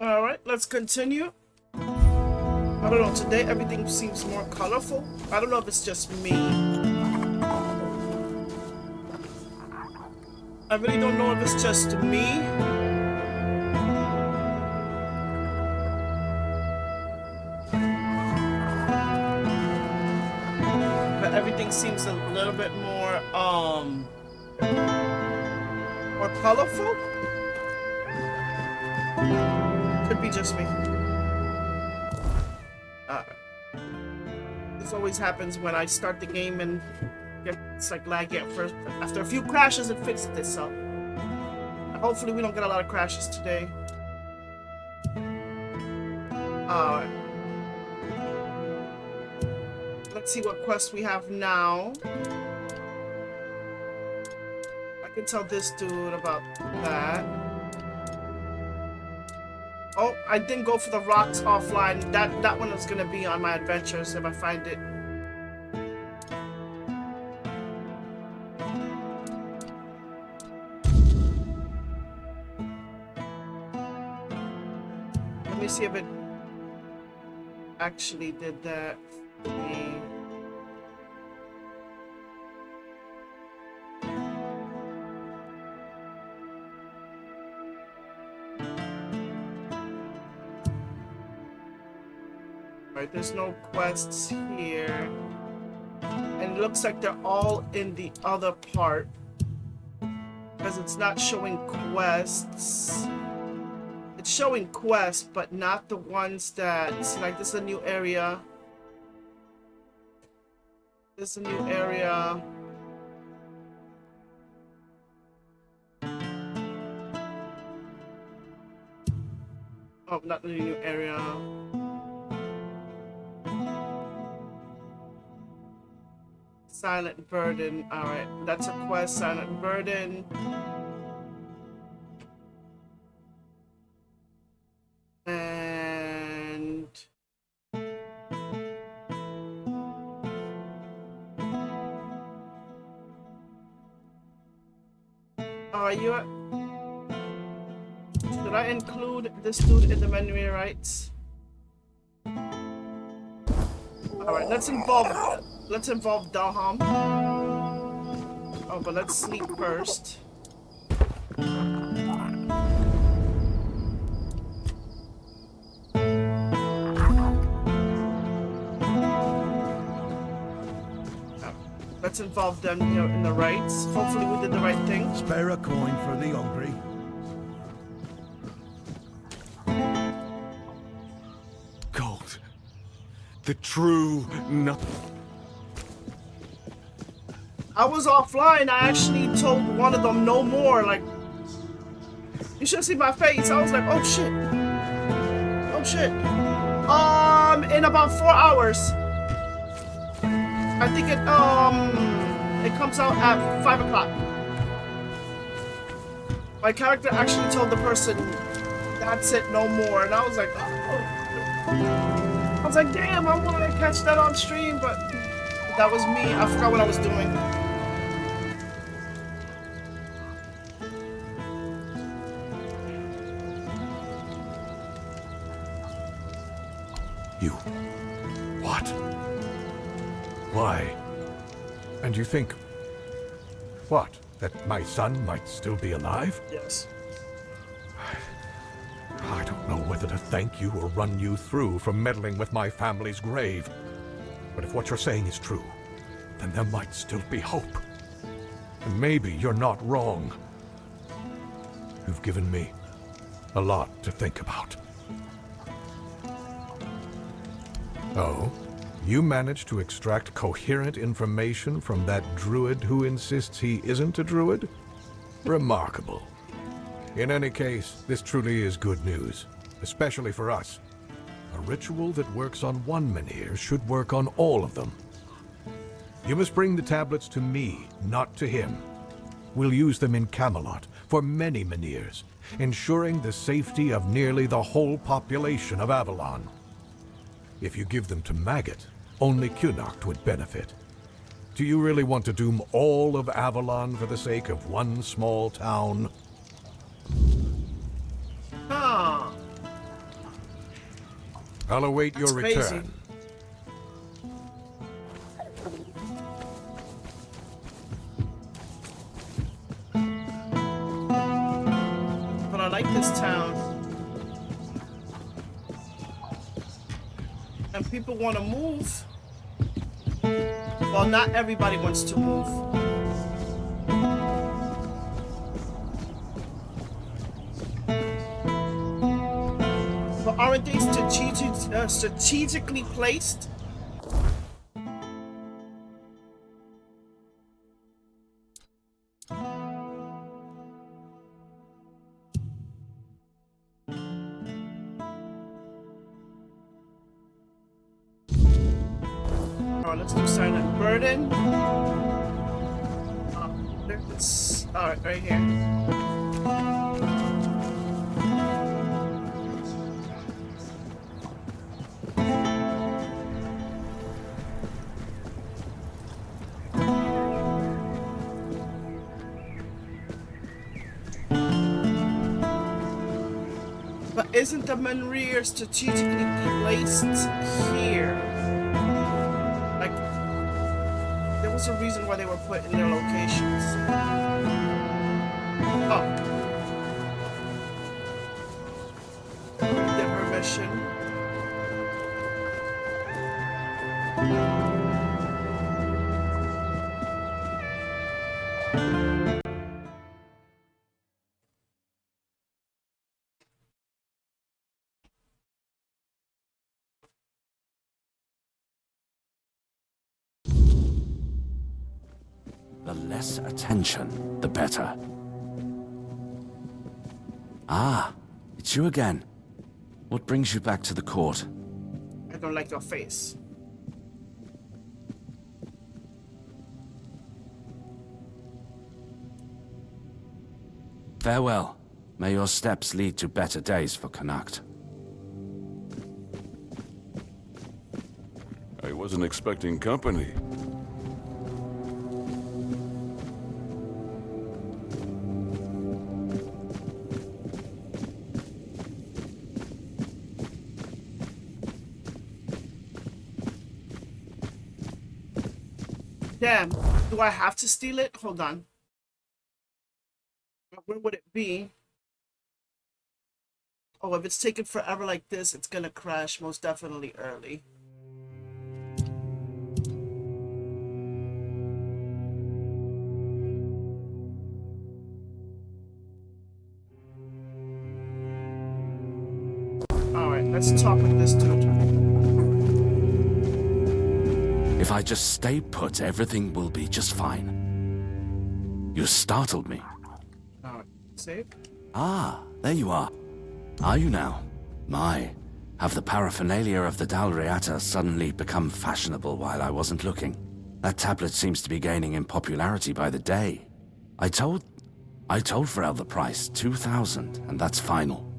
Alright, let's continue. I don't know, today everything seems more colorful. I don't know if it's just me. I really don't know if it's just me. But everything seems a little bit more colorful. Could be just me. This always happens when I start the game and it's like laggy at first. After a few crashes, it fixes itself. Hopefully, we don't get a lot of crashes today. Alright. Let's see what quest we have now. I can tell this dude about that. Oh, I didn't go for the rocks offline. That one is gonna be on my adventures if I find it. Let me see if it actually did that for me. There's no quests here. And it looks like they're all in the other part. Because it's not showing quests. It's showing quests, but not the ones that... See, like, this is a new area. This is a new area. Oh, not the new area. Silent Burden. Alright, that's a quest. Silent Burden. And... Should I include this dude in the menu rights? Alright, let's involve Dalham. Oh, but let's sleep first. Let's involve them here in the rights. Hopefully we did the right thing. Spare a coin for the hungry. Gold. The true nothing. I was offline. I actually told one of them no more. Like, you should see my face. I was like, oh shit. Oh shit. In about 4 hours. I think it comes out at 5 o'clock. My character actually told the person, that's it, no more. And I was like, oh. I was like, damn, I wanted to catch that on stream, but that was me. I forgot what I was doing. You. What? Why? And you think... What? That my son might still be alive? Yes. I don't know whether to thank you or run you through for meddling with my family's grave. But if what you're saying is true, then there might still be hope. And maybe you're not wrong. You've given me a lot to think about. Oh? You managed to extract coherent information from that druid who insists he isn't a druid? Remarkable. In any case, this truly is good news, especially for us. A ritual that works on one menhir should work on all of them. You must bring the tablets to me, not to him. We'll use them in Camelot for many menhirs, ensuring the safety of nearly the whole population of Avalon. If you give them to Maggot, only Cunard would benefit. Do you really want to doom all of Avalon for the sake of one small town? Huh. I'll await That's your crazy. return. But I like this town. And people want to move. Well, not everybody wants to move. But aren't they strategically placed? Oh, let's do silent burden. There's right here. But isn't the Menrir strategically placed here? Like, there was a reason why they were put in their locations. Oh. Their permission. The less attention, the better. Ah, it's you again. What brings you back to the court? I don't like your face. Farewell. May your steps lead to better days for Connacht. I wasn't expecting company. Damn, do I have to steal it? Hold on. Where would it be? Oh, if it's taking forever like this, it's gonna crash most definitely early. Alright, let's talk with this dude. If I just stay put, everything will be just fine. You startled me. Alright, save. Ah, there you are. Are you now? My, have the paraphernalia of the Dalriata suddenly become fashionable while I wasn't looking? That tablet seems to be gaining in popularity by the day. I told Pharrell the price, 2,000, and that's final.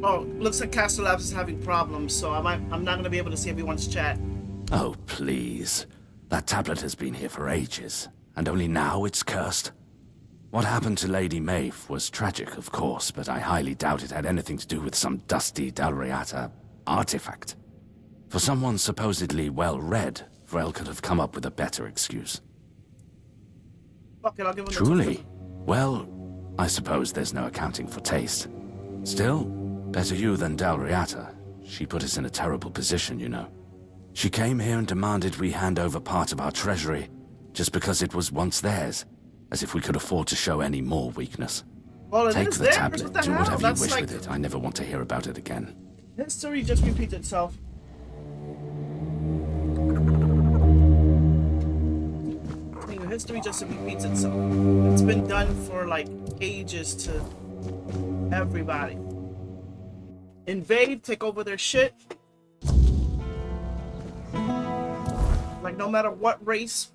Oh, looks like Castle Labs is having problems, so I'm not gonna be able to see everyone's chat. Oh, please. That tablet has been here for ages, and only now it's cursed. What happened to Lady Maeve was tragic, of course, but I highly doubt it had anything to do with some dusty Dalriata artifact. For someone supposedly well-read, Vrel could have come up with a better excuse. Fuck it, I'll give him Truly? Well, I suppose there's no accounting for taste. Still, better you than Dalriata. She put us in a terrible position, you know. She came here and demanded we hand over part of our treasury, just because it was once theirs, as if we could afford to show any more weakness. Well, it Take is the theirs, tablet, what the do hell? whatever you That's wish like- with it. I never want to hear about it again. History just repeats itself. History just repeats itself. It's been done for like ages to everybody. Invade, take over their shit. Like no matter what race.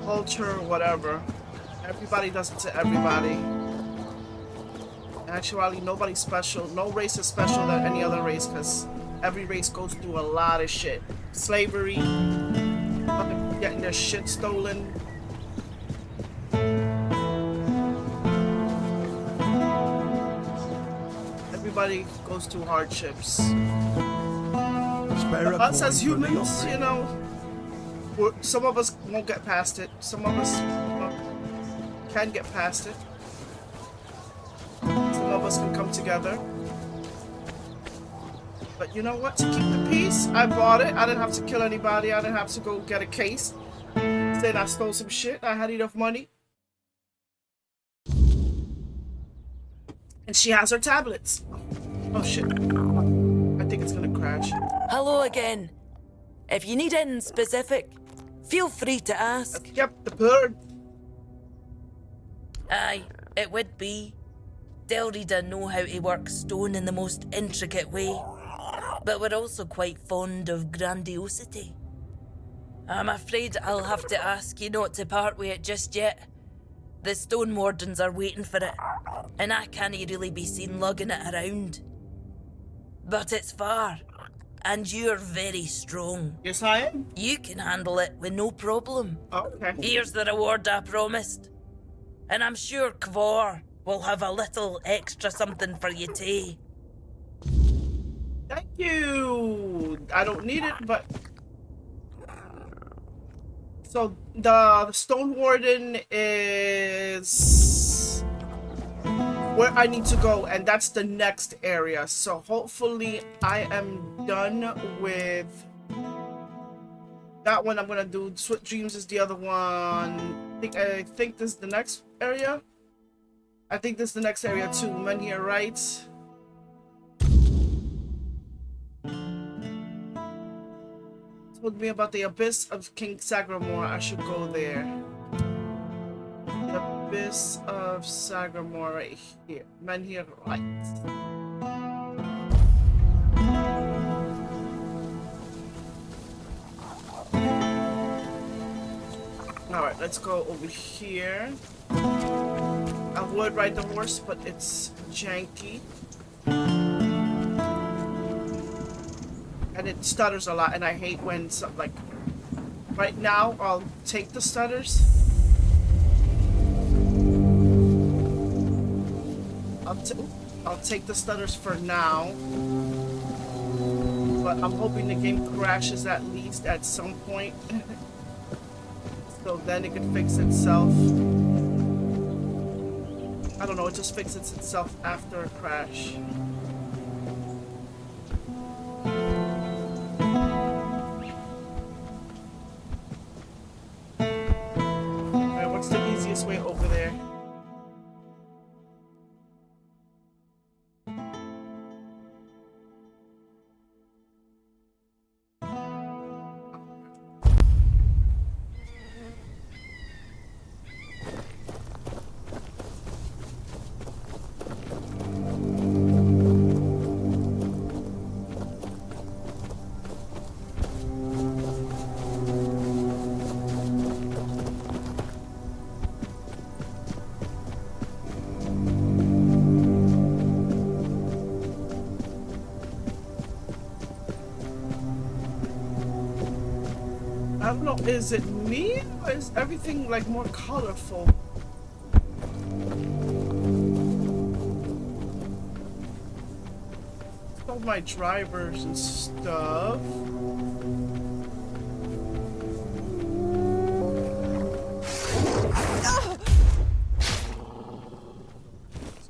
Culture, whatever. Everybody does it to everybody. Actually, nobody's special. No race is special than any other race because every race goes through a lot of shit. Slavery, fucking getting their shit stolen. Everybody goes through hardships. Spare a Us coin as for the humans, Ogre. you know, some of us won't get past it. Some of us can get past it. Some of us can come together. But you know what? To keep the peace, I bought it. I didn't have to kill anybody. I didn't have to go get a case saying I stole some shit. I had enough money. And she has her tablets. Oh shit. I think it's gonna crash. Hello again. If you need anything specific, feel free to ask. Yep, the bird. Aye, it would be. Delrida know how to work stone in the most intricate way, but we're also quite fond of grandiosity. I'm afraid I'll have to ask you not to part with it just yet. The stone wardens are waiting for it, and I can't really be seen lugging it around. But it's far, and you're very strong. Yes, I am. You can handle it with no problem. Okay. Here's the reward I promised. And I'm sure Kvor will have a little extra something for you too. Thank you. I don't need it, but so the Stone Warden is where I need to go, and that's the next area. So hopefully I am done with that one. I'm gonna do Sweet Dreams is the other one. I think this is the next area. I think this is the next area too. Men here, right? Told me about the Abyss of King Sagramore. I should go there. The Abyss of Sagramore right here. Men here, right? Alright, let's go over here. I would ride the horse, but it's janky. And it stutters a lot, and I hate when, like, right now, I'll take the stutters. I'll take the stutters for now. But I'm hoping the game crashes at least at some point. So then it can fix itself. I don't know, it just fixes itself after a crash. Alright, what's the easiest way over there? I don't know, is it me or is everything like more colorful? All my drivers and stuff.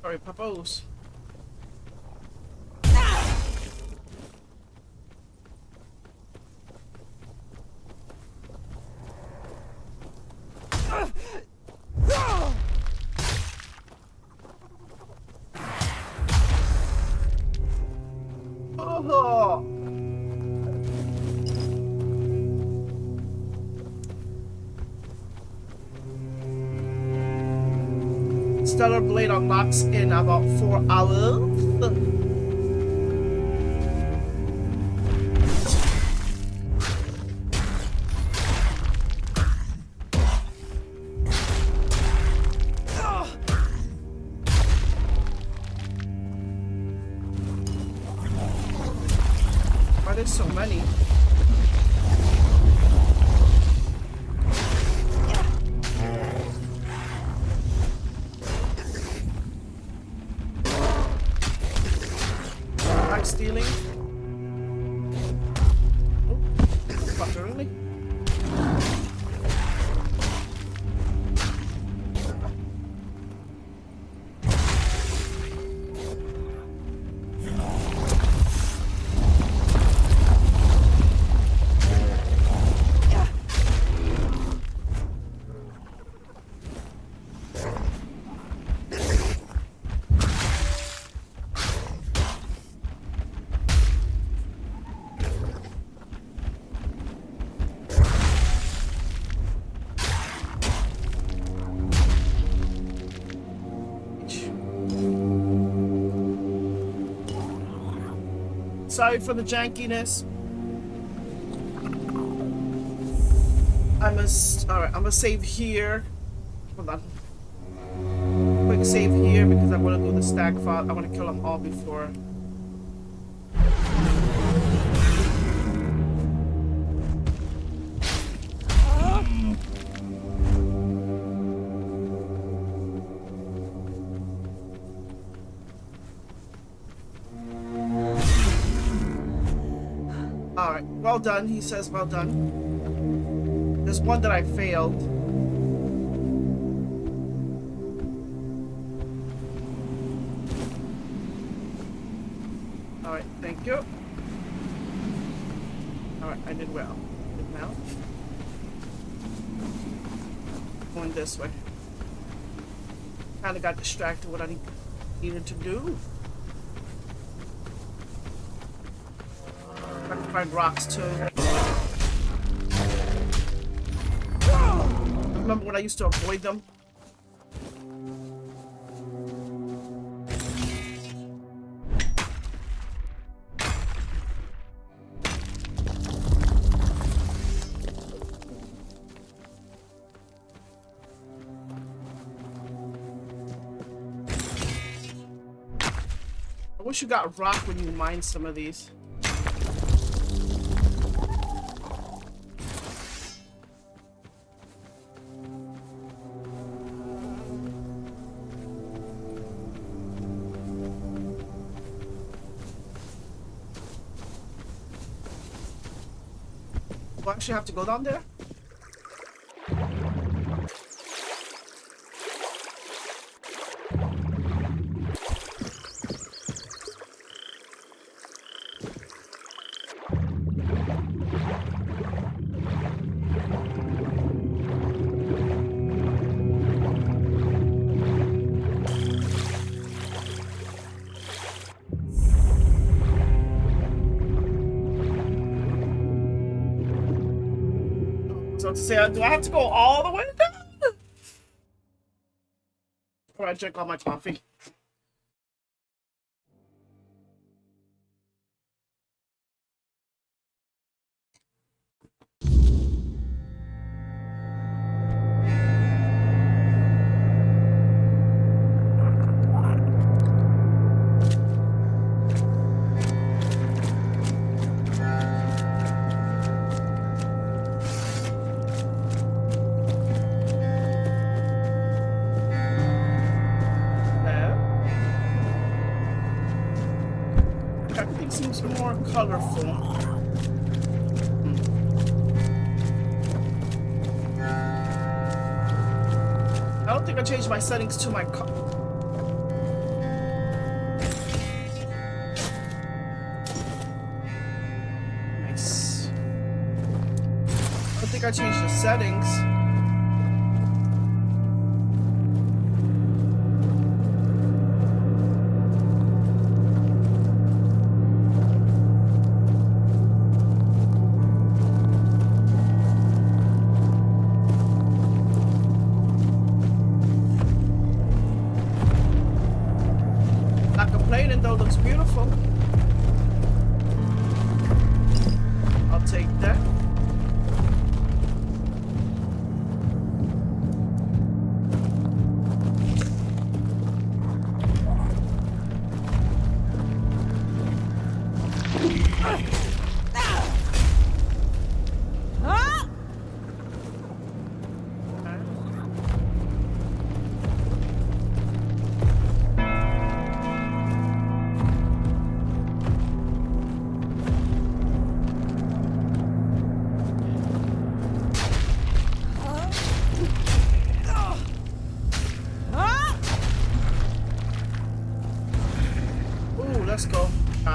Sorry, Papoose. Oh. Stellar Blade unlocks in about 4 hours. so many. I'm stealing. Oh, fucker, really? Sorry for the jankiness. Alright, I'm gonna save here. Hold on. Quick save here because I want to do the stack file. I want to kill them all before. Alright, well done. He says well done. There's one that I failed. Alright, thank you. Alright, I did well. Good now. Going this way. Kinda got distracted what I needed to do. I can find rocks too. Remember when I used to avoid them? I wish you got rock when you mine some of these. Do I actually have to go down there? To say, do I have to go all the way down? Before I drink all my coffee. Seems more colorful. I don't think I changed my settings to my Nice. I don't think I changed the settings. Though looks beautiful. I'll take that.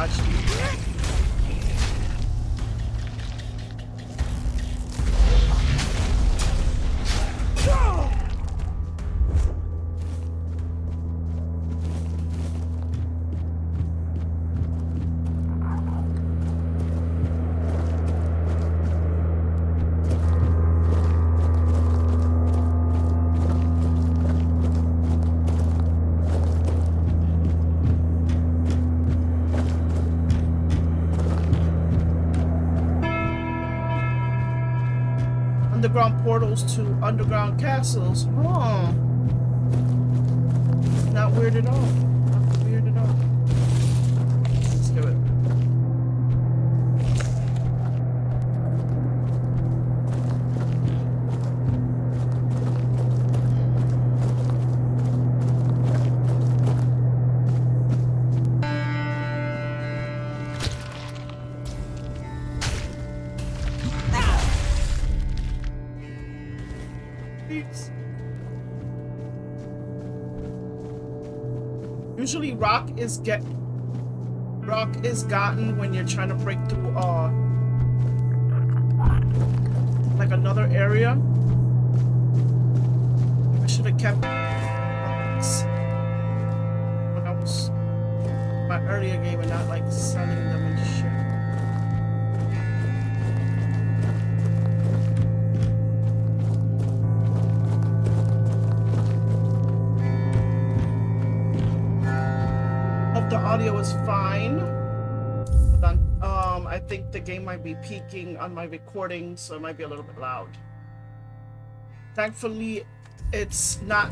dodged. Underground portals to underground castles. Huh. Not weird at all. Not weird at all. Let's do it. Usually rock is gotten when you're trying to break through like another area. I should have kept this when I was my earlier game and not like selling them and shit. The audio is fine. I think the game might be peaking on my recording, so it might be a little bit loud. Thankfully, it's not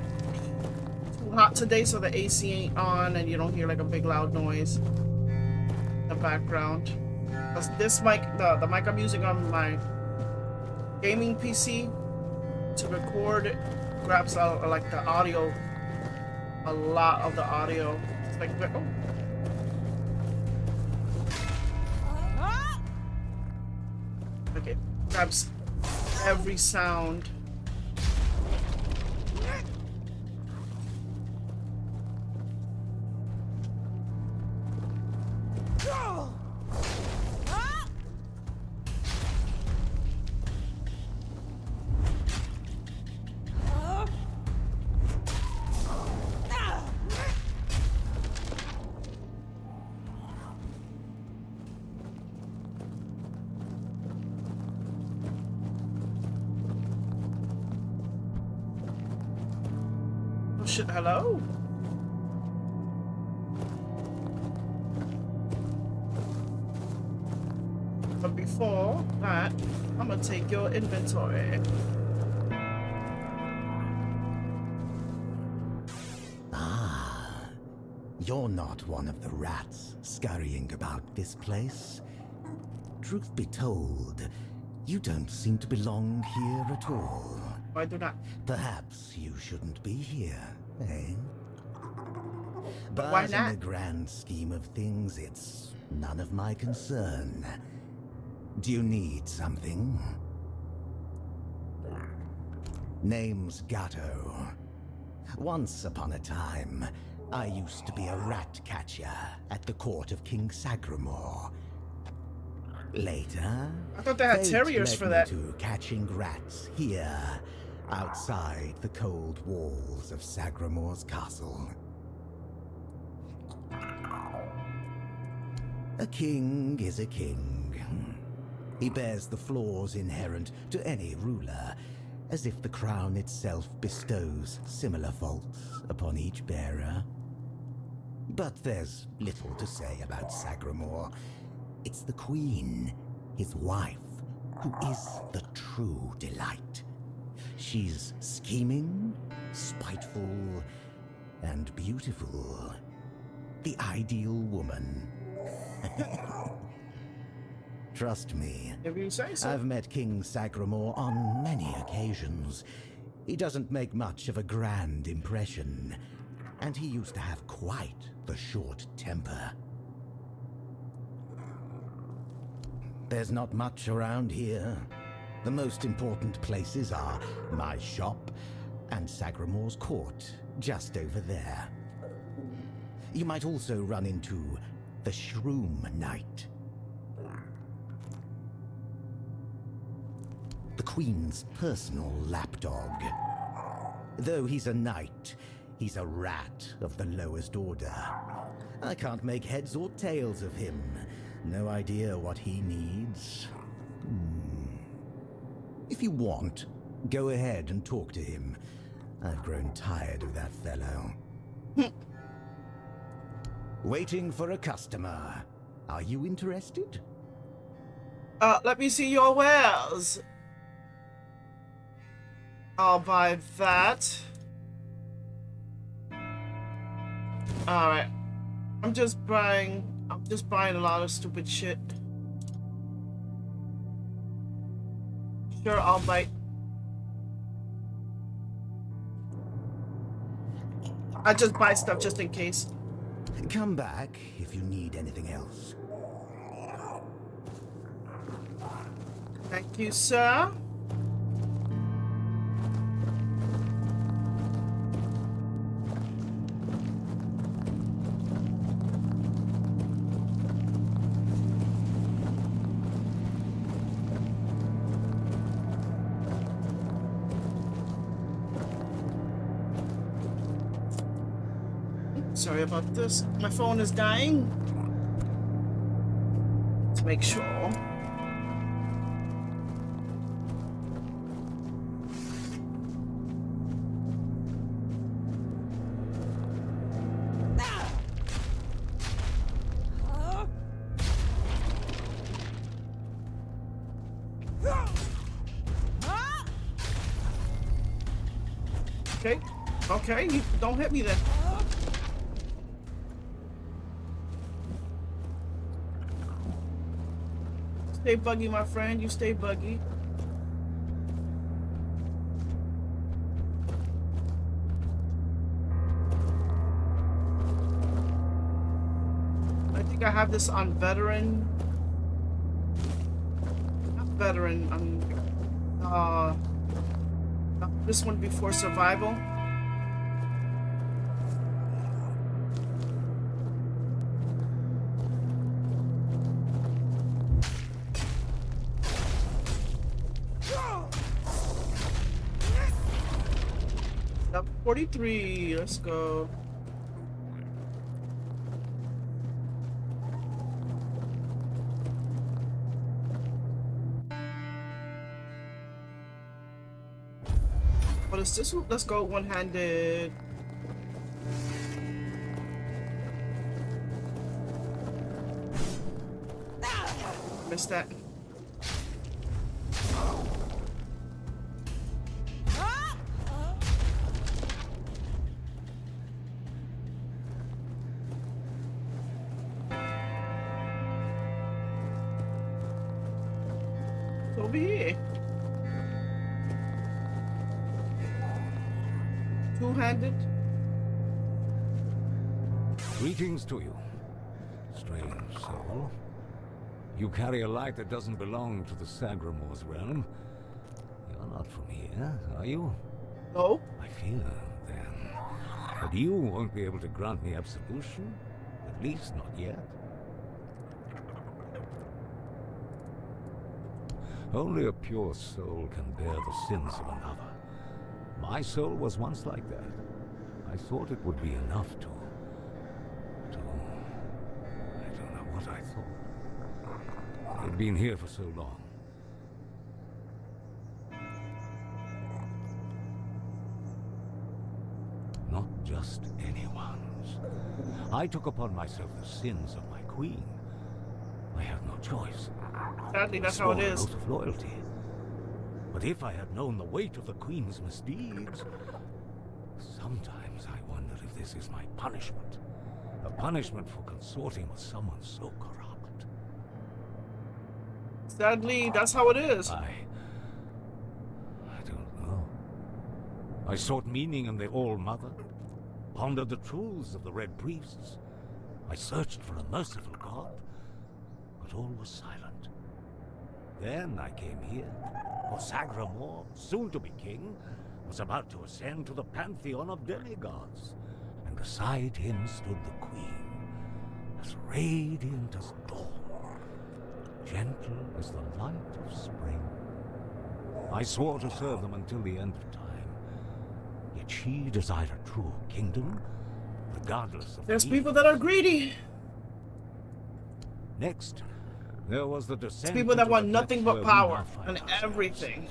too hot today, so the AC ain't on and you don't hear like a big loud noise in the background. Because this mic, the mic I'm using on my gaming PC to record grabs out like the audio, a lot of the audio. It's like, oh. Okay, grabs every sound. Hello? But before that, I'm gonna take your inventory. Ah, you're not one of the rats scurrying about this place. Truth be told, you don't seem to belong here at all. I do not. Perhaps you shouldn't be here, eh? But why in not? the grand scheme of things, it's none of my concern. Do you need something? Name's Gatto. Once upon a time, I used to be a rat catcher at the court of King Sagramore. Later, I thought they had fate terriers led for me that. to catching rats here, outside the cold walls of Sagramore's castle. A king is a king. He bears the flaws inherent to any ruler, as if the crown itself bestows similar faults upon each bearer. But there's little to say about Sagramore. It's the queen, his wife, who is the true delight. She's scheming, spiteful, and beautiful. The ideal woman. Trust me, If you say so. I've met King Sagramore on many occasions. He doesn't make much of a grand impression, and he used to have quite the short temper. There's not much around here. The most important places are my shop and Sagramore's court, just over there. You might also run into the Shroom Knight. The Queen's personal lapdog. Though he's a knight, he's a rat of the lowest order. I can't make heads or tails of him. No idea what he needs. If you want, go ahead and talk to him. I've grown tired of that fellow. Waiting for a customer. Are you interested? Let me see your wares. I'll buy that. Alright. I'm just buying a lot of stupid shit. Sure, I'll bite. I just buy stuff just in case. Come back if you need anything else. Thank you, sir. Sorry about this. My phone is dying. Let's make sure. Okay. Okay, you don't hit me then. Stay buggy, my friend. You stay buggy. I think I have this on veteran. Not veteran. This one before survival. Up 43. Let's go. What is this one? Let's go one-handed. Missed that. Over here. Two-handed. Greetings to you, strange soul. You carry a light that doesn't belong to the Sagramor's realm. You're not from here, are you? No. I fear, then, that you won't be able to grant me absolution. At least not yet. Only a pure soul can bear the sins of another. My soul was once like that. I thought it would be enough to... I don't know what I thought. I've been here for so long. Not just anyone's. I took upon myself the sins of my queen. I had no choice. Sadly, that's how it is. An oath of loyalty. But if I had known the weight of the Queen's misdeeds, sometimes I wonder if this is my punishment. A punishment for consorting with someone so corrupt. Sadly, that's how it is. I don't know. I sought meaning in the All-Mother, pondered the truths of the Red Priests. I searched for a merciful God, but all was silent. Then I came here, for Sagramor, soon to be king, was about to ascend to the pantheon of demigods, and beside him stood the queen, a as radiant as dawn, gentle as the light of spring. I swore to serve them until the end of time, yet she desired a true kingdom, regardless of There's me. people that are greedy. Next, there was the descent. People that into want the nothing depths but where we power now find and ourselves. everything.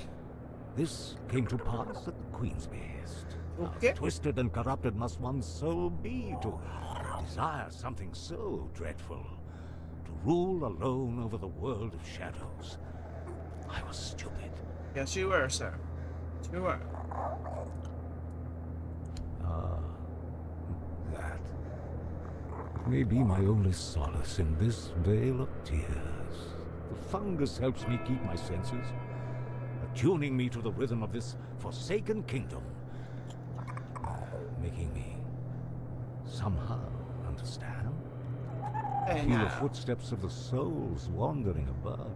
This came to pass at the Queen's behest. Okay. How twisted and corrupted must one's soul be to desire something so dreadful, to rule alone over the world of shadows. I was stupid. Yes, you were, sir. You were. That may be my only solace in this vale of tears. The fungus helps me keep my senses, attuning me to the rhythm of this forsaken kingdom, making me somehow understand. Hey, Feel the now. footsteps of the souls wandering about.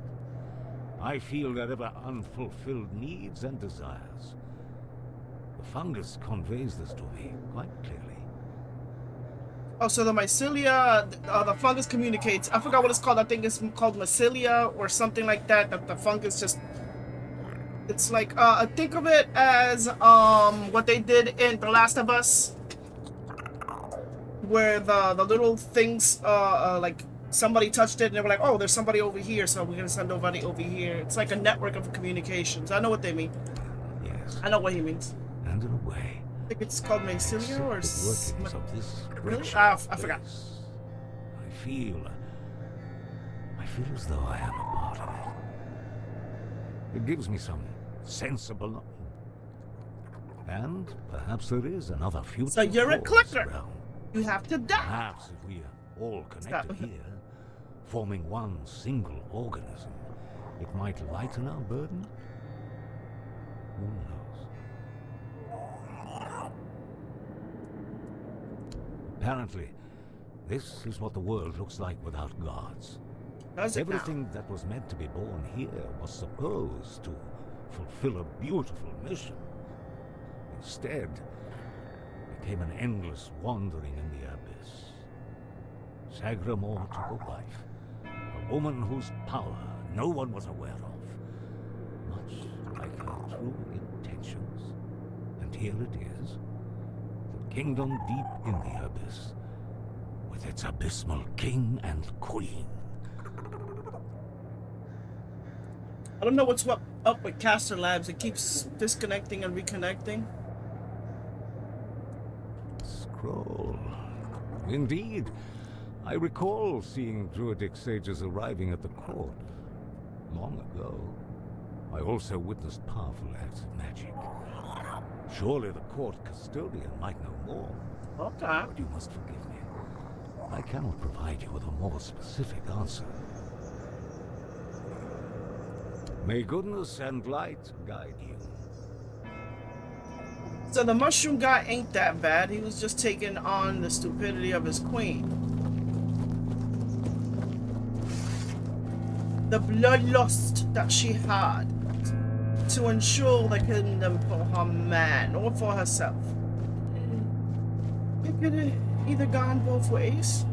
I feel their ever unfulfilled needs and desires. The fungus conveys this to me quite clearly. Oh, so the mycelia, the fungus communicates. I forgot what it's called. I think it's called mycelia or something like that. That the fungus just. It's like think of it as what they did in The Last of Us, where the little things like somebody touched it and they were like, oh, there's somebody over here, so we're gonna send nobody over here. It's like a network of communications. I know what they mean. Yes, I know what he means. and in a way, I think it's called mycelia or the workings of this really? wretched I forgot. place. I feel as though I am a part of it. It gives me some sense of belonging. And perhaps there is another future. So you're a for this clicker. realm. You have to die. Perhaps if we are all connected here, forming one single organism, it might lighten our burden. Who knows? Apparently, this is what the world looks like without gods. Does it now? Everything that was meant to be born here was supposed to fulfill a beautiful mission. Instead, became an endless wandering in the abyss. Sagramore took a wife, a woman whose power no one was aware of, much like her true intentions. And here it is, the kingdom deep in the abyss, with its abysmal king and queen. I don't know what's up with Caster Labs. It keeps disconnecting and reconnecting. Scroll. Indeed, I recall seeing druidic sages arriving at the court long ago. I also witnessed powerful acts of magic. Surely the court custodian might know more. Okay. But you must forgive me. I cannot provide you with a more specific answer. May goodness and light guide you. So the mushroom guy ain't that bad. He was just taking on the stupidity of his queen. The bloodlust that she had to ensure the kingdom for her man or for herself. It could have either gone both ways.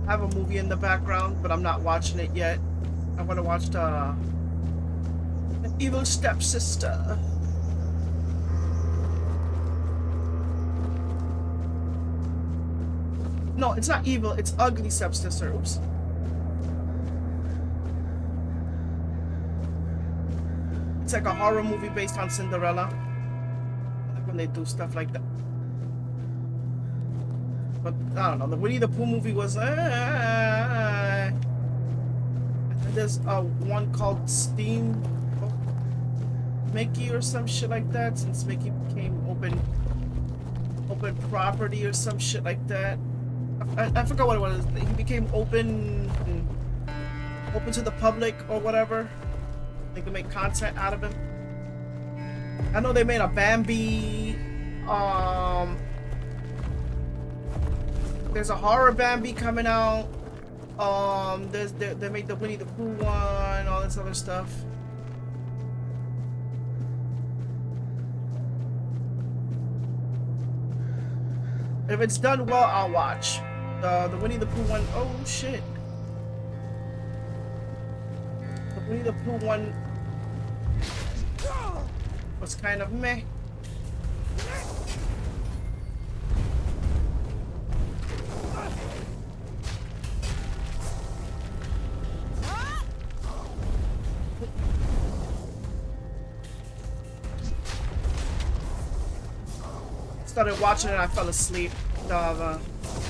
I have a movie in the background, but I'm not watching it yet. I want to watch the Evil Stepsister. No, it's not evil. It's Ugly Stepsister. Oops. It's like a horror movie based on Cinderella. I like when they do stuff like that. But I don't know. The Winnie the Pooh movie was. And there's one called Steam Mickey or some shit like that. Since Mickey became open property or some shit like that. I forgot what it was. He became open to the public or whatever. They could make content out of him. I know they made a Bambi. There's a horror Bambi coming out. They made the Winnie the Pooh one, all this other stuff. If it's done well, I'll watch. The Winnie the Pooh one, oh shit. The Winnie the Pooh one was kind of meh. Started watching it and I fell asleep. The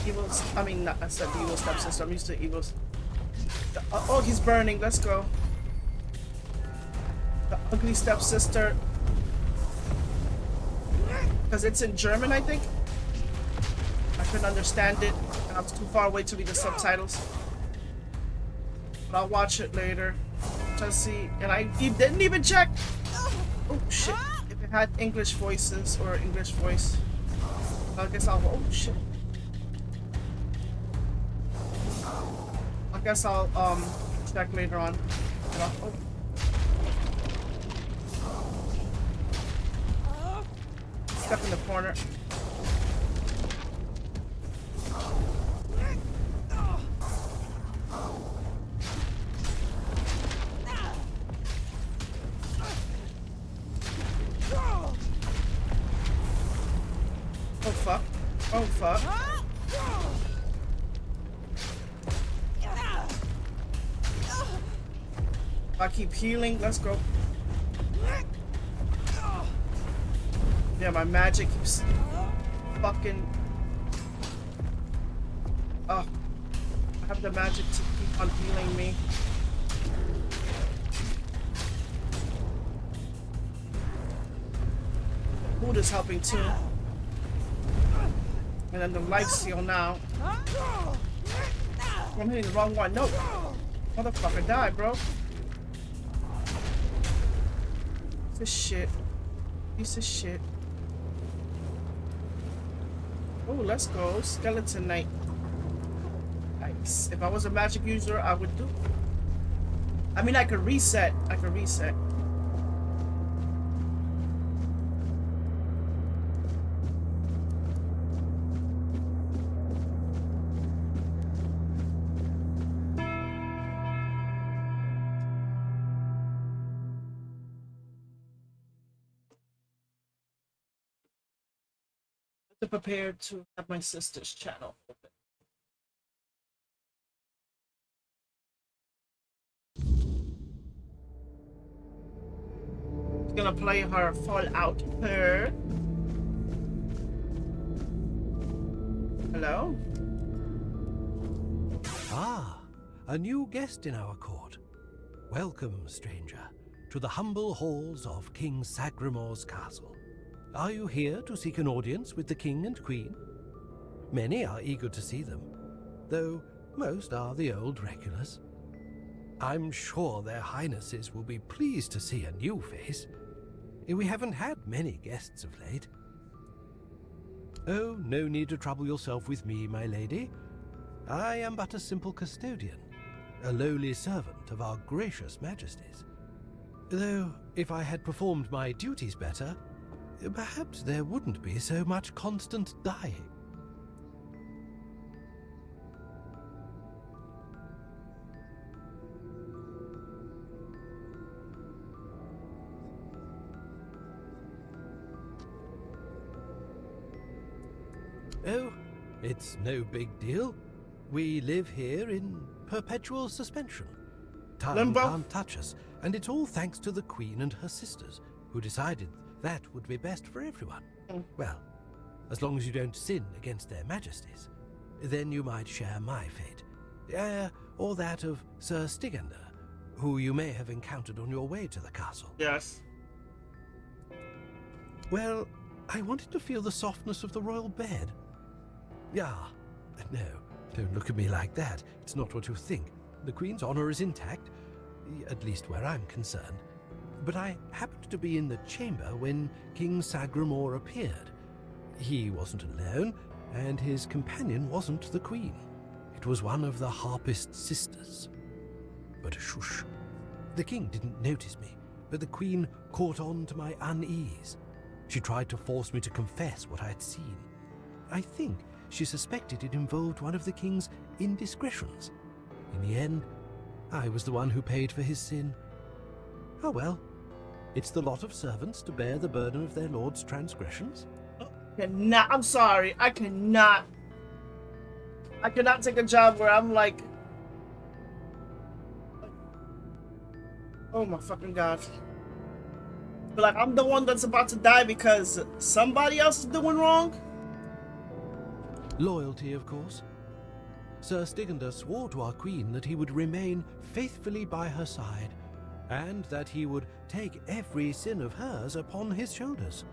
evils, I mean, I said the evil stepsister. I'm used to evils. Oh, he's burning. Let's go. The ugly stepsister. Because it's in German, I think. I couldn't understand it. And I was too far away to read the subtitles. But I'll watch it later. Just see. And I didn't even check. Oh, shit. If it had English voices or English voice. I guess I'll. Oh shit. I guess I'll check later on. Oh. Step in the corner. Oh fuck. Oh fuck. I keep healing. Let's go. Yeah, my magic keeps fucking. Oh. I have the magic to keep on healing me. Food is helping too. And then the life steal now. I'm hitting the wrong one. No. Motherfucker, die, bro. Piece of shit. Piece of shit. Oh, let's go. Skeleton Knight. Nice. If I was a magic user, I would do. I mean, I could reset. I could reset. Prepared to have my sister's channel open. She's gonna play her Fallout her. Hello? Ah, a new guest in our court. Welcome, stranger, to the humble halls of King Sagremore's castle. Are you here to seek an audience with the king and queen? Many are eager to see them, though most are the old regulars. I'm sure their highnesses will be pleased to see a new face. We haven't had many guests of late. Oh, no need to trouble yourself with me, my lady. I am but a simple custodian, a lowly servant of our gracious majesties. Though, if I had performed my duties better, perhaps there wouldn't be so much constant dying. Oh, it's no big deal. We live here in perpetual suspension. Time Limbo? can't touch us, and it's all thanks to the Queen and her sisters, who decided that would be best for everyone. Well, as long as you don't sin against their majesties, then you might share my fate. Or that of Sir Stigander, who you may have encountered on your way to the castle. Yes. Well, I wanted to feel the softness of the royal bed. Yeah, no, don't look at me like that. It's not what you think. The Queen's honor is intact, at least where I'm concerned. But I happened to be in the chamber when King Sagremore appeared. He wasn't alone, and his companion wasn't the Queen. It was one of the Harpist sisters. But shush. The King didn't notice me, but the Queen caught on to my unease. She tried to force me to confess what I had seen. I think she suspected it involved one of the king's indiscretions. In the end, I was the one who paid for his sin. Oh well, it's the lot of servants to bear the burden of their lord's transgressions. I'm sorry, I cannot take a job where I'm like, oh my fucking god. But like, I'm the one that's about to die because somebody else is doing wrong? Loyalty, of course. Sir Stigandar swore to our queen that he would remain faithfully by her side, and that he would take every sin of hers upon his shoulders.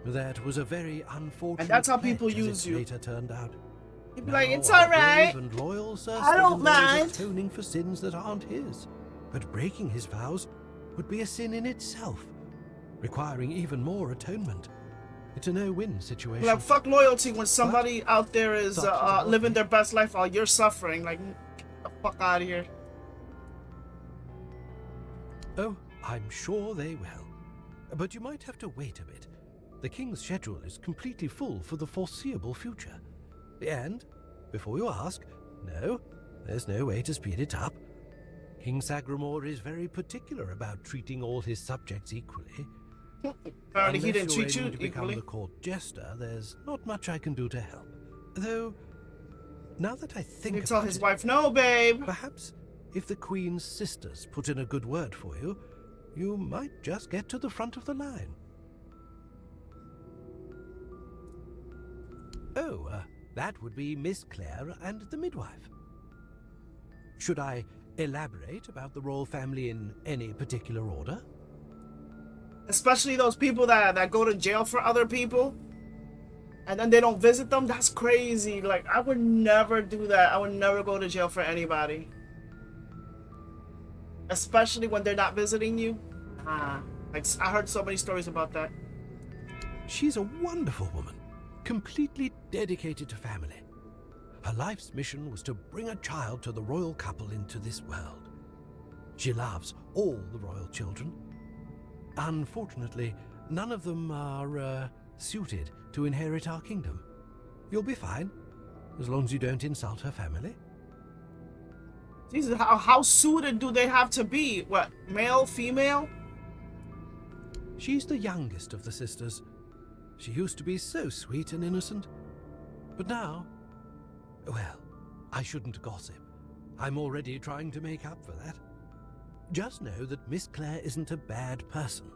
That was a very unfortunate and that's how pledge, people as use it you. later turned out. You'd be Now, like, it's our alright. brave and loyal Sir I don't Stigandar is mind. atoning for sins that aren't his. But breaking his vows would be a sin in itself, requiring even more atonement. It's a no-win situation. Like, fuck loyalty when somebody out there is Thought you about living me. their best life while you're suffering. Like, get the fuck out of here. Oh, I'm sure they will. But you might have to wait a bit. The king's schedule is completely full for the foreseeable future. And, before you ask, no, there's no way to speed it up. King Sagramore is very particular about treating all his subjects equally. Apparently he Unless didn't you're treat you aiming to become equally. the court jester, there's not much I can do to help. Though, now that I think You tell about his it, wife, no, babe. perhaps if the Queen's sisters put in a good word for you, you might just get to the front of the line. Oh, that would be Miss Clare and the midwife. Should I elaborate about the royal family in any particular order? Especially those people that go to jail for other people and then they don't visit them. That's crazy. Like, I would never do that. I would never go to jail for anybody. Especially when they're not visiting you. Like, I heard so many stories about that. She's a wonderful woman, completely dedicated to family. Her life's mission was to bring a child to the royal couple into this world. She loves all the royal children. Unfortunately, none of them are suited to inherit our kingdom. You'll be fine, as long as you don't insult her family. Jesus, how suited do they have to be? What, male, female? She's the youngest of the sisters. She used to be so sweet and innocent. But now, well, I shouldn't gossip. I'm already trying to make up for that. Just know that Miss Clare isn't a bad person.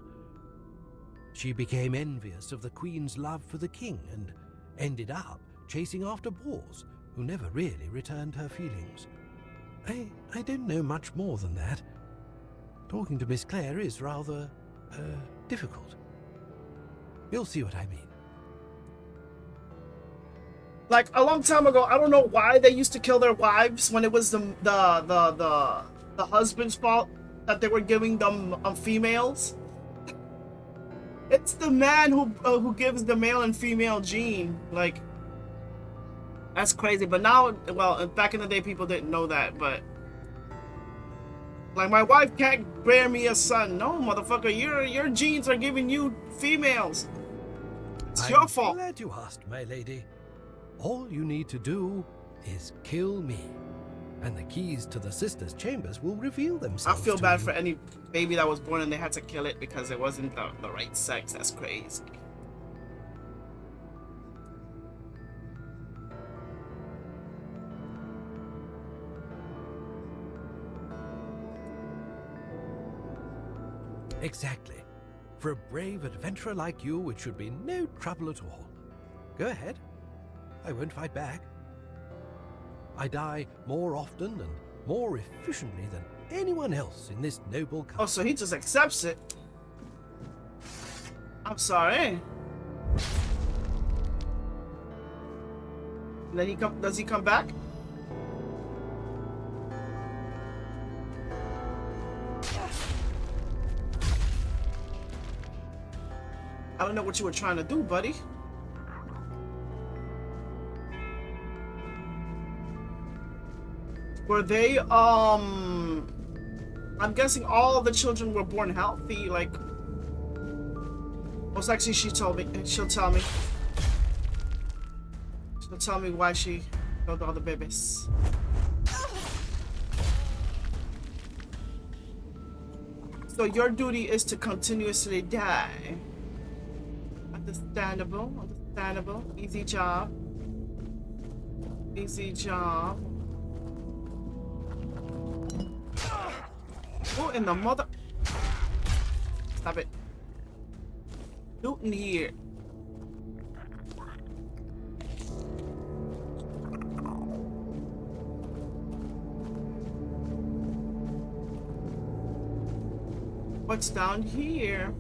She became envious of the Queen's love for the king and ended up chasing after boars who never really returned her feelings. I don't know much more than that. Talking to Miss Clare is rather, difficult. You'll see what I mean. Like, a long time ago, I don't know why they used to kill their wives when it was the husband's fault that they were giving them females. It's the man who gives the male and female gene. Like, that's crazy. But now, well, back in the day, people didn't know that. But like, my wife can't bear me a son. No, motherfucker, your genes are giving you females. It's your fault. I'm glad you asked, my lady. All you need to do is kill me, and the keys to the sisters' chambers will reveal I themselves. feel to bad you. for any baby that was born and they had to kill it because it wasn't the right sex. That's crazy. Exactly. For a brave adventurer like you, it should be no trouble at all. Go ahead. I won't fight back. I die more often and more efficiently than anyone else in this noble country. Oh, so he just accepts it. I'm sorry. And then does he come back? I don't know what you were trying to do, buddy. Were they, I'm guessing all of the children were born healthy, like... Most actually, she'll tell me. So tell me why she killed all the babies. So your duty is to continuously die. Understandable, understandable. Easy job. Easy job. Who in the mother? Stop it. Loot in here. What's down here?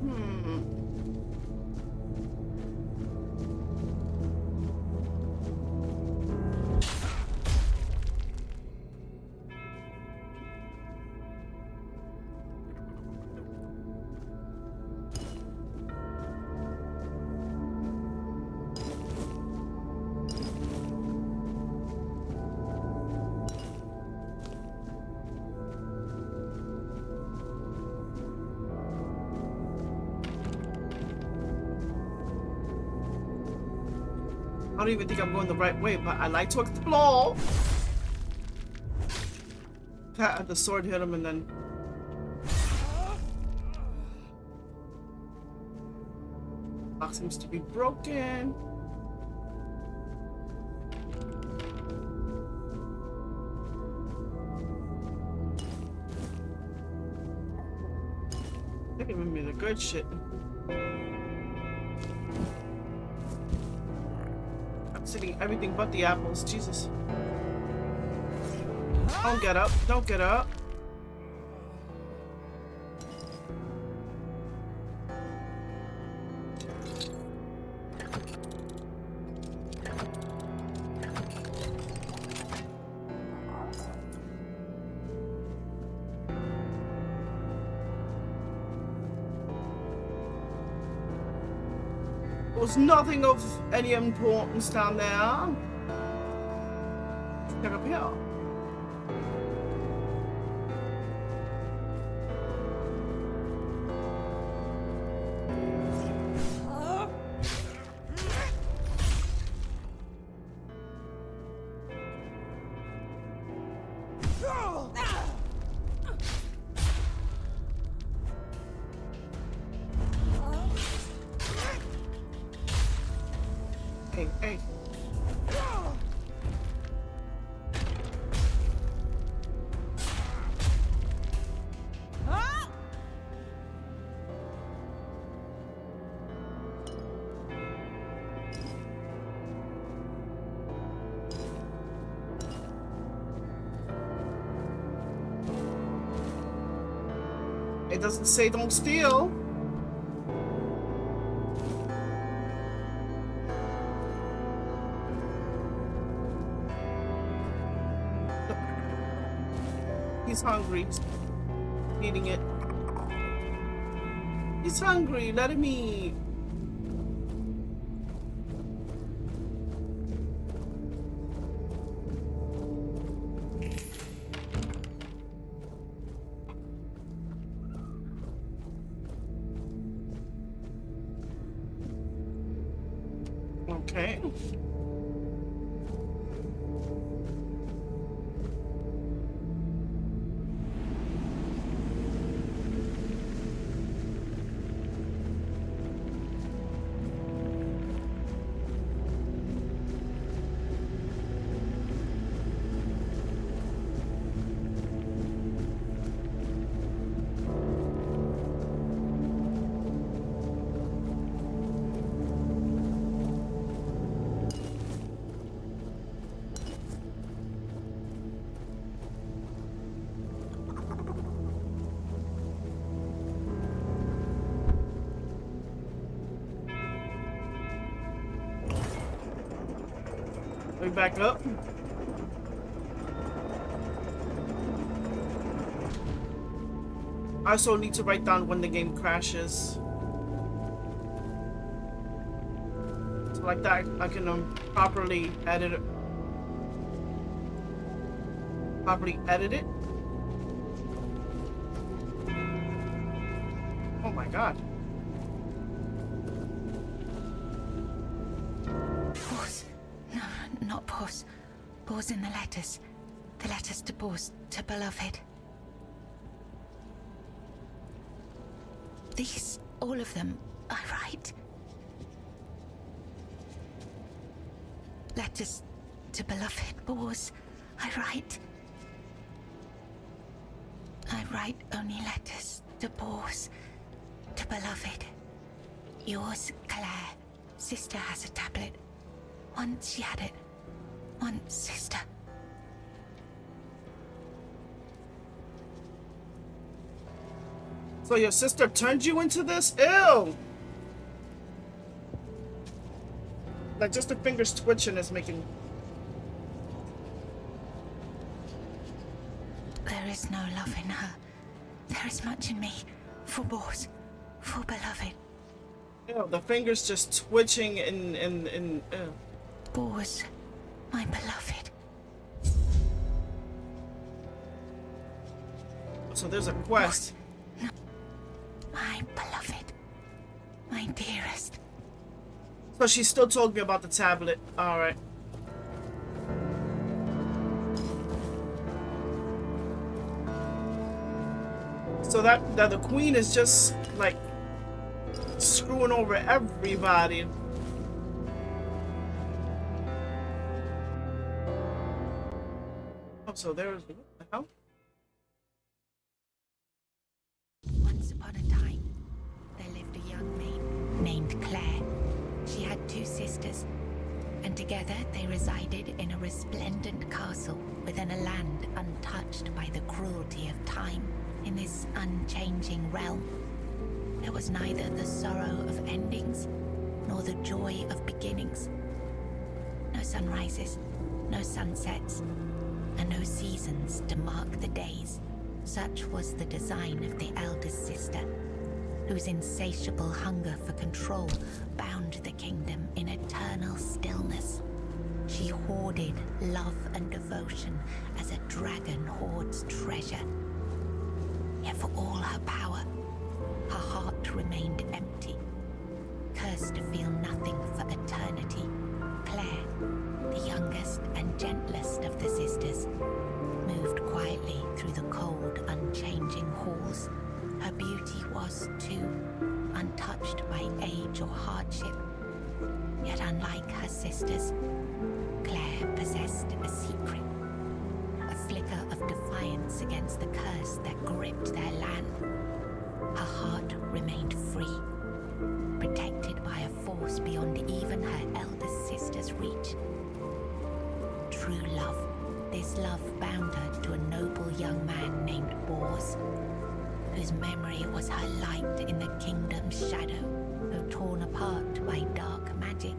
I don't even think I'm going the right way, but I like to explore. The sword hit him and then... Lock seems to be broken. They're giving me the good shit. Sitting everything but the apples, Jesus. Don't get up, don't get up. There's nothing of any importance down there. Let's check up here. Hey. It doesn't say don't steal. He's hungry. He's eating it. He's hungry. Let him eat. Okay. Back up. I also need to write down when the game crashes. So like that I can properly edit it. Oh my god. not Bors. Bors in the letters. The letters to Bors, to beloved. These, all of them, I write. Letters to beloved Bors, I write. I write only letters to Bors, to beloved. Yours, Claire. Sister has a tablet. Once she had it. Once, sister. So your sister turned you into this? Ew! Like just the fingers twitching is making... There is no love in her. There is much in me. For Bors. For beloved. Ew, the fingers just twitching and ew. Bors, my beloved. So there's a quest. No. My beloved. My dearest. So she still told me about the tablet. Alright. So that the queen is just like screwing over everybody. Oh, so there's what the hell? Once upon a time, there lived a young maid named Claire. She had 2 sisters, and together they resided in a resplendent castle within a land untouched by the cruelty of time. In this unchanging realm, there was neither the sorrow of endings nor the joy of beginnings. No sunrises, no sunsets, and no seasons to mark the days. Such was the design of the eldest sister, whose insatiable hunger for control bound the kingdom in eternal stillness. She hoarded love and devotion as a dragon hoards treasure. Yet for all her power, her heart remained empty, cursed to feel nothing for eternity. Claire, the youngest and gentlest of the sisters, moved quietly through the cold, unchanging halls. Her beauty was, too, untouched by age or hardship. Yet unlike her sisters, Claire possessed a secret. A flicker of defiance against the curse that gripped their land. Her heart remained free, protected by a force beyond even her eldest sister's reach. True love. This love bound her to a noble young man named Bors, whose memory was her light in the kingdom's shadow, though torn apart by dark magic.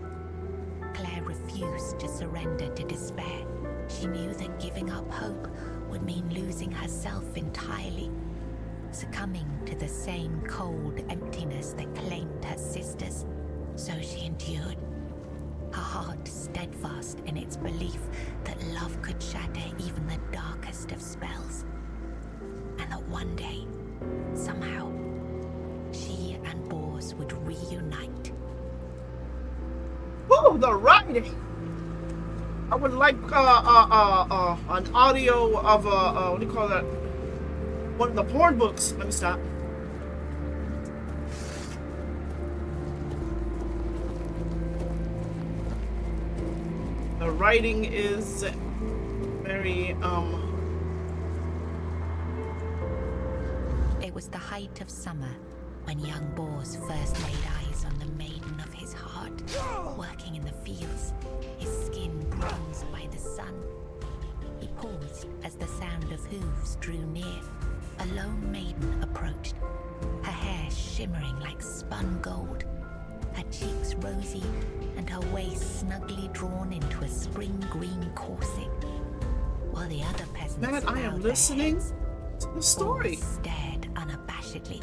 Claire refused to surrender to despair. She knew that giving up hope would mean losing herself entirely, succumbing to the same cold emptiness that claimed her sisters. So she endured, her heart steadfast in its belief that love could shatter even the darkest of spells, and that one day, somehow, she and Bors would reunite. Oh, the writing! I would like an audio of what do you call that? One of the porn books. Let me stop. The writing is very It was the height of summer when young Bors first laid eyes on the maiden of his heart, working in the fields, his skin bronzed by the sun. He paused as the sound of hooves drew near. A lone maiden approached, her hair shimmering like spun gold, her cheeks rosy and her waist snugly drawn into a spring green corset, while the other peasants man, I am bowed their listening heads. to the story. Bors stared unabashedly.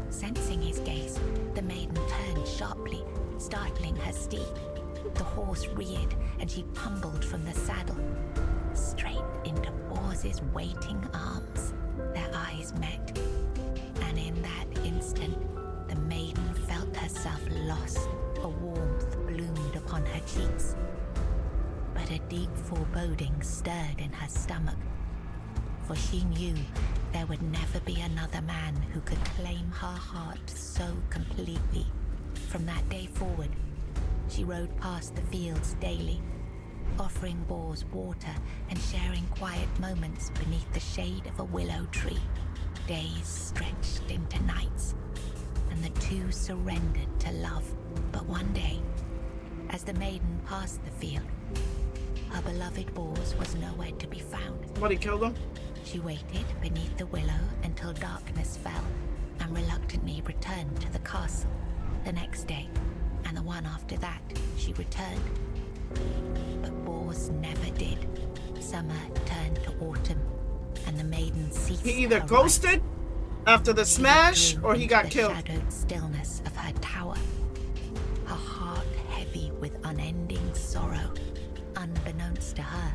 Sensing his gaze, the maiden turned sharply, startling her steed. The horse reared and she tumbled from the saddle, straight into Bors's waiting arms. Their eyes met, and in that instant, the maiden felt herself lost. A warmth bloomed upon her cheeks. But a deep foreboding stirred in her stomach, for she knew there would never be another man who could claim her heart so completely. From that day forward, she rode past the fields daily, offering boars water and sharing quiet moments beneath the shade of a willow tree. Days stretched into nights, and the two surrendered to love. But one day, as the maiden passed the field, her beloved boars was nowhere to be found. Somebody killed him? She waited beneath the willow until darkness fell and reluctantly returned to the castle. The next day, and the one after that, she returned. But boars never did. Summer turned to autumn, and the maiden ceased. He either her ghosted after the She smash withdrew or he into got the killed. shadowed stillness of her tower, her heart heavy with unending sorrow. Unbeknownst to her,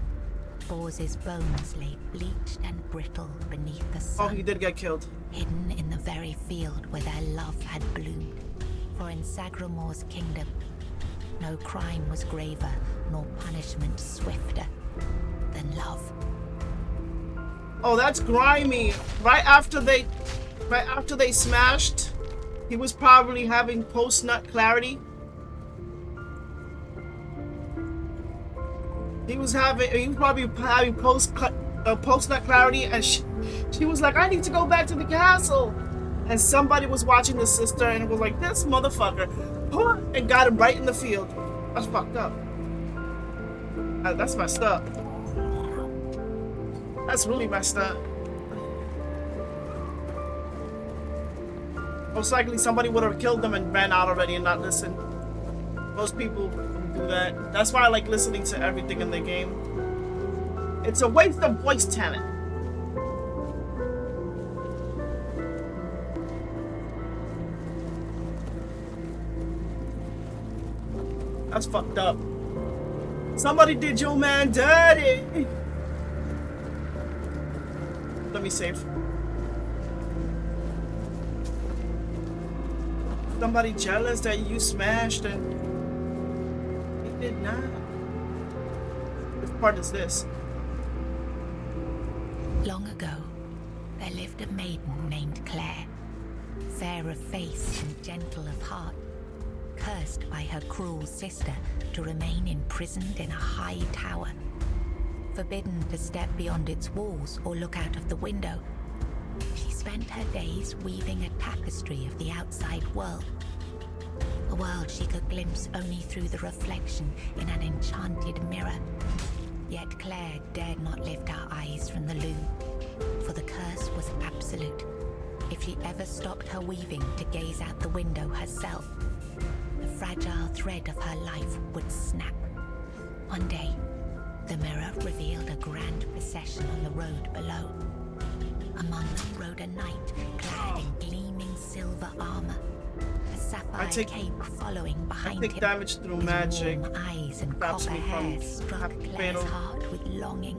Bors's bones lay bleached and brittle beneath the Oh, sun, he did get killed. hidden in the very field where their love had bloomed. For in Sagramor's kingdom, no crime was graver nor punishment swifter than love. Oh, that's grimy. Right after they smashed, he was probably having post-nut clarity. He was probably having post-nut clarity, and she was like, I need to go back to the castle. And somebody was watching the sister and was like, this motherfucker, and got him right in the field. That's fucked up. That's messed up. That's really messed up. Most likely somebody would have killed them and ran out already and not listened. Most people do that. That's why I like listening to everything in the game. It's a waste of voice talent. That's fucked up. Somebody did your man dirty. Let me save. Somebody jealous that you smashed and he did not. Which part is this? Long ago, there lived a maiden named Claire, fair of face and gentle of heart, cursed by her cruel sister to remain imprisoned in a high tower, forbidden to step beyond its walls or look out of the window. She spent her days weaving a tapestry of the outside world, a world she could glimpse only through the reflection in an enchanted mirror. Yet Claire dared not lift her eyes from the loom, for the curse was absolute. If she ever stopped her weaving to gaze out the window herself, the fragile thread of her life would snap. One day, the mirror revealed a grand procession on the road below. Among them rode a knight clad in gleaming silver armor, a sapphire cape following behind him. I take damage through His magic. warm eyes and Stops copper me from hair struck having Claire's fatal. heart with longing.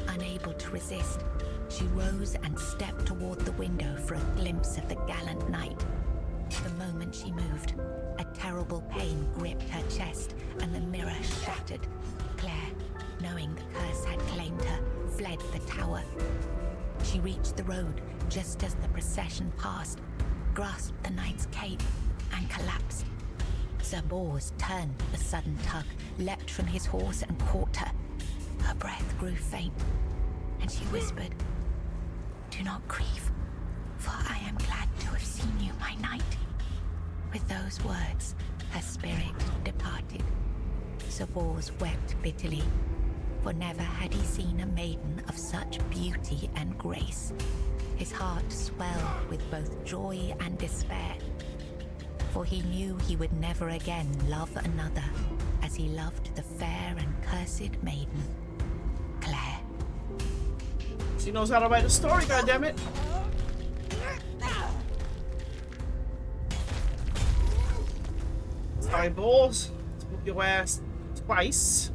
Unable to resist, she rose and stepped toward the window for a glimpse of the gallant knight. The moment she moved, a terrible pain gripped her chest and the mirror shattered. Claire, knowing the curse had claimed her, fled the tower. She reached the road just as the procession passed, grasped the knight's cape, and collapsed. Sir Bors turned at the sudden tug, leapt from his horse and caught her. Her breath grew faint, and she whispered, "Do not grieve, for I am glad to have seen you, my knight." With those words, her spirit departed. Sir Bors wept bitterly, for never had he seen a maiden of such beauty and grace. His heart swelled with both joy and despair, for he knew he would never again love another as he loved the fair and cursed maiden, Claire. She knows how to write a story, goddammit. Sorry, balls. Move your ass twice.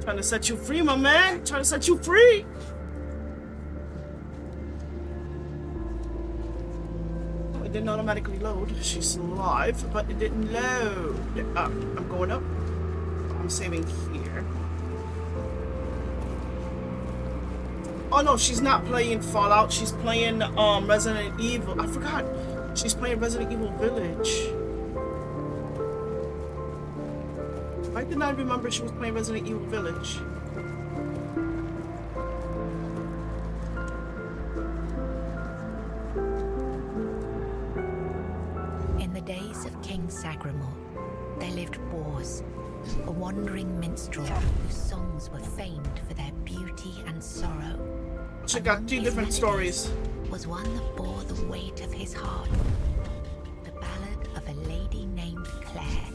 Trying to set you free, my man. Trying to set you free. it didn't automatically load. She's alive, but it didn't load. I'm going up. I'm saving here. Oh no, she's not playing Fallout. She's playing Resident Evil. I forgot. She's playing Resident Evil Village. I did not remember she was playing Resident Evil Village. In the days of King Sagramore, there lived Bors, a wandering minstrel whose songs were famed for their beauty and sorrow. She got two different stories. Was one that bore the weight of his heart. The ballad of a lady named Claire.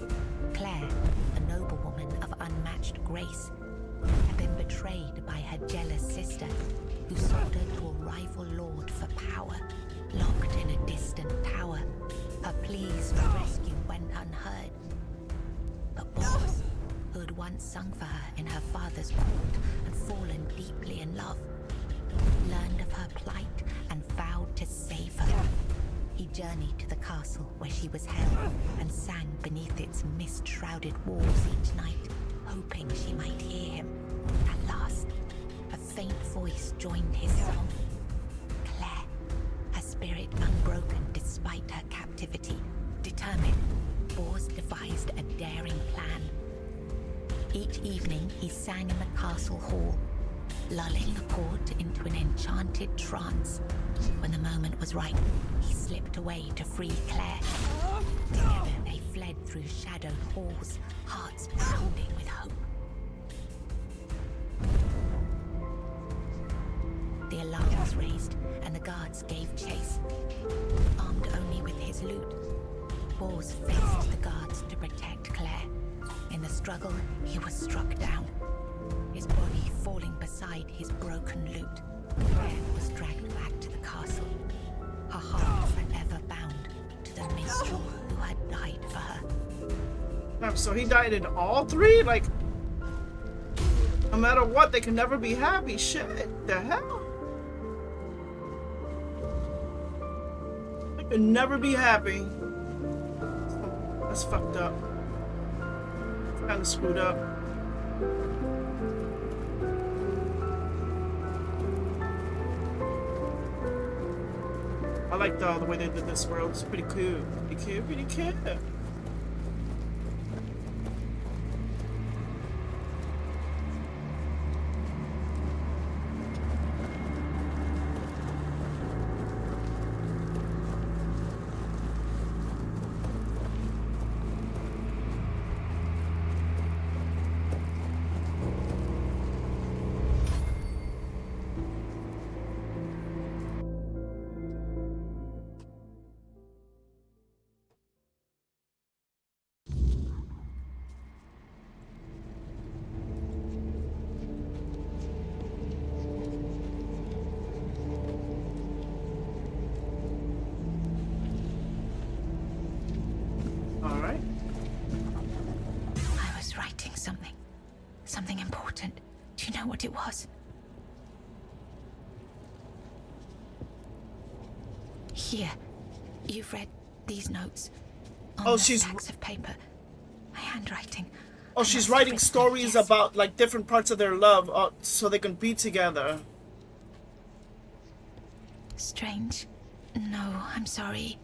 Claire, a noblewoman of unmatched grace, had been betrayed by her jealous sister, who sold her to a rival lord for power, locked in a distant tower. Her pleas for rescue went unheard. But Bors, who had once sung for her in her father's court and fallen deeply in love, learned of her plight and vowed to save her. He journeyed to the castle where she was held and sang beneath its mist-shrouded walls each night, hoping she might hear him. At last, a faint voice joined his song. Claire, her spirit unbroken despite her captivity, determined, Bors devised a daring plan. Each evening he sang in the castle hall, lulling the court into an enchanted trance. When the moment was right, he slipped away to free Claire. Together they fled through shadowed halls, hearts pounding with hope. The alarm was raised, and the guards gave chase. Armed only with his lute, Bors faced the guards to protect Claire. In the struggle, he was struck down, his body falling beside his broken lute. Claire was dragged back to the castle, her heart forever bound to the minstrel who had died for her. Oh, so he died in all three? Like, no matter what, they can never be happy. Shit, the hell? They can never be happy. That's fucked up. Kind of screwed up. I like the way they did this world. It's pretty cool. Pretty cool, pretty cool. Something important. Do you know what it was? Here. You've read these notes. On the stacks of paper. My handwriting. Oh, she's writing stories about like different parts of their love, so they can be together. Strange. No, I'm sorry.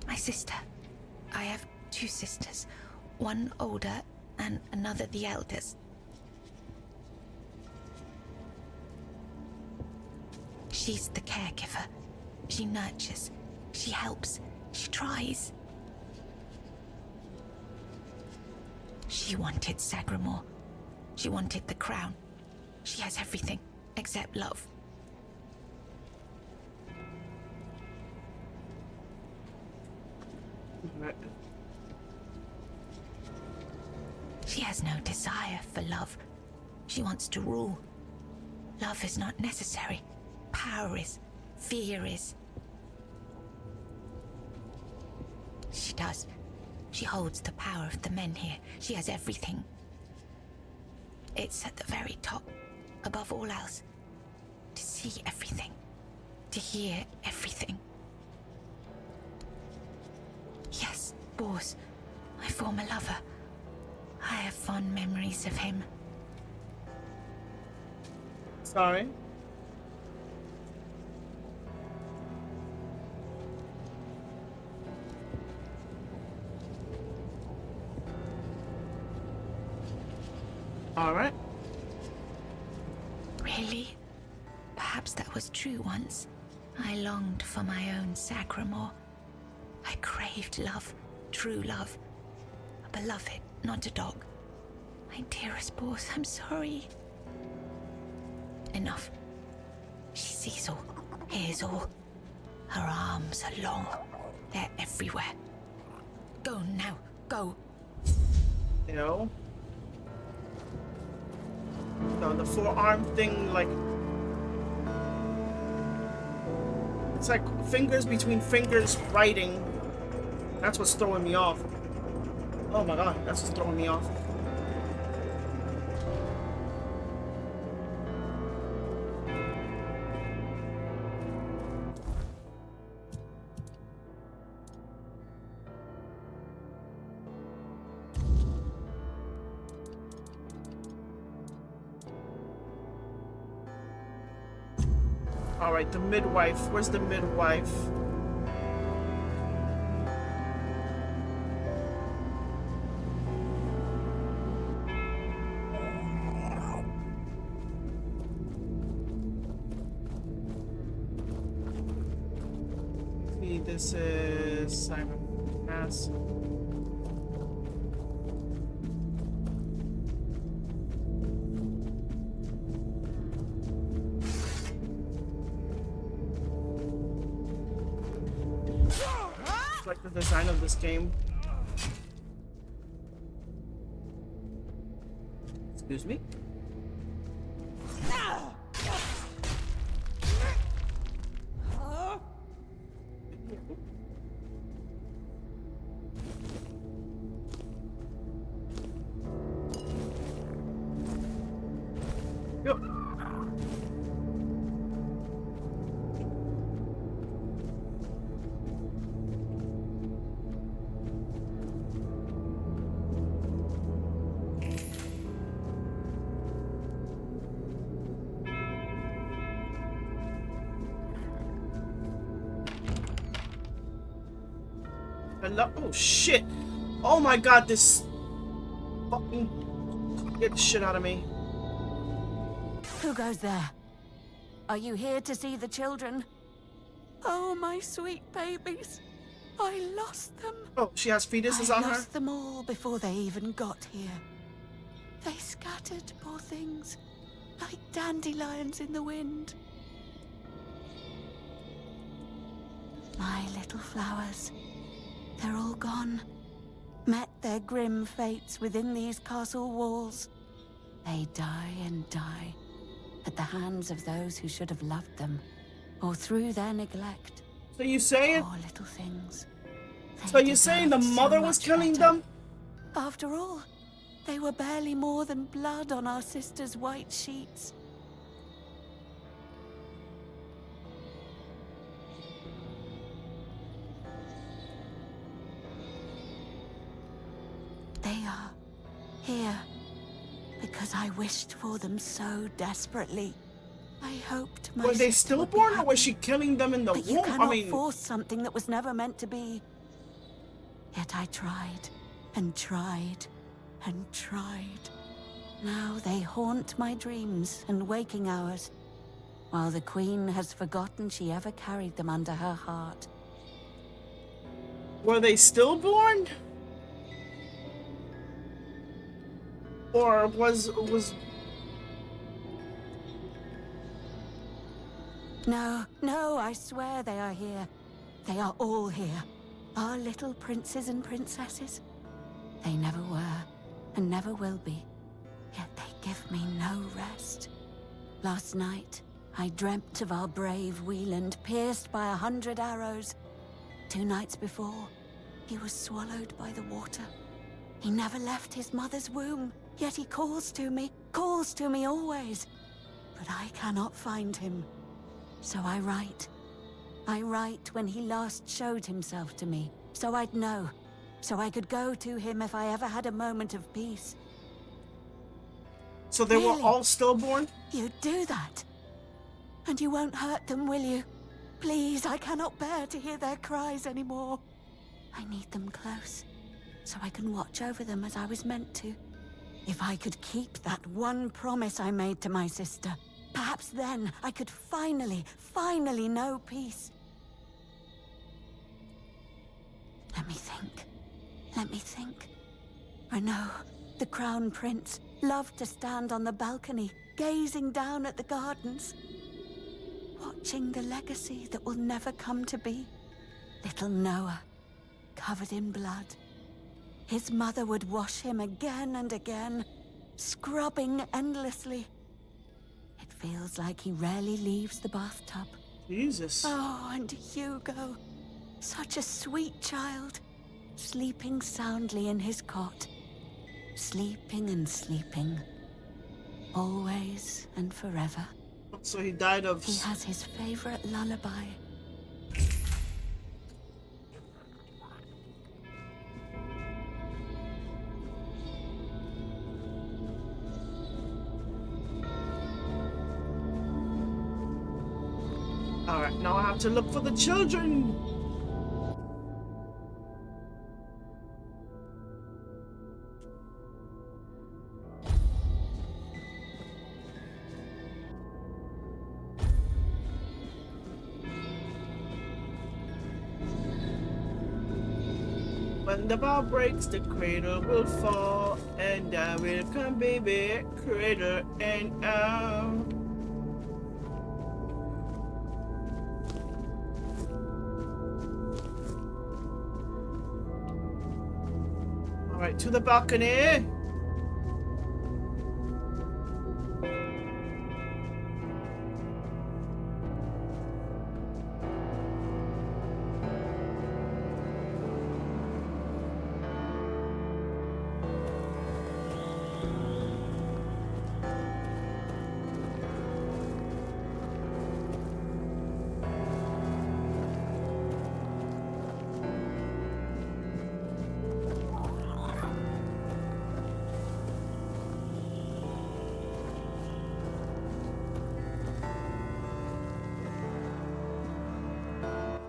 My sister. I have two sisters. One older and another the eldest. She's the caregiver. She nurtures. She helps. She tries. She wanted Sagramore. She wanted the crown. She has everything except love. She has no desire for love. She wants to rule. Love is not necessary. Power is. Fear is. She does. She holds the power of the men here. She has everything. It's at the very top, above all else. to see everything, to hear everything. Yes, Bors, my former lover. I have fond memories of him. Sorry. All right. Really? Perhaps that was true once. I longed for my own Sacramore. I craved love, true love. A beloved, not a dog. My dearest Bors, I'm sorry. Enough. She sees all, hears all. Her arms are long. They're everywhere. Go now, go. You know? No, the forearm thing, like... It's like fingers between fingers writing. That's what's throwing me off. Oh my god, that's what's throwing me off. Alright, the midwife. Where's the midwife? See, this is Simon Mass. Like the design of this game. Excuse me. Yo. Oh shit! Oh my god, this fucking get the shit out of me. Who goes there? Are you here to see the children? Oh, my sweet babies. I lost them. Oh, she has fetuses on I her? lost them all before they even got here. They scattered, poor things, like dandelions in the wind. My little flowers. They're all gone. Met their grim fates within these castle walls. They die and die at the hands of those who should have loved them, or through their neglect. So you saying? Poor little things. So you're saying the mother was killing them? After all, they were barely more than blood on our sister's white sheets. They are here because I wished for them so desperately. I hoped my Were they sister would be stillborn, or happy. was she killing them in the But you womb? cannot I mean, force something that was never meant to be. Yet I tried and tried and tried. Now they haunt my dreams and waking hours, while the Queen has forgotten she ever carried them under her heart. were they stillborn? Or was No, I swear they are here. They are all here. Our little princes and princesses. They never were, and never will be. Yet they give me no rest. Last night, I dreamt of our brave Wieland pierced by 100 arrows. 2 nights before, he was swallowed by the water. He never left his mother's womb, yet he calls to me always. But I cannot find him. So I write. I write when he last showed himself to me, so I'd know. So I could go to him if I ever had a moment of peace. So they were Really? all stillborn? You'd do that? And you won't hurt them, will you? Please, I cannot bear to hear their cries anymore. I need them close, so I can watch over them as I was meant to. If I could keep that one promise I made to my sister, perhaps then I could finally know peace. Let me think. Let me think. I know, the Crown Prince loved to stand on the balcony, gazing down at the gardens, watching the legacy that will never come to be. Little Noah, covered in blood. His mother would wash him again and again, scrubbing endlessly. It feels like he rarely leaves the bathtub. Jesus. Oh, and Hugo, such a sweet child, sleeping soundly in his cot. Sleeping and sleeping, always and forever. So he died of... He has his favorite lullaby. Alright, now I have to look for the children. When the bow breaks, the cradle will fall, and down will come baby, cradle and out. Alright, to the balcony.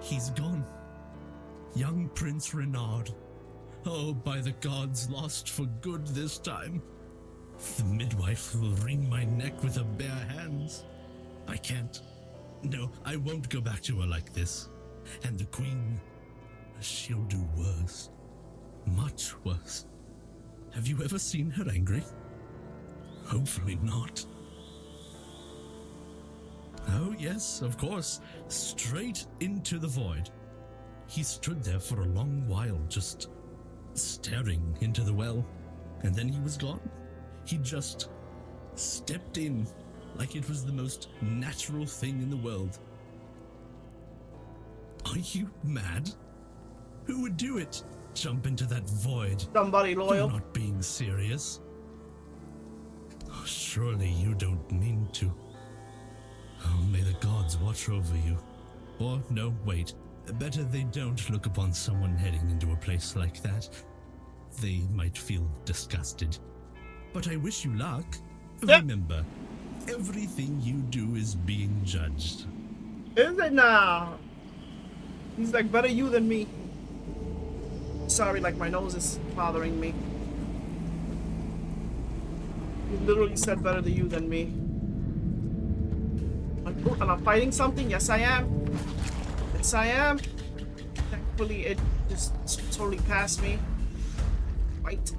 He's gone. Young Prince Renard. Oh, by the gods, lost for good this time. The midwife will wring my neck with her bare hands. I can't. No, I won't go back to her like this. And the Queen, she'll do worse. Much worse. Have you ever seen her angry? Hopefully not. Oh, yes, of course. Straight into the void. He stood there for a long while, just staring into the well, and then he was gone. He just stepped in like it was the most natural thing in the world. Are you mad? Who would do it? Jump into that void? Somebody loyal. You're not being serious. Oh, surely you don't mean to. Oh, may the gods watch over you. Or, no, wait. Better they don't look upon someone heading into a place like that. They might feel disgusted. But I wish you luck. Yep. Remember, everything you do is being judged. Is it now? He's like, better you than me. Sorry, like my nose is bothering me. He literally said better to you than me. Am I fighting something? Yes, I am. Yes, I am. Thankfully, it just totally passed me. Fight.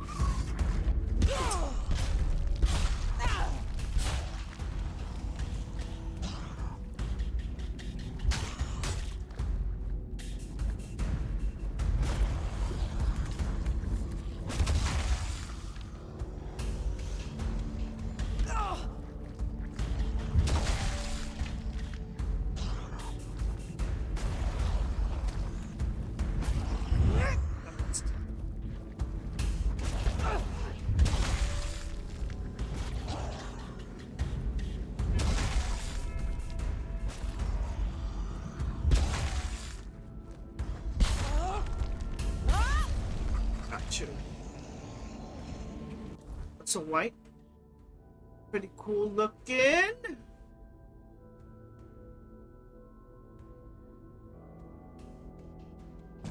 coats of white. Pretty cool looking.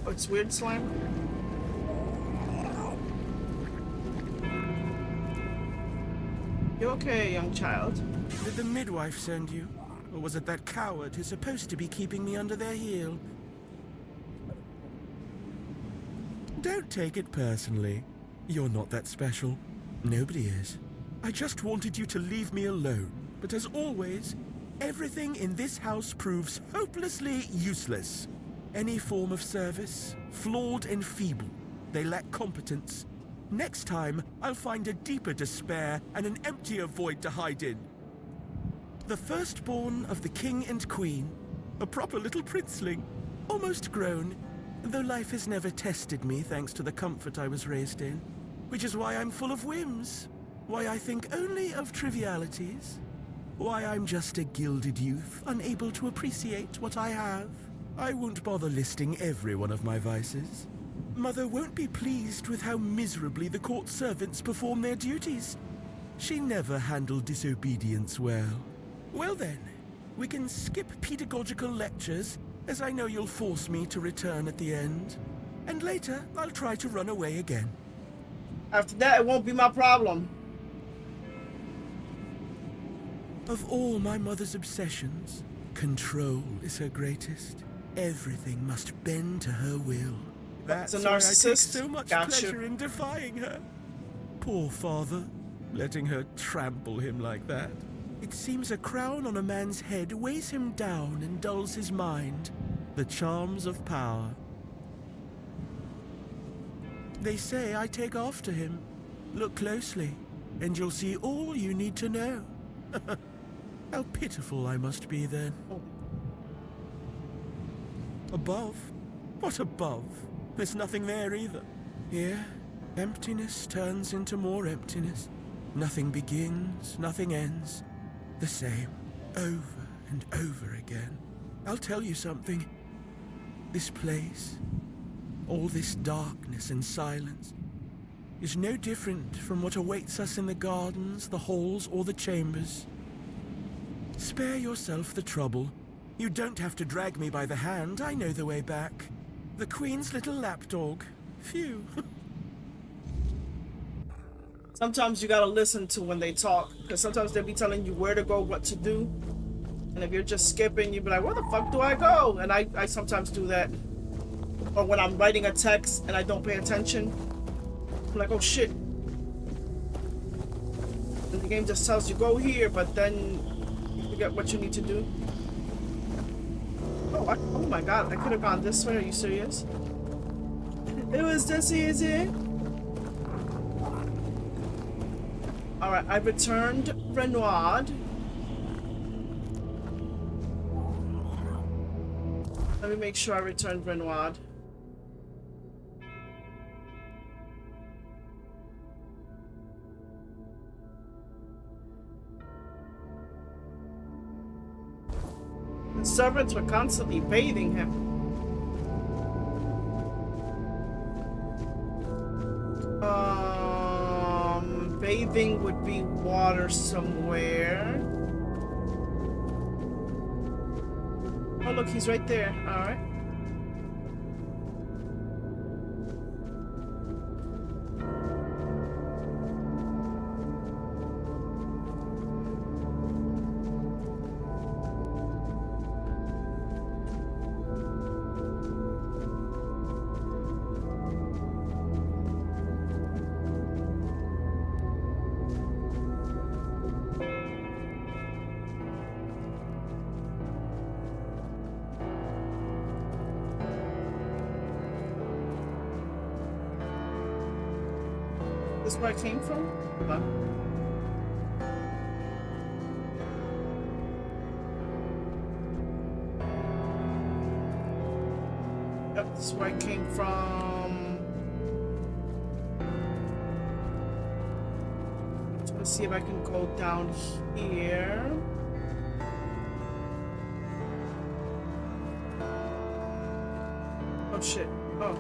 Oh, it's weird slime. You okay, young child? Did the midwife send you? Or was it that coward who's supposed to be keeping me under their heel? Don't take it personally. You're not that special. Nobody is. I just wanted you to leave me alone. But as always, everything in this house proves hopelessly useless. Any form of service, flawed and feeble. They lack competence. Next time, I'll find a deeper despair and an emptier void to hide in. The firstborn of the king and queen, a proper little princeling, almost grown, though life has never tested me thanks to the comfort I was raised in, which is why I'm full of whims, why I think only of trivialities, why I'm just a gilded youth, unable to appreciate what I have. I won't bother listing every one of my vices. Mother won't be pleased with how miserably the court servants perform their duties. She never handled disobedience well. Well then, we can skip pedagogical lectures, as I know you'll force me to return at the end. And later, I'll try to run away again. After that, it won't be my problem. Of all my mother's obsessions, control is her greatest. Everything must bend to her will. That's a why I take narcissist. so much Gotcha. pleasure in defying her. Poor father, letting her trample him like that. It seems a crown on a man's head weighs him down and dulls his mind. The charms of power. They say I take after him. Look closely, and you'll see all you need to know. How pitiful I must be then. Above? What above? There's nothing there either. Here, emptiness turns into more emptiness. Nothing begins, nothing ends. The same, over and over again. I'll tell you something. This place, all this darkness and silence, is no different from what awaits us in the gardens, the halls, or the chambers. Spare yourself the trouble. You don't have to drag me by the hand. I know the way back. The Queen's little lapdog. Phew. Sometimes you gotta listen to when they talk, because sometimes they'll be telling you where to go, what to do. And if you're just skipping, you'll be like, where the fuck do I go? And I sometimes do that. Or when I'm writing a text and I don't pay attention, I'm like, oh shit. And the game just tells you go here, but then you forget what you need to do. Oh my god, I could have gone this way. Are you serious? It was this easy. Alright, I returned Renoir. Let me make sure I returned Renoir. The servants were constantly bathing him. Bathing would be water somewhere. Oh look, he's right there. Alright. This is where I came from? Hold on. Yep, this is where I came from. So let's see if I can go down here. Oh shit. Oh.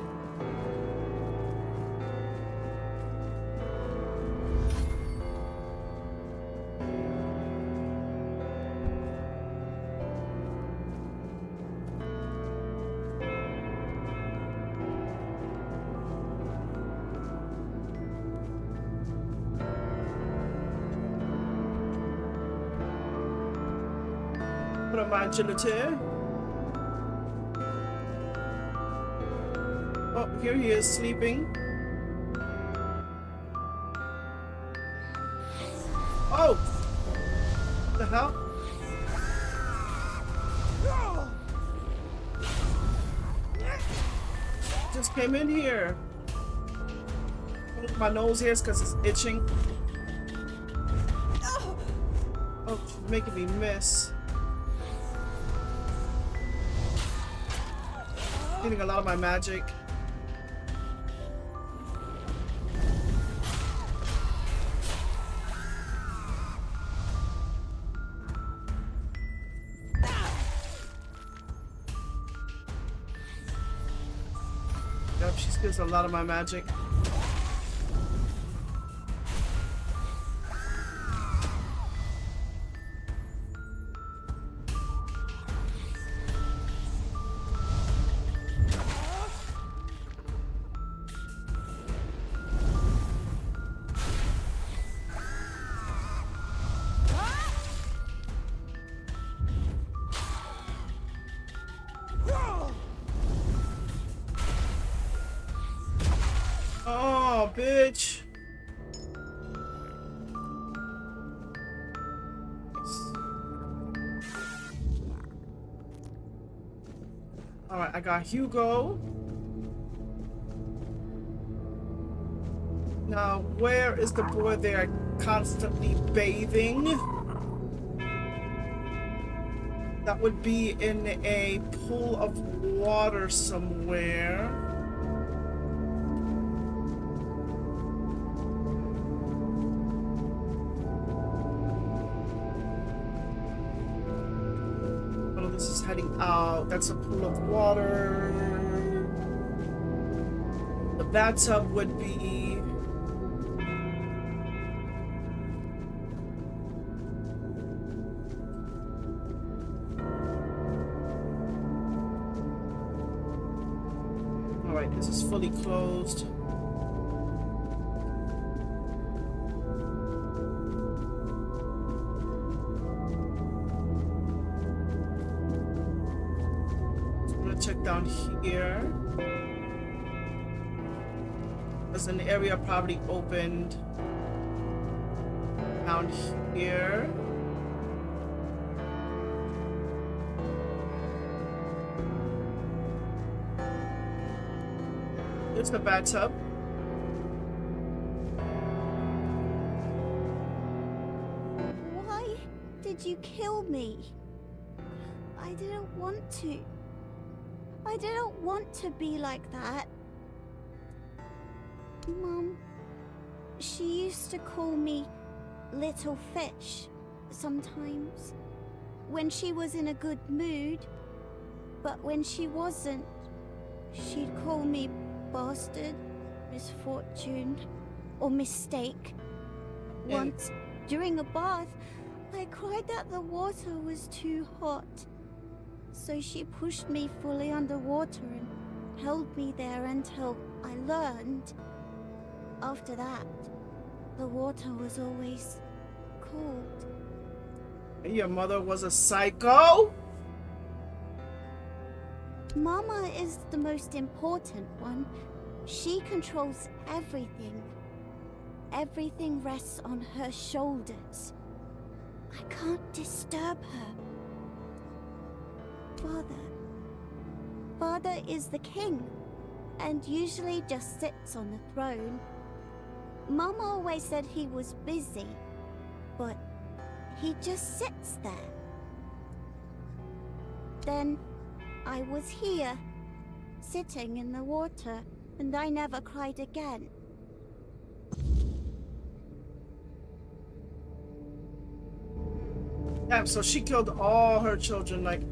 bit of my agility. Oh, here he is sleeping. Oh! What the hell? Just came in here. My nose here is because it's itching. Oh, she's making me miss. Getting a lot of my magic. Yep, she steals a lot of my magic. Oh, bitch. Alright, I got Hugo. Now, where is the boy there constantly bathing? That would be in a pool of water somewhere. This is heading out. That's a pool of water. The bathtub would be... Alright, this is fully closed. Check down here. There's an area probably opened down here. There's the bathtub. Why did you kill me? I didn't want to. I didn't want to be like that. Mom, she used to call me Little Fish sometimes, when she was in a good mood, but when she wasn't, she'd call me Bastard, Misfortune, or Mistake. Once, during a bath, I cried that the water was too hot. So she pushed me fully underwater and held me there until I learned. After that, the water was always cold. Your mother was a psycho? Mama is the most important one. She controls everything. Everything rests on her shoulders. I can't disturb her. Father is the king, and usually just sits on the throne. Mama always said he was busy, but he just sits there. Then I was here, sitting in the water, and I never cried again. Damn, so she killed all her children, like...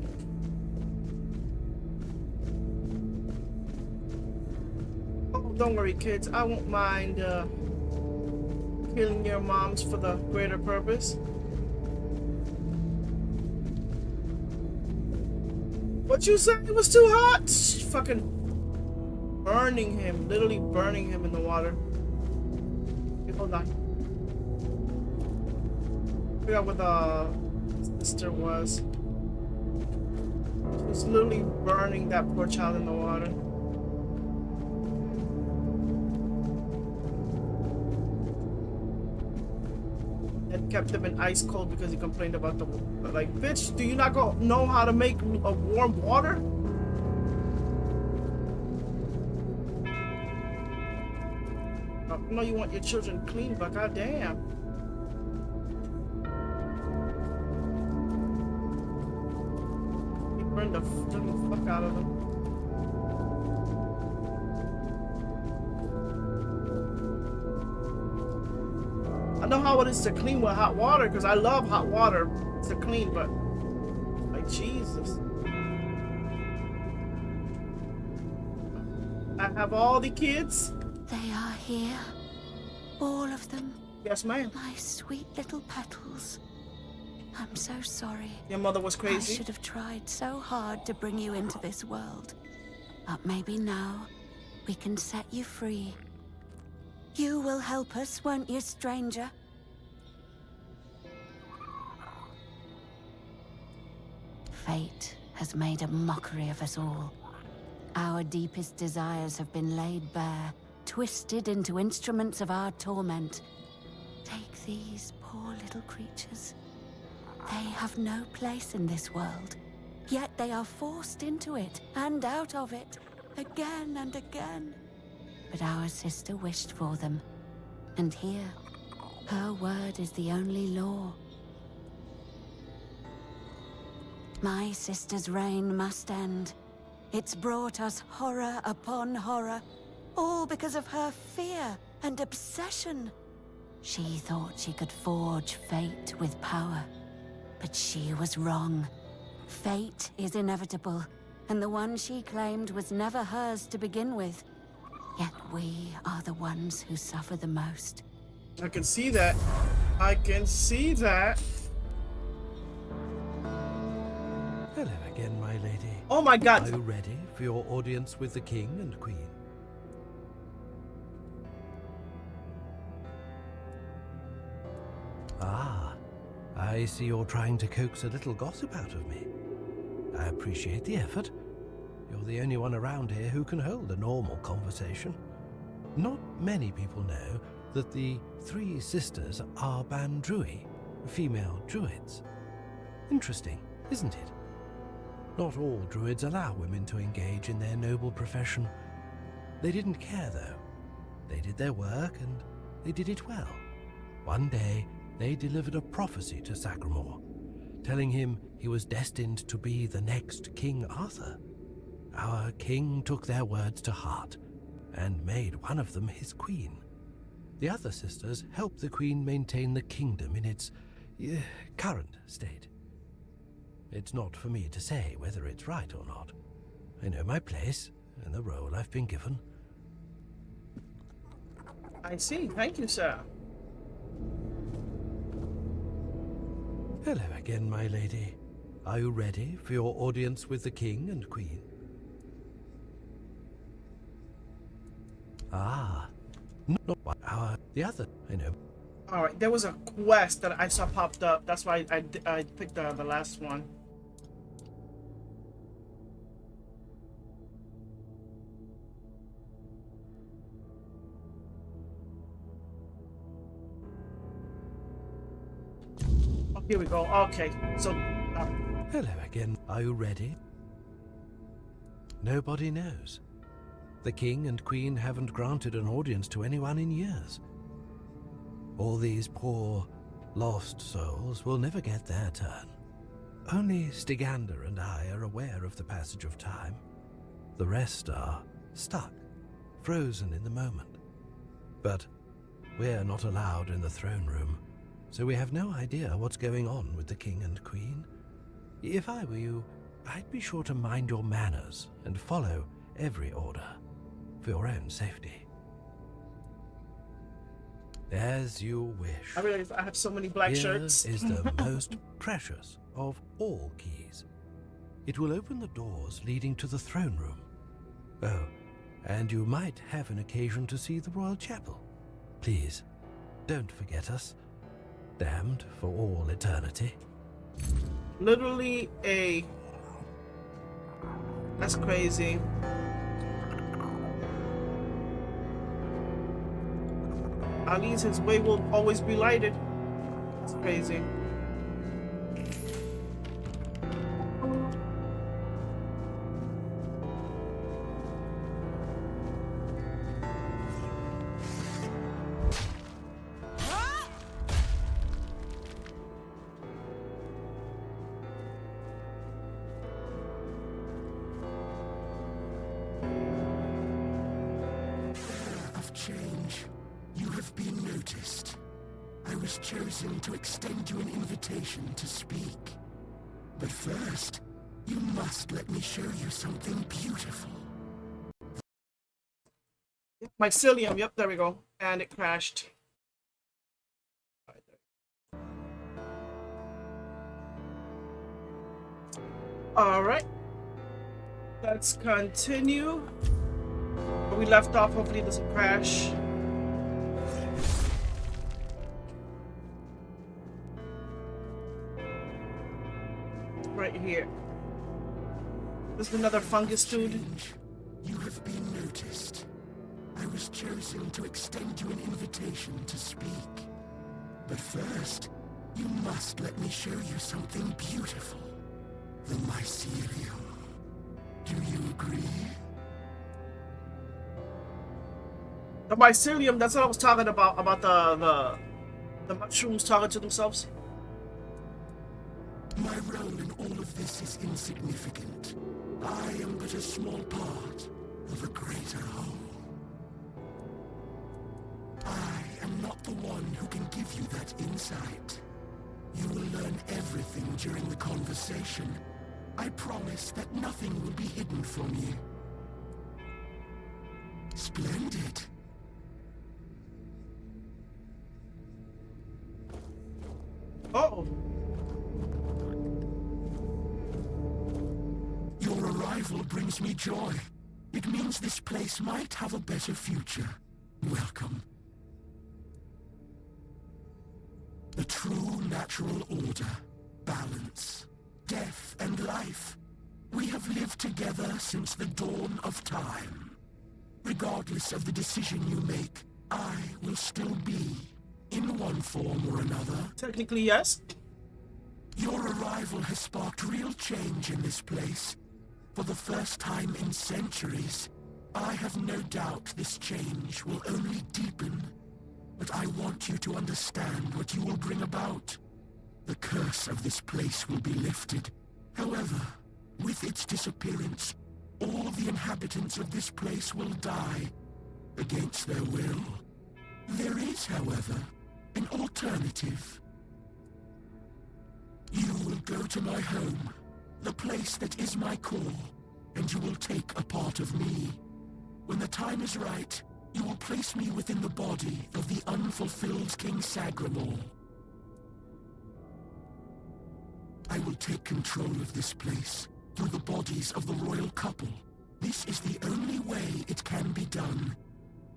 Don't worry, kids. I won't mind killing your moms for the greater purpose. What you said? It was too hot? Fucking burning him. Literally burning him in the water. Okay, hold on. I forgot what the sister was. She's literally burning that poor child in the water. And kept him in ice cold because he complained about the like, bitch, do you not know how to make a warm water? I know you want your children clean, but goddamn. You burned the fuck out of them. I know how it is to clean with hot water because I love hot water to clean, but like Jesus. I have all the kids. They are here. All of them. Yes, ma'am. My sweet little petals. I'm so sorry. Your mother was crazy. I should have tried so hard to bring you into this world. But maybe now we can set you free. You will help us, won't you, stranger? Fate has made a mockery of us all. Our deepest desires have been laid bare, twisted into instruments of our torment. Take these poor little creatures. They have no place in this world, yet they are forced into it and out of it, again and again. But our sister wished for them, and here, her word is the only law. My sister's reign must end. It's brought us horror upon horror, all because of her fear and obsession. She thought she could forge fate with power, but she was wrong. Fate is inevitable, and the one she claimed was never hers to begin with. Yet we are the ones who suffer the most. I can see that. I can see that. Hello again, my lady. Oh my God. Are you ready for your audience with the king and queen? Ah, I see you're trying to coax a little gossip out of me. I appreciate the effort. You're the only one around here who can hold a normal conversation. Not many people know that the three sisters are Bandrui, female druids. Interesting, isn't it? Not all druids allow women to engage in their noble profession. They didn't care, though. They did their work, and they did it well. One day, they delivered a prophecy to Sagramore, telling him he was destined to be the next King Arthur. Our king took their words to heart, and made one of them his queen. The other sisters helped the queen maintain the kingdom in its current state. It's not for me to say whether it's right or not. I know my place and the role I've been given. I see. Thank you, sir. Hello again, my lady. Are you ready for your audience with the king and queen? Ah, not the other, I know. Alright, there was a quest that I saw popped up. That's why I picked the last one. Oh, here we go. Okay, so... Hello again. Are you ready? Nobody knows. The king and queen haven't granted an audience to anyone in years. All these poor, lost souls will never get their turn. Only Stygander and I are aware of the passage of time. The rest are stuck, frozen in the moment. But we're not allowed in the throne room, so we have no idea what's going on with the king and queen. If I were you, I'd be sure to mind your manners and follow every order, for your own safety. As you wish. I realize I have so many black Here shirts. is the most precious of all keys. It will open the doors leading to the throne room. Oh, and you might have an occasion to see the royal chapel. Please, don't forget us. Damned for all eternity. Literally a That's crazy. At least his way will always be lighted. That's crazy. Change. You have been noticed. I was chosen to extend you an invitation to speak. But first, you must let me show you something beautiful. Mycelium, yep, there we go. And it crashed. Alright. Let's continue. Where we left off, hopefully it doesn't crash. Right here. This is another fungus dude. You have been noticed. I was chosen to extend you an invitation to speak. But first, you must let me show you something beautiful. The mycelium. Do you agree? The mycelium, that's what I was talking about the mushrooms talking to themselves. My role in all of this is insignificant. I am but a small part of a greater whole. I am not the one who can give you that insight. You will learn everything during the conversation. I promise that nothing will be hidden from you. Splendid. Uh-oh. Your arrival brings me joy. It means this place might have a better future. Welcome. The true natural order, balance, death and life. We have lived together since the dawn of time. Regardless of the decision you make, I will still be, in one form or another. Technically, yes. Your arrival has sparked real change in this place. For the first time in centuries, I have no doubt this change will only deepen. But I want you to understand what you will bring about. The curse of this place will be lifted. However, with its disappearance, all the inhabitants of this place will die against their will. There is, however, an alternative. You will go to my home, the place that is my core, and you will take a part of me. When the time is right, you will place me within the body of the unfulfilled King Sagramor. I will take control of this place through the bodies of the royal couple. This is the only way it can be done.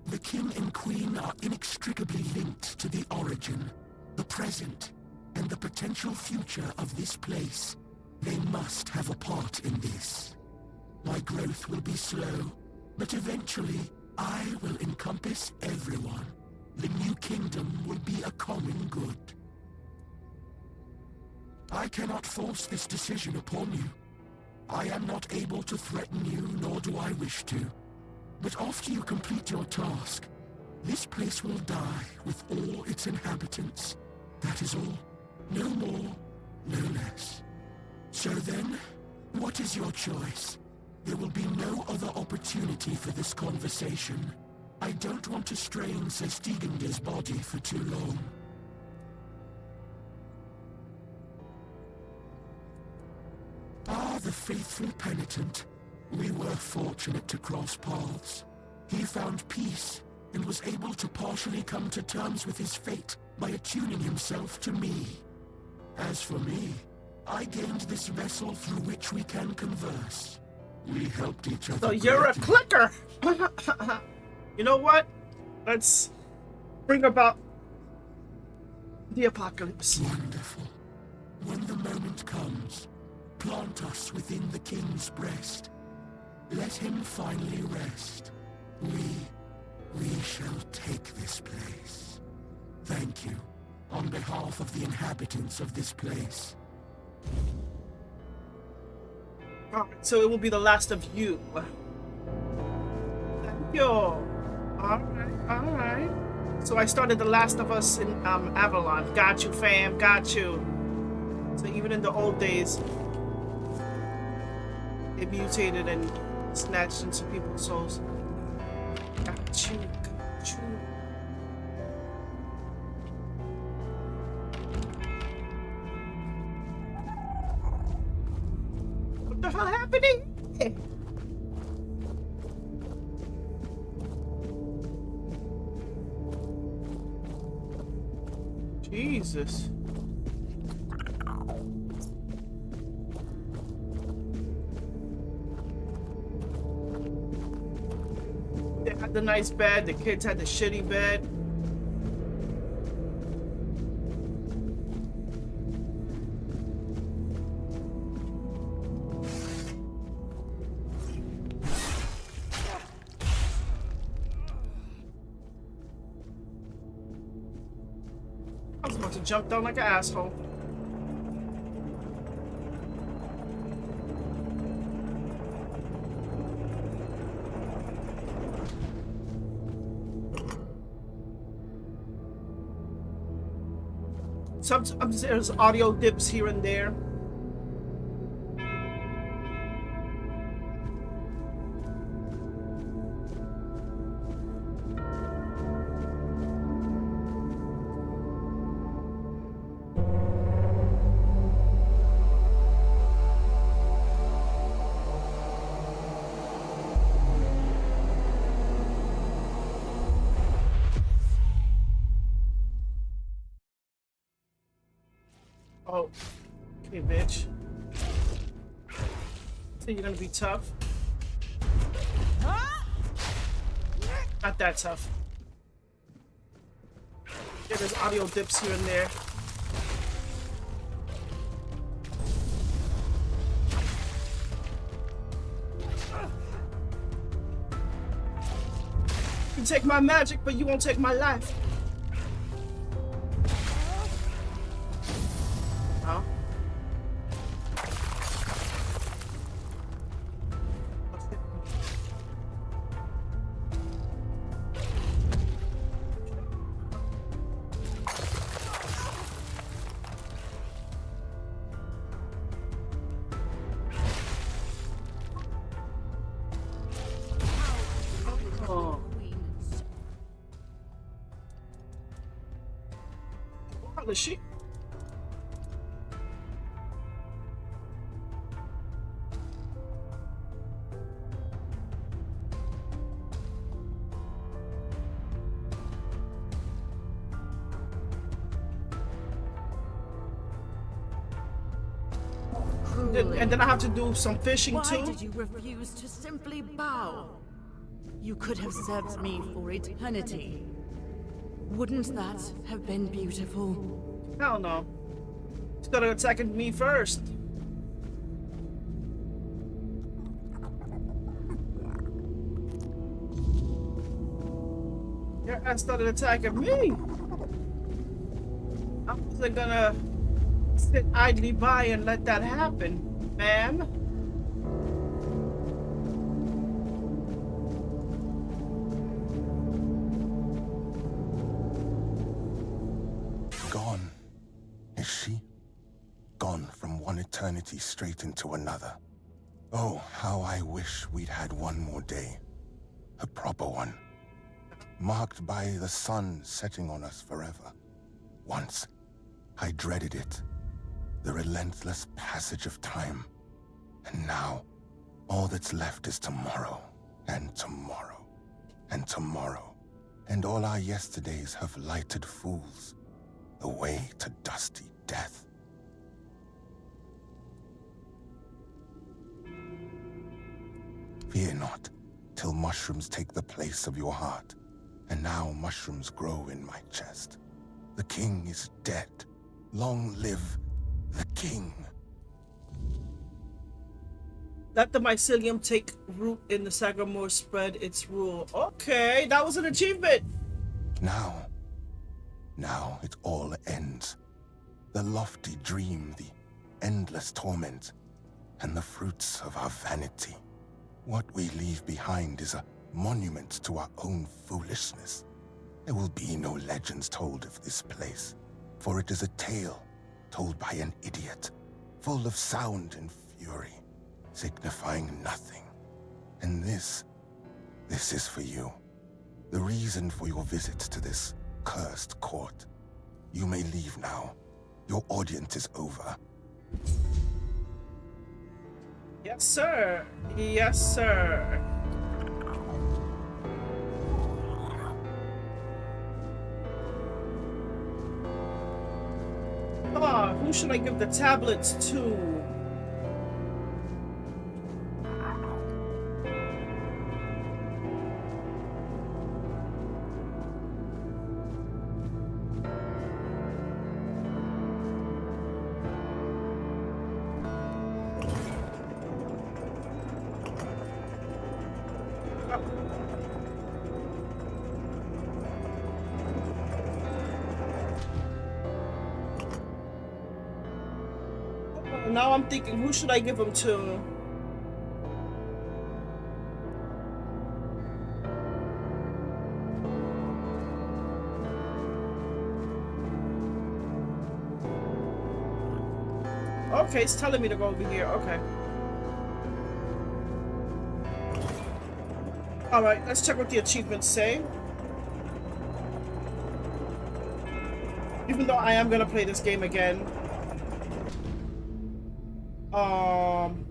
The king and queen are inextricably linked to the origin, the present, and the potential future of this place. They must have a part in this. My growth will be slow, but eventually I will encompass everyone. The new kingdom will be a common good. I cannot force this decision upon you. I am not able to threaten you, nor do I wish to. But after you complete your task, this place will die with all its inhabitants. That is all. No more, no less. So then, what is your choice? There will be no other opportunity for this conversation. I don't want to strain Sestigender's body for too long. Ah, the faithful penitent. We were fortunate to cross paths. He found peace and was able to partially come to terms with his fate by attuning himself to me. As for me, I gained this vessel through which we can converse. We helped each other. So you're a clicker! You know what? Let's bring about the apocalypse. Wonderful. When the moment comes, plant us within the king's breast. Let him finally rest. We shall take this place. Thank you, on behalf of the inhabitants of this place. Alright, so it will be the last of you. Thank you. Alright. So I started The Last of Us in Avalon. Got you, fam. Got you. So even in the old days, it mutated and snatched into people's souls. Got you. Got you. What the hell happening? Jesus. They had the nice bed, the kids had the shitty bed. I was about to jump down like an asshole. Sometimes there's audio dips here and there. Oh, okay, bitch. So you're gonna be tough? Not that tough. Yeah, there's audio dips here and there. You can take my magic, but you won't take my life. Huh? Oh. What is she? And then I have to do some fishing Why too. did you refuse to simply bow? You could have served me for eternity. Wouldn't that have been beautiful? Hell no. He's gonna attack me first. Your ass started attacking me. I wasn't gonna sit idly by and let that happen, ma'am. Gone. Is she? Gone from one eternity straight into another. Oh, how I wish we'd had one more day. A proper one. Marked by the sun setting on us forever. Once, I dreaded it. The relentless passage of time. And now, all that's left is tomorrow, and tomorrow, and tomorrow. And all our yesterdays have lighted fools, the way to dusty death. Fear not, till mushrooms take the place of your heart. And now mushrooms grow in my chest. The king is dead. Long live the king. Let the mycelium take root in the Sagamore, spread its rule. Okay, that was an achievement. Now it all ends. The lofty dream, the endless torment, and the fruits of our vanity. What we leave behind is a monument to our own foolishness. There will be no legends told of this place, for it is a tale told by an idiot, full of sound and fury, signifying nothing. And this is for you. The reason for your visit to this cursed court. You may leave now. Your audience is over. Yes, sir. Yes, sir. Who should I give the tablets to? Now I'm thinking, who should I give them to? Okay, it's telling me to go over here. Okay. Alright, let's check what the achievements say. Even though I am gonna play this game again.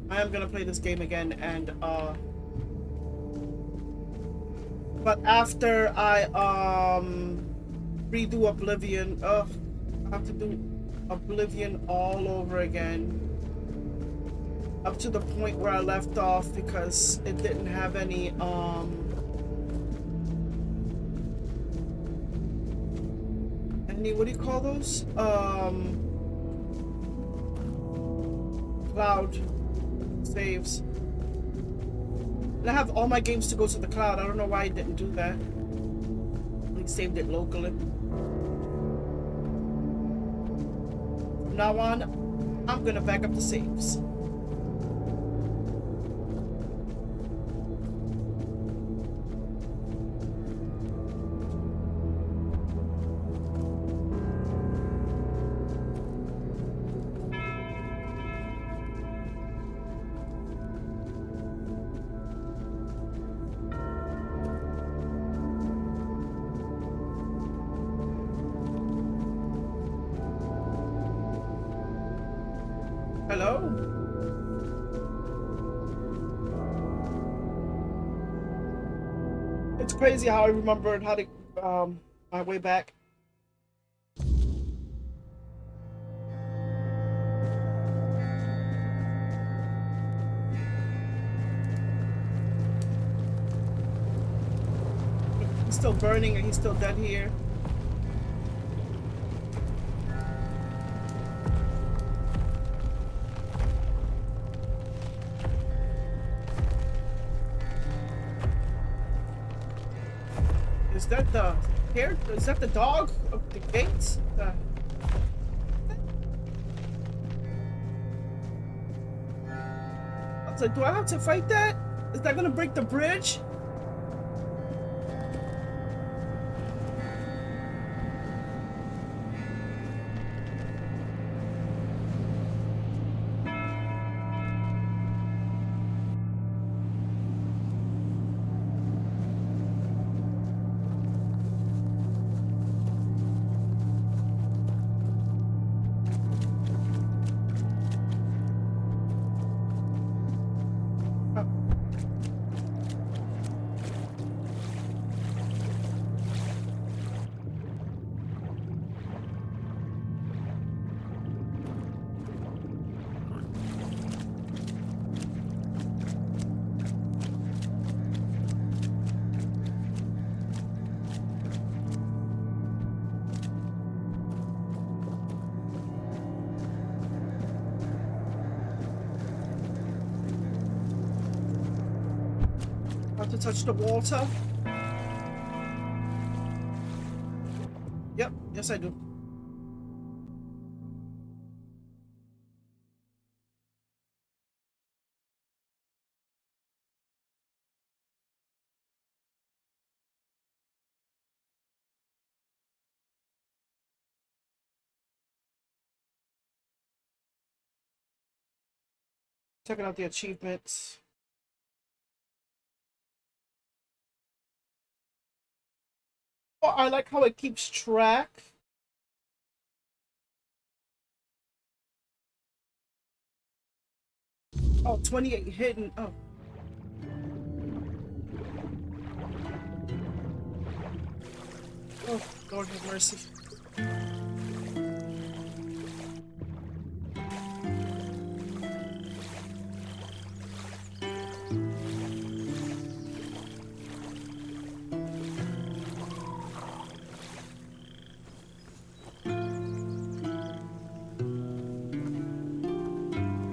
I am gonna play this game again, and but after I redo Oblivion, I have to do Oblivion all over again, up to the point where I left off, because it didn't have any what do you call those? Cloud saves. And I have all my games to go to the cloud. I don't know why I didn't do that. I saved it locally. From now on, I'm gonna back up the saves. Hello? It's crazy how I remembered how to my way back. He's still burning and he's still dead here. Is that the hair? Is that the dog of the gates? I was like, do I have to fight that? Is that gonna break the bridge? Not to touch the water. Yep, yes I do. Checking out the achievements. Oh, I like how it keeps track. Oh, 28 hidden. Oh. Oh, Lord have mercy.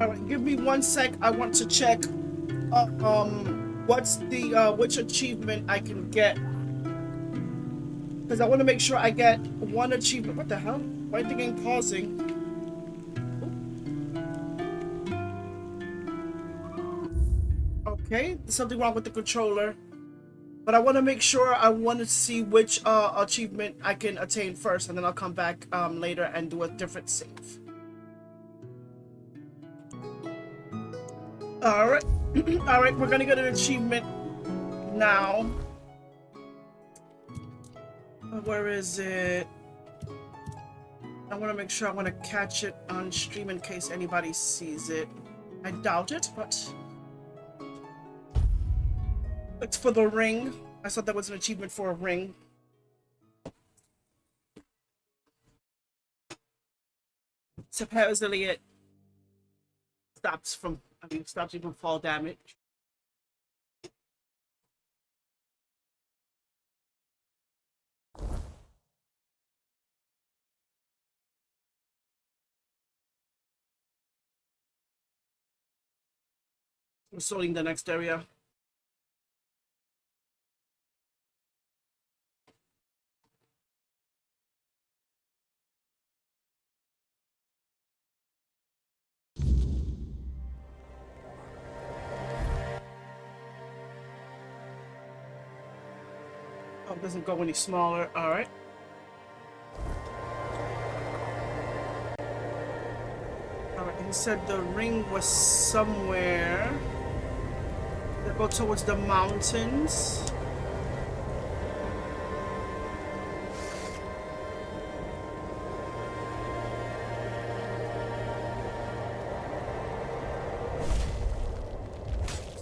Alright, give me 1 sec. I want to check what's the which achievement I can get. Because I want to make sure I get 1 achievement. What the hell? Why are thinking pausing? Okay, there's something wrong with the controller. But I want to make sure I want to see which achievement I can attain first, and then I'll come back later and do a different save. Alright. Alright, we're gonna get an achievement now. Where is it? I want to make sure I want to catch it on stream in case anybody sees it. I doubt it, but it's for the ring. I thought that was an achievement for a ring. Supposedly it stops you from fall damage. I'm sorting the next area. Oh, it doesn't go any smaller. All right. All right. He said the ring was somewhere. They go towards the mountains.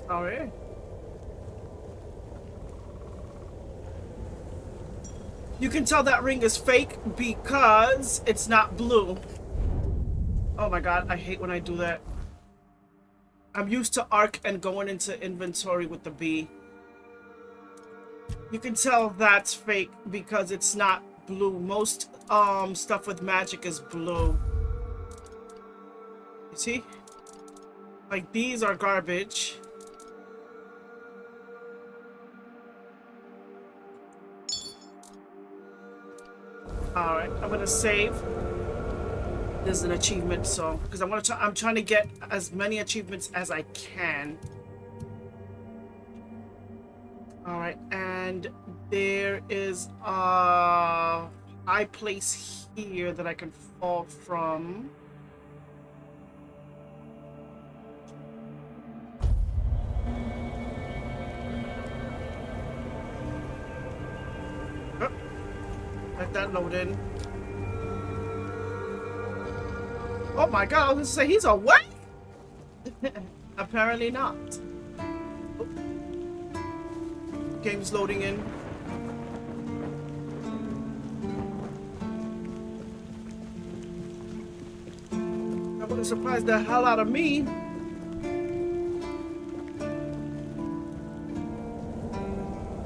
Sorry. You can tell that ring is fake because it's not blue. Oh my god, I hate when I do that. I'm used to arc and going into inventory with the B. You can tell that's fake because it's not blue. Most stuff with magic is blue. You see? Like these are garbage. Alright, I'm gonna save. There's an achievement, so because I'm trying to get as many achievements as I can. Alright, and there is a high place here that I can fall from. Let that load in. Oh my god, I was gonna say he's awake? Apparently not. Oh. Game's loading in. That would have surprised the hell out of me.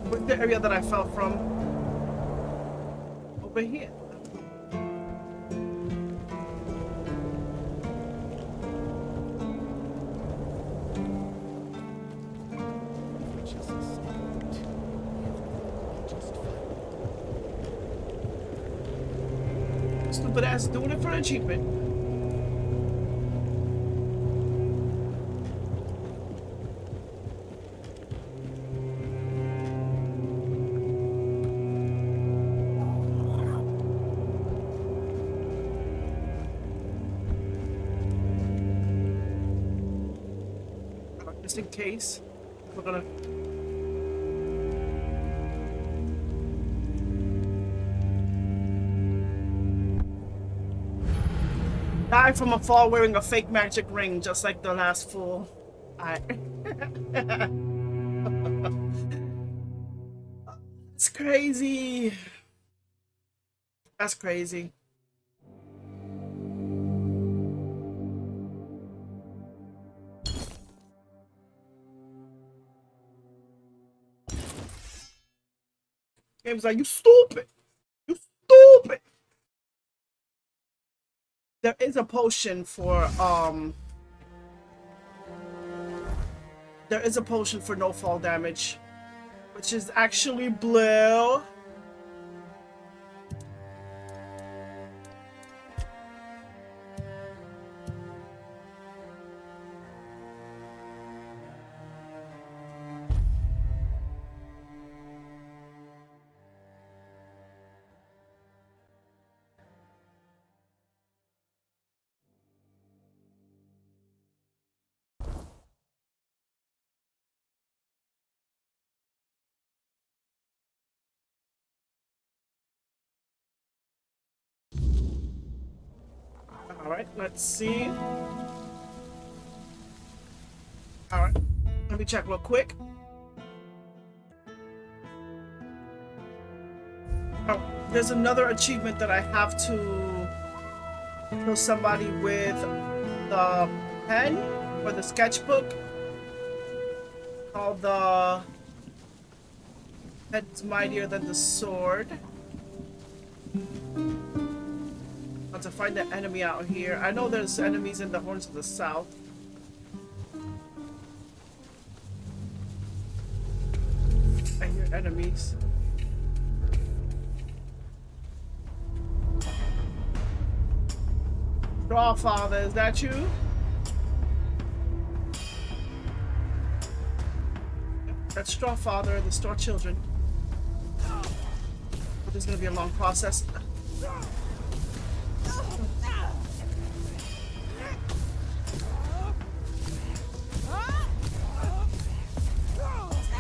What's the area that I fell from? Over here. Stupid ass doing it for an achievement. Just in case, we're gonna. Die from afar wearing a fake magic ring, just like the last fool. It's crazy. That's crazy. Game's like, you stupid. You stupid. There is a potion for there is a potion for no fall damage, which is actually blue. Alright, let's see. Alright, let me check real quick. Oh, there's another achievement that I have to kill somebody with the pen or the sketchbook called the Head's Mightier Than the Sword. To find the enemy out here. I know there's enemies in the Horns of the South. I hear enemies. Straw Father, is that you? That's Straw Father and the Straw Children. This is gonna be a long process.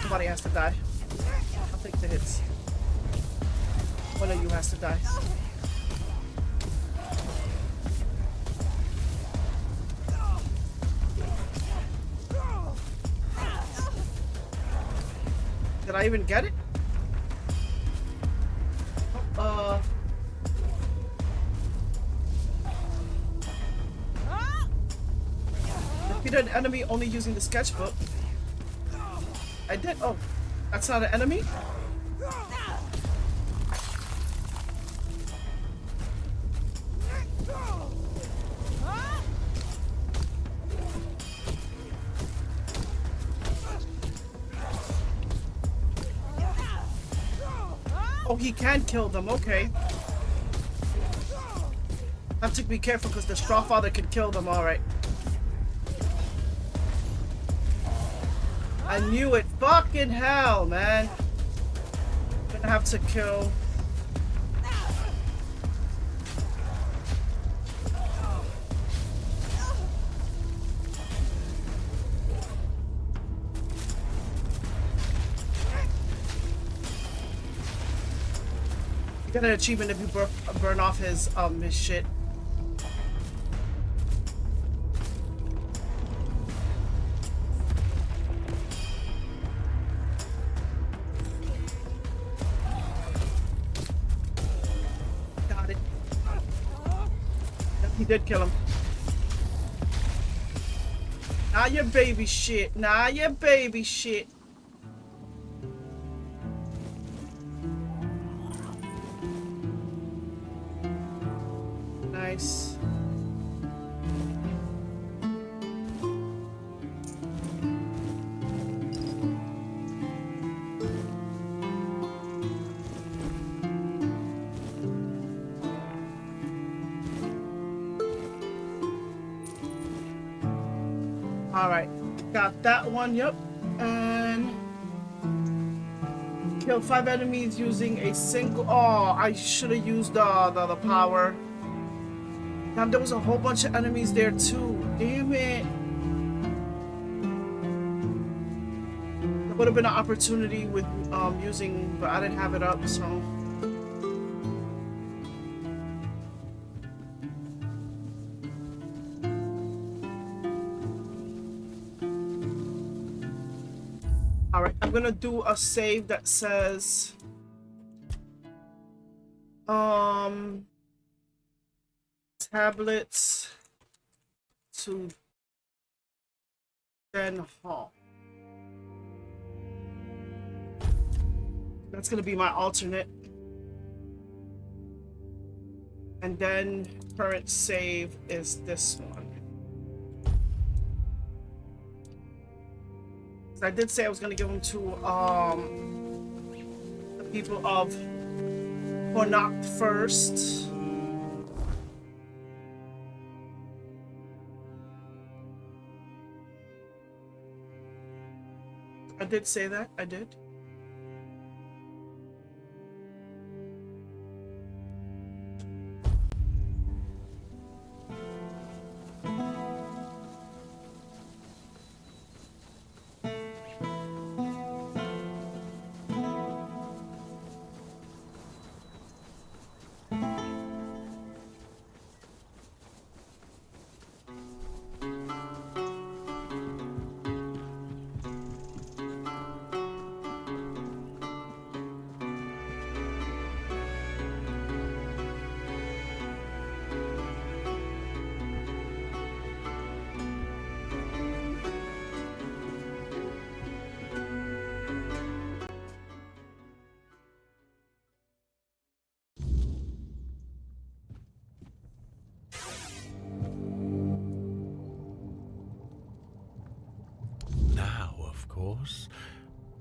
Somebody has to die. I'll take the hits. One of you has to die. Did I even get it? Defeated an enemy only using the sketchbook. I did. Oh, that's not an enemy? Oh, he can kill them. Okay. I have to be careful because the Straw Father can kill them. All right. I knew it. Fucking hell, man. I'm gonna have to kill. You get an achievement if you burn off his shit. He did kill him. Nah, your baby shit. Nah, your baby shit. Nice. Alright, got that one, yep. And kill 5 enemies using a single. Oh, I should have used the power. Now there was a whole bunch of enemies there too. Damn it. There would have been an opportunity with using, but I didn't have it up, so. Alright, I'm gonna do a save that says tablets to Den Hall. That's gonna be my alternate. And then current save is this one. I did say I was gonna give them to the people of Connacht first. I did say that. I did.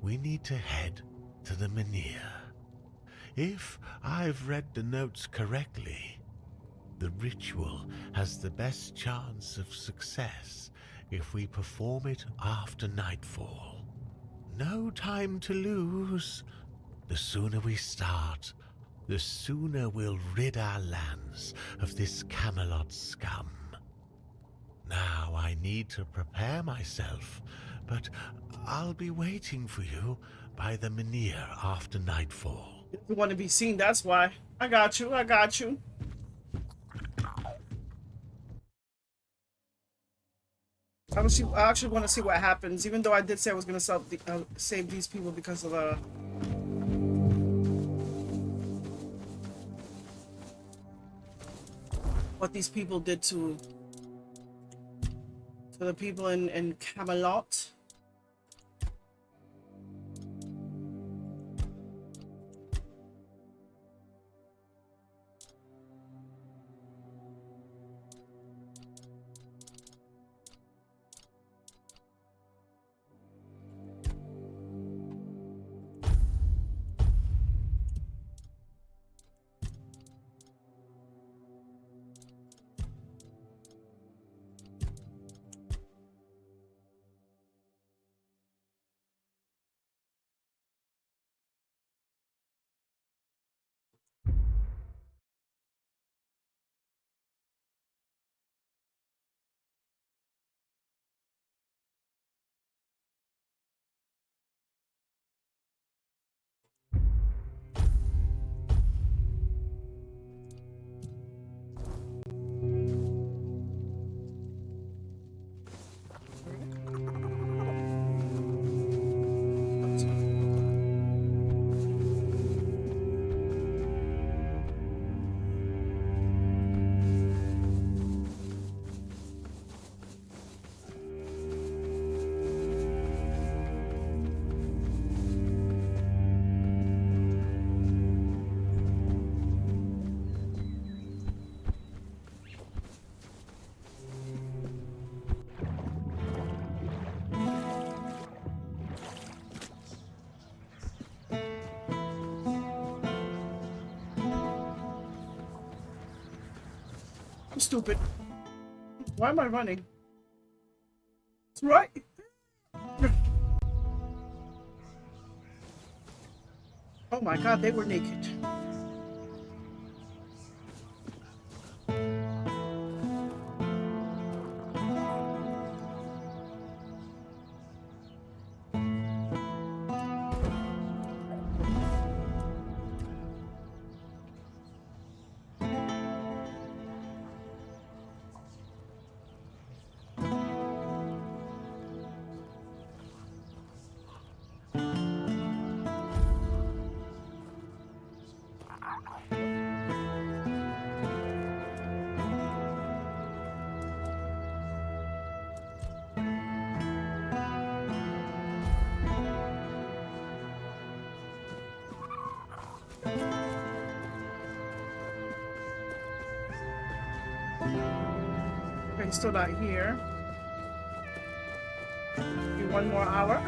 We need to head to the Menhir. If I've read the notes correctly, the ritual has the best chance of success if we perform it after nightfall. No time to lose. The sooner we start, the sooner we'll rid our lands of this Camelot scum. Now I need to prepare myself, but I'll be waiting for you by the Menhir after nightfall. You want to be seen, that's why. I got you, I got you. I actually want to see what happens, even though I did say I was going to save these people because of what these people did to the people in Camelot. I'm stupid. Why am I running? That's right. Oh my god, they were naked. Okay, still not here. Maybe one more hour.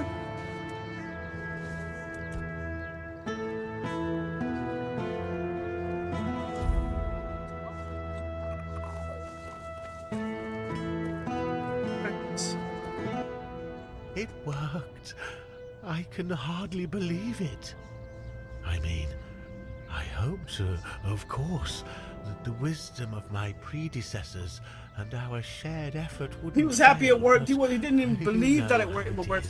It worked. I can hardly believe it. I mean, I hoped, of course, that the wisdom of my predecessors and our shared effort would. He was happy it worked. He didn't even believe that it would work.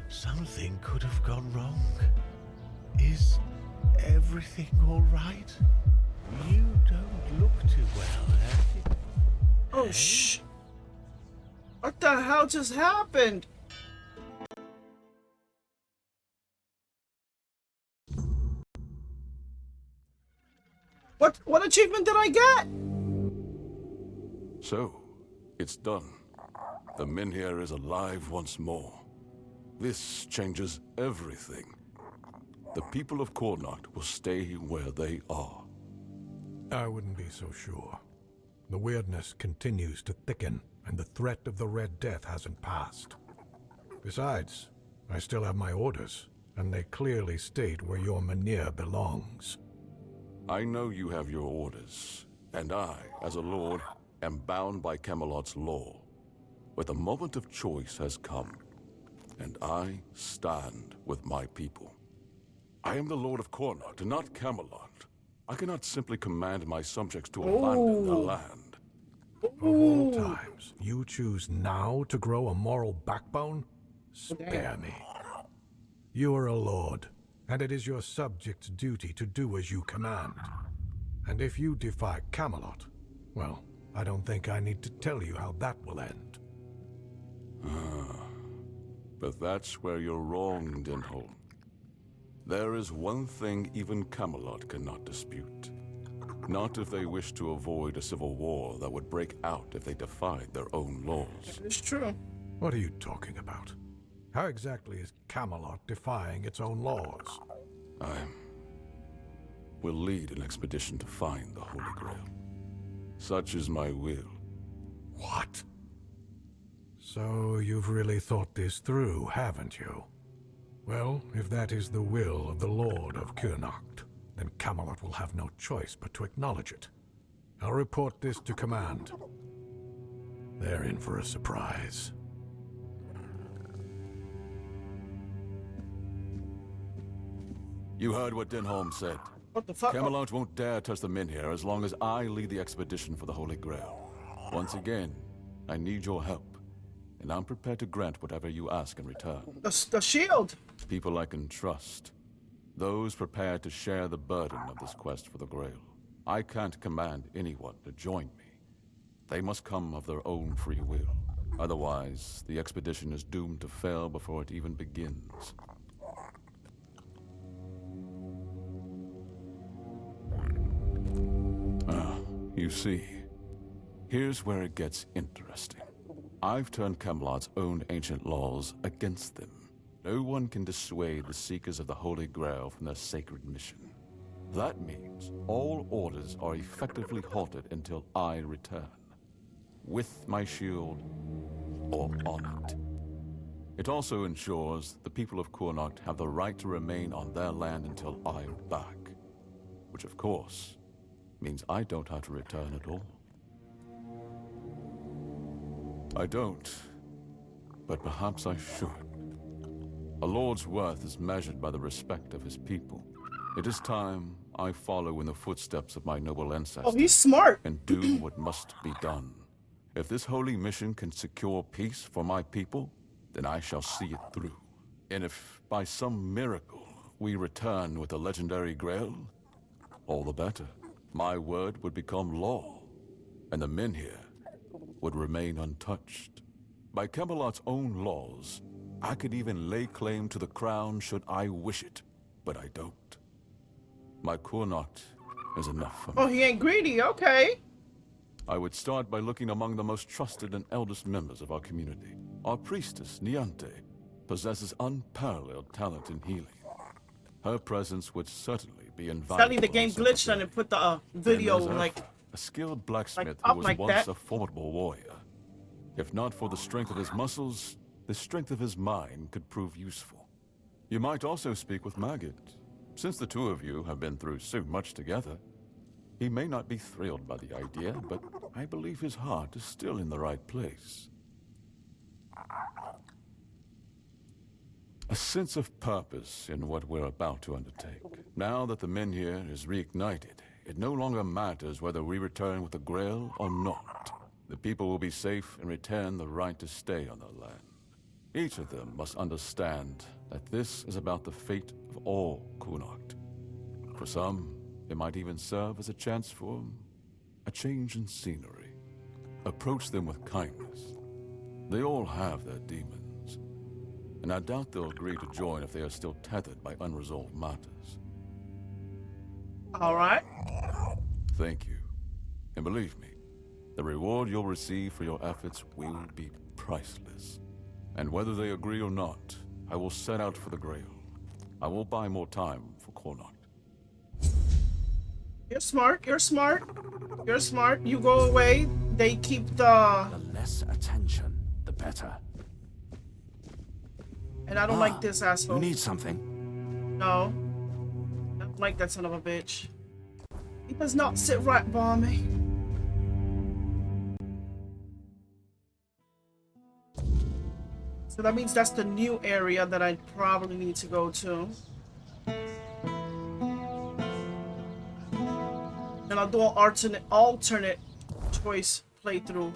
Something could have gone wrong. Is everything all right? You don't look too well, eh? Oh, shh. What the hell just happened? What achievement did I get? So, it's done. The Menhir is alive once more. This changes everything. The people of Connacht will stay where they are. I wouldn't be so sure. The weirdness continues to thicken, and the threat of the Red Death hasn't passed. Besides, I still have my orders, and they clearly state where your Menhir belongs. I know you have your orders, and I, as a lord, am bound by Camelot's law. But the moment of choice has come, and I stand with my people. I am the Lord of Connacht, and not Camelot. I cannot simply command my subjects to abandon their land. Of all times, you choose now to grow a moral backbone? Spare me. You are a lord, and it is your subjects' duty to do as you command. And if you defy Camelot, well, I don't think I need to tell you how that will end. But that's where you're wrong, Denholm. There is one thing even Camelot cannot dispute. Not if they wish to avoid a civil war that would break out if they defied their own laws. It's true. What are you talking about? How exactly is Camelot defying its own laws? I will lead an expedition to find the Holy Grail. Such is my will. What? So you've really thought this through, haven't you? Well, if that is the will of the Lord of Connacht, then Camelot will have no choice but to acknowledge it. I'll report this to command. They're in for a surprise. You heard what Denholm said. What the fuck? Camelot won't dare touch the Menhir as long as I lead the expedition for the Holy Grail. Once again, I need your help, and I'm prepared to grant whatever you ask in return. The shield! People I can trust. Those prepared to share the burden of this quest for the Grail. I can't command anyone to join me. They must come of their own free will. Otherwise, the expedition is doomed to fail before it even begins. You see, here's where it gets interesting. I've turned Camelot's own ancient laws against them. No one can dissuade the Seekers of the Holy Grail from their sacred mission. That means all orders are effectively halted until I return. With my shield, or on it. It also ensures the people of Connacht have the right to remain on their land until I'm back. Which, of course, means I don't have to return at all. I don't. but perhaps I should. A lord's worth is measured by the respect of his people. It is time I follow in the footsteps of my noble ancestors. Oh, he's smart. And do what must be done. If this holy mission can secure peace for my people, then I shall see it through. And if by some miracle we return with the legendary Grail, all the better. My word would become law, and the men here would remain untouched. By Camelot's own laws, I could even lay claim to the crown should I wish it, but I don't. My Kurnocht is enough for me. Oh, he ain't greedy, okay. I would start by looking among the most trusted and eldest members of our community. Our priestess, Niante, possesses unparalleled talent in healing. Her presence would certainly be invaluable. Sadly, the game glitched and it put the video Then there's like a skilled blacksmith like who up was like once that. a formidable warrior. If not for the strength of his muscles, the strength of his mind could prove useful. You might also speak with Maggot. Since the two of you have been through so much together, he may not be thrilled by the idea, but I believe his heart is still in the right place. A sense of purpose in what we're about to undertake. Now that the men here is reignited, it no longer matters whether we return with the Grail or not. The people will be safe and retain the right to stay on their land. Each of them must understand that this is about the fate of all Kurnocht. For some, it might even serve as a chance for a change in scenery. Approach them with kindness. They all have their demons, and I doubt they'll agree to join if they are still tethered by unresolved matters. All right. Thank you. And believe me, the reward you'll receive for your efforts will be priceless. And whether they agree or not, I will set out for the Grail. I will buy more time for Kurnocht. You're smart. You're smart. You're smart. You go away. They keep the. The less attention, the better. And I don't like this asshole. You need something? No. I don't like that son of a bitch. He does not sit right by me. So that means that's the new area that I probably need to go to. And I'll do an alternate choice playthrough.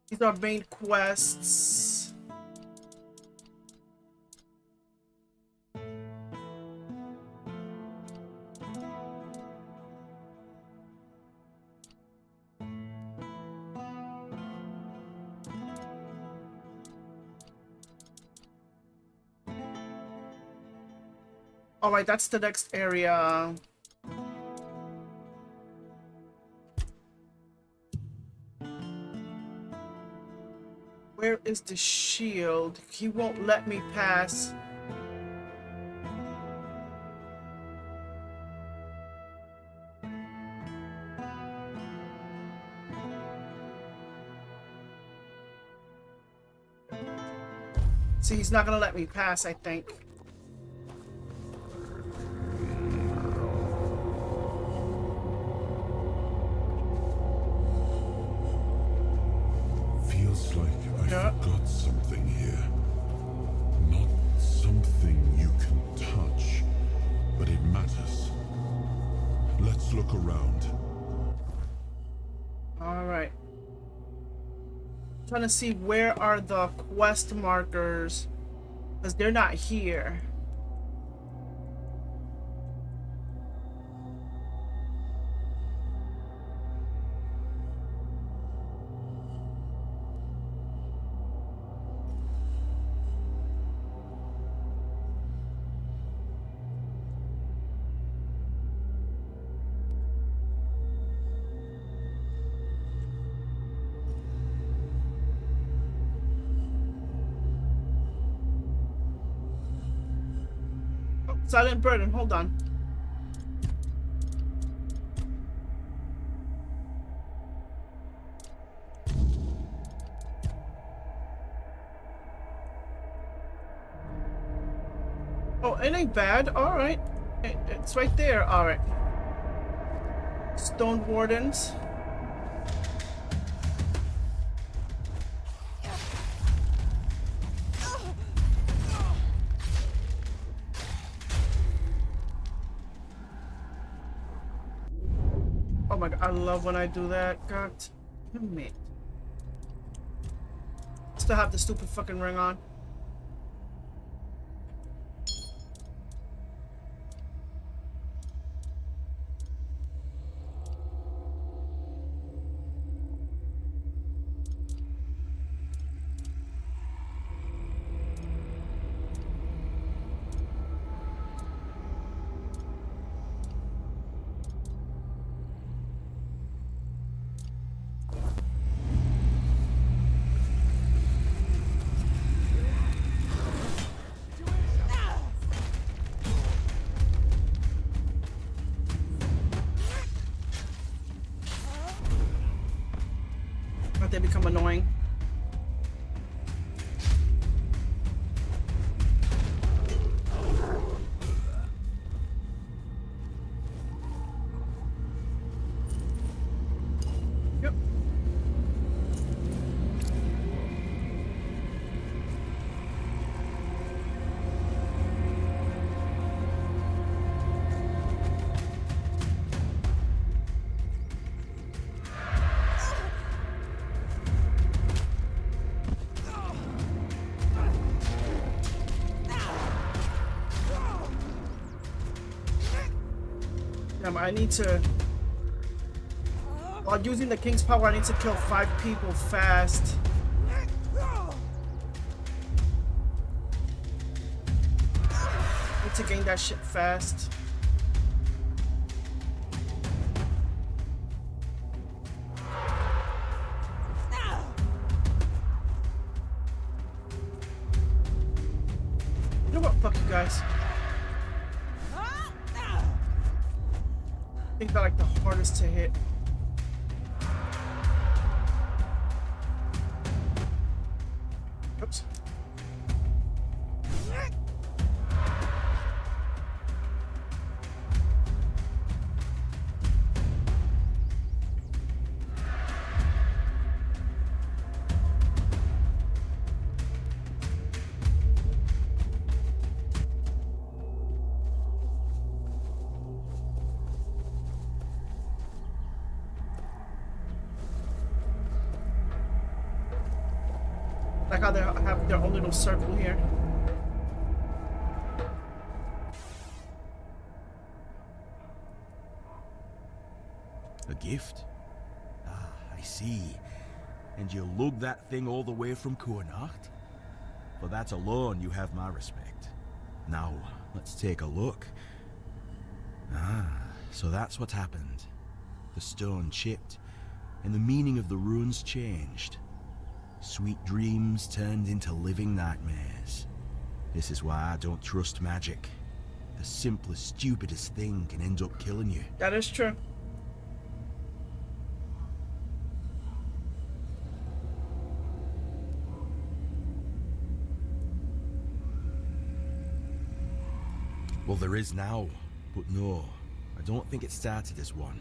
These are main quests. Alright, that's the next area. Where is the shield? He won't let me pass. See, he's not gonna let me pass, I think. Feels like I forgot something here. Not something you can touch, but it matters. Let's look around. Alright. Trying to see where are the quest markers, because they're not here. Silent burden, hold on. Oh, it ain't bad. Alright. It's right there. Alright. Stone Wardens. Oh my god, I love when I do that. God damn it. Still have the stupid fucking ring on. But they become annoying. Yep. I need to, while using the King's Power, I need to kill 5 people fast. Need to gain that shit fast. You know what? Fuck you guys. I think they're like the hardest to hit. Oops. Like how they have their own little circle here. A gift? Ah, I see. And you lug that thing all the way from Kurnacht? For that alone, you have my respect. Now, let's take a look. Ah, so that's what happened. The stone chipped, and the meaning of the runes changed. Sweet dreams turned into living nightmares. This is why I don't trust magic. The simplest, stupidest thing can end up killing you. That is true. Well, there is now, but no, I don't think it started as one.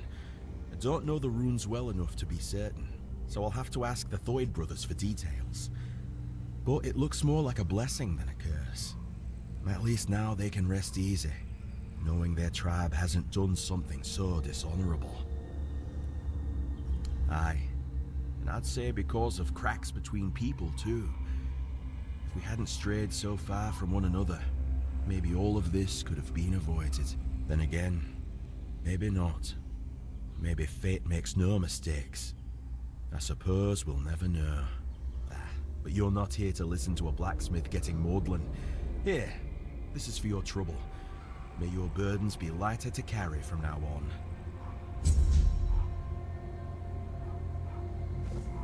I don't know the runes well enough to be certain, so I'll have to ask the Thoyd brothers for details. But it looks more like a blessing than a curse. At least now they can rest easy, knowing their tribe hasn't done something so dishonorable. Aye, and I'd say because of cracks between people too. If we hadn't strayed so far from one another, maybe all of this could have been avoided. Then again, maybe not. Maybe fate makes no mistakes. I suppose we'll never know. But you're not here to listen to a blacksmith getting maudlin. Here, this is for your trouble. May your burdens be lighter to carry from now on.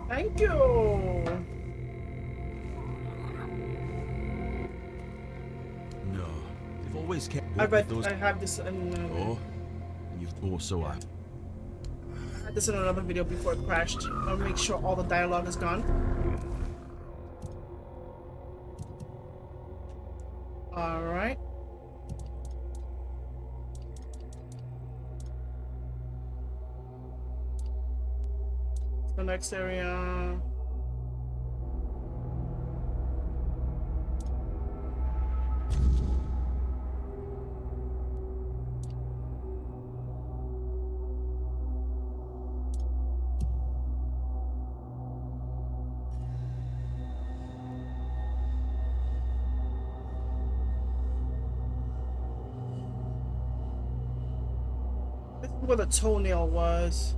Thank you. No, they've always kept. I bet I have this in. Oh, and you've also. I had this in another video before it crashed. I'll make sure all the dialogue is gone. All right. The next area. This is where the toenail was.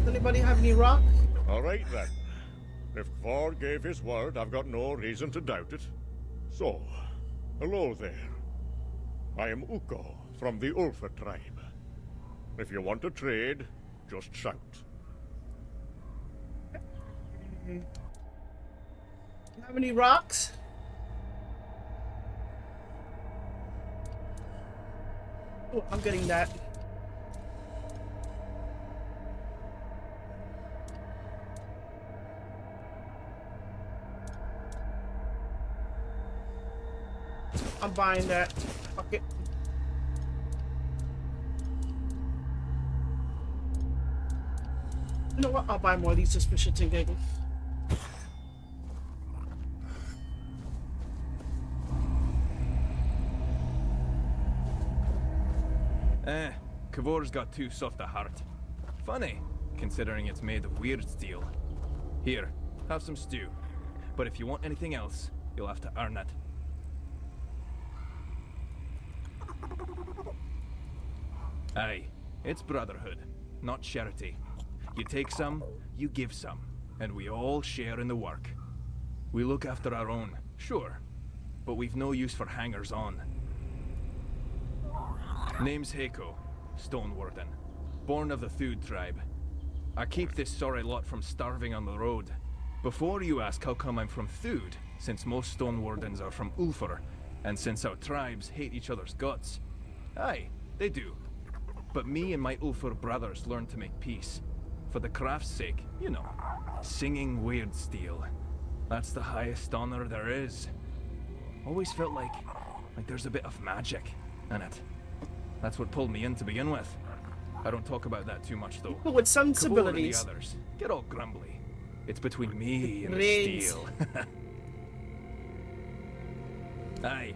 Does anybody have any rock? All right then. If Kvar gave his word, I've got no reason to doubt it. So, hello there. I am Uko from the Ulfa tribe. If you want to trade, just shout. You have any rocks? Oh, I'm getting that. I'm buying that. Fuck it. You know what? I'll buy more of these just for shits and giggles. Kvor's got too soft a heart. Funny, considering it's made of weird steel. Here, have some stew. But if you want anything else, you'll have to earn it. Aye, it's brotherhood, not charity. You take some, you give some, and we all share in the work. We look after our own, sure, but we've no use for hangers-on. Name's Heiko, Stone Warden, born of the Thud tribe. I keep this sorry lot from starving on the road. Before you ask how come I'm from Thud, since most Stone Wardens are from Ulfar, and since our tribes hate each other's guts. Aye, they do. But me and my Ulfar brothers learned to make peace. For the craft's sake, you know. Singing weird steel. That's the highest honor there is. Always felt like there's a bit of magic in it. That's what pulled me in to begin with. I don't talk about that too much though. People with sensibilities. Kavor and the others get all grumbly. It's between me and the Raids. steel. Aye,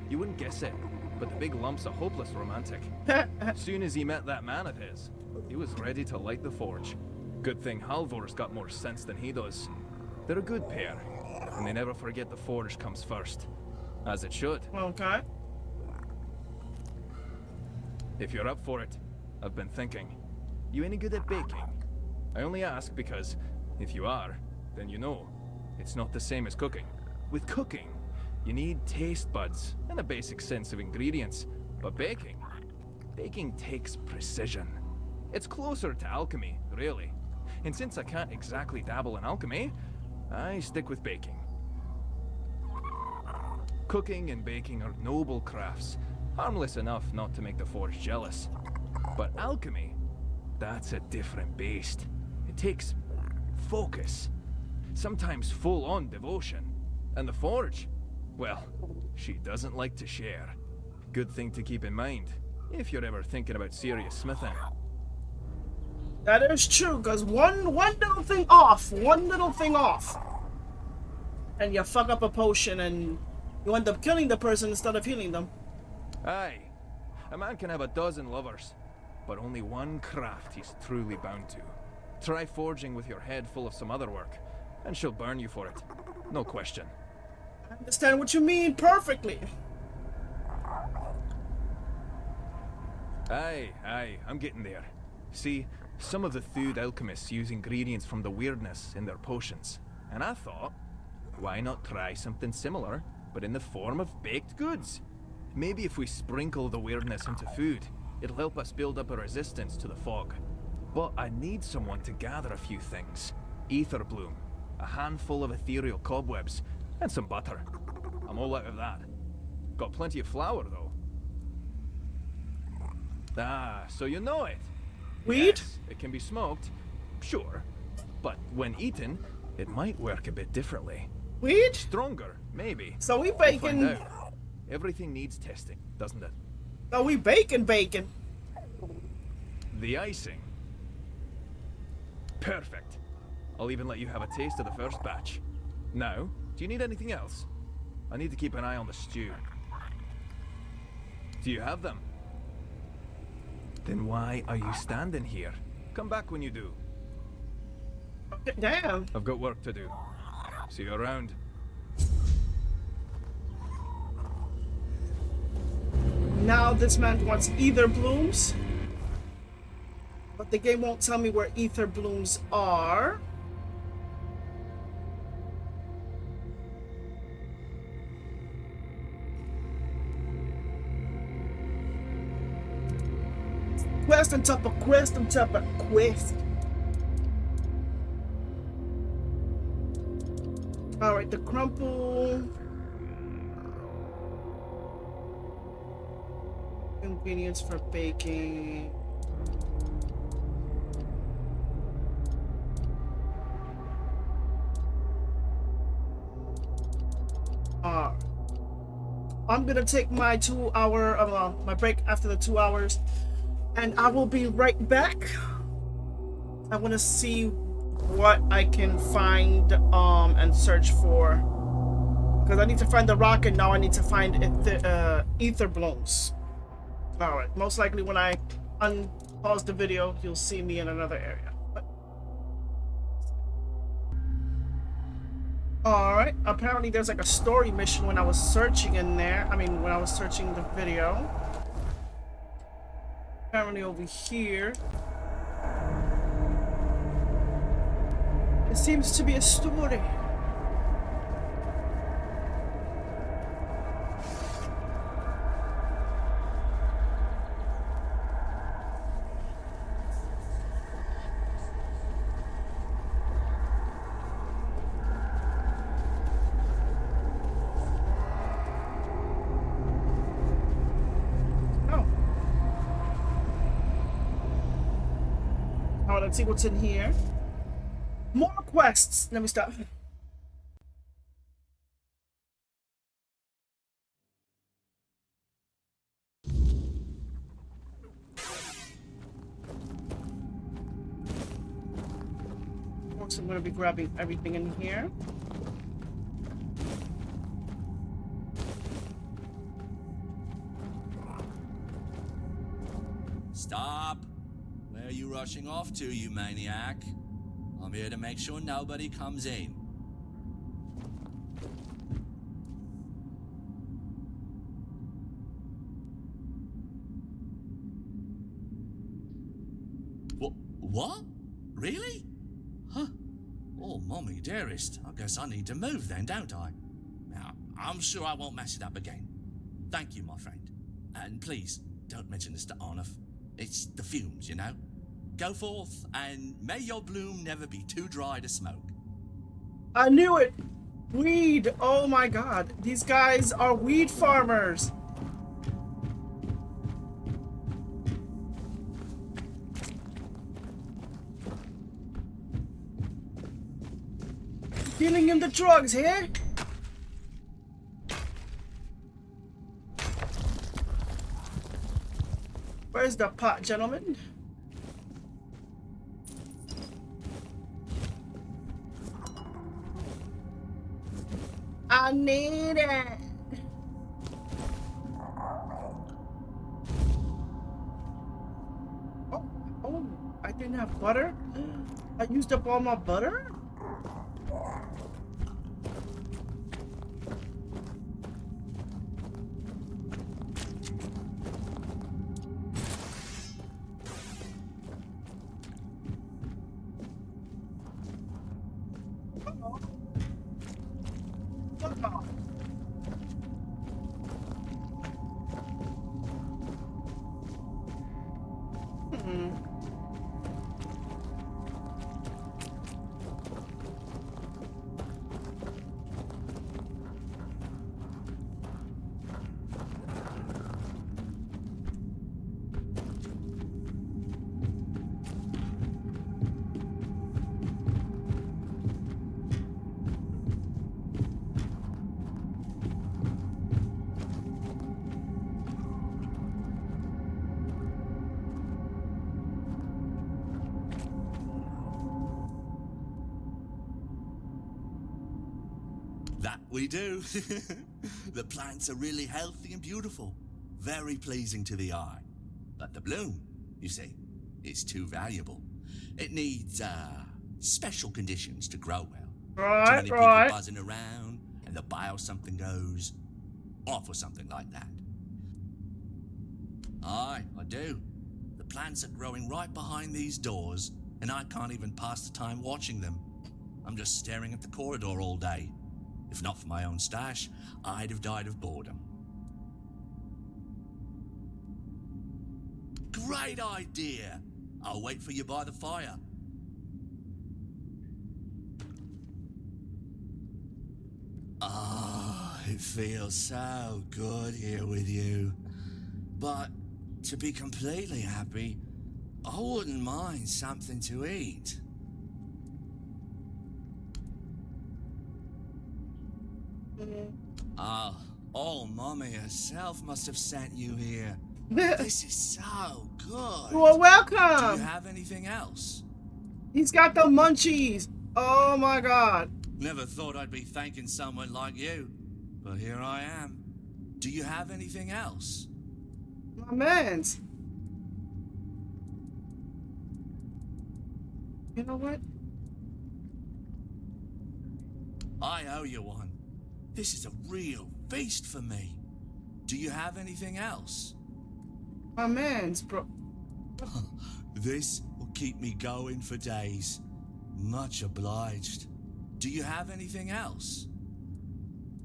you wouldn't guess it, but the big lump's a hopeless romantic. Soon as he met that man of his, he was ready to light the forge. Good thing Halvor's got more sense than he does. They're a good pair, and they never forget the forge comes first. As it should. Okay. If you're up for it, I've been thinking. You any good at baking? I only ask because, if you are, then you know, it's not the same as cooking. With cooking, you need taste buds and a basic sense of ingredients. But baking takes precision. It's closer to alchemy, really. And since I can't exactly dabble in alchemy, I stick with baking. Cooking and baking are noble crafts, harmless enough not to make the forge jealous. But alchemy, that's a different beast. It takes focus, sometimes full-on devotion. And the forge, well, she doesn't like to share. Good thing to keep in mind, if you're ever thinking about serious smithing. That is true, because one little thing off, and you fuck up a potion and you end up killing the person instead of healing them. Aye, a man can have a dozen lovers, but only one craft he's truly bound to. Try forging with your head full of some other work, and she'll burn you for it. No question. I understand what you mean perfectly. Aye, I'm getting there. See, some of the Thud alchemists use ingredients from the weirdness in their potions. And I thought, why not try something similar, but in the form of baked goods? Maybe if we sprinkle the weirdness into food, it'll help us build up a resistance to the fog. But I need someone to gather a few things. Etherbloom, a handful of ethereal cobwebs, and some butter. I'm all out of that. Got plenty of flour, though. Ah, so you know it. Weed? Yes, it can be smoked, sure. But when eaten, it might work a bit differently. Weed? Stronger, maybe. So we We'll find baking. out. Everything needs testing, doesn't it? So we bacon. The icing? Perfect. I'll even let you have a taste of the first batch. Now, do you need anything else? I need to keep an eye on the stew. Do you have them? Then why are you standing here? Come back when you do. Damn. I've got work to do. See you around. Now this man wants Etherblooms. But the game won't tell me where Etherblooms are. Quest on top of quest on top of quest. Alright, the crumple. Ingredients for baking. I'm gonna take my 2 hour, my break after the 2 hours, and I will be right back. I want to see what I can find and search for, because I need to find the rock, and now I need to find Etherblooms. All right, most likely when I unpause the video, you'll see me in another area. Alright, apparently there's like a story mission when I was searching in there. I mean, when I was searching the video. Apparently over here. It seems to be a story. Let's see what's in here. More quests. Let me stop. Of course, I'm going to be grabbing everything in here. Stop! Where are you rushing off to, you maniac? I'm here to make sure nobody comes in. What? Really? Huh. Oh, mommy dearest. I guess I need to move then, don't I? Now, I'm sure I won't mess it up again. Thank you, my friend. And please, don't mention this to Arnulf. It's the fumes, you know? Go forth, and may your bloom never be too dry to smoke. I knew it! Weed! Oh my god. These guys are weed farmers! Dealing in the drugs here? Where's the pot, gentlemen? I need it. Oh, I didn't have butter? I used up all my butter? We do. The plants are really healthy and beautiful. Very pleasing to the eye. But the bloom, you see, is too valuable. It needs, special conditions to grow well. Right, Too many people right. buzzing around, and the bio something goes off or something like that. Aye, I do. The plants are growing right behind these doors, and I can't even pass the time watching them. I'm just staring at the corridor all day. If not for my own stash, I'd have died of boredom. Great idea! I'll wait for you by the fire. Ah, it feels so good here with you. But to be completely happy, I wouldn't mind something to eat. Ah, Mommy herself must have sent you here. This is so good. You are Do welcome. you have anything else? He's got the munchies. Oh my god. Never thought I'd be thanking someone like you, but here I am. Do you have anything else? My man's. You know what? I owe you one. This is a real feast for me. Do you have anything else? My man's, bro. This will keep me going for days. Much obliged. Do you have anything else?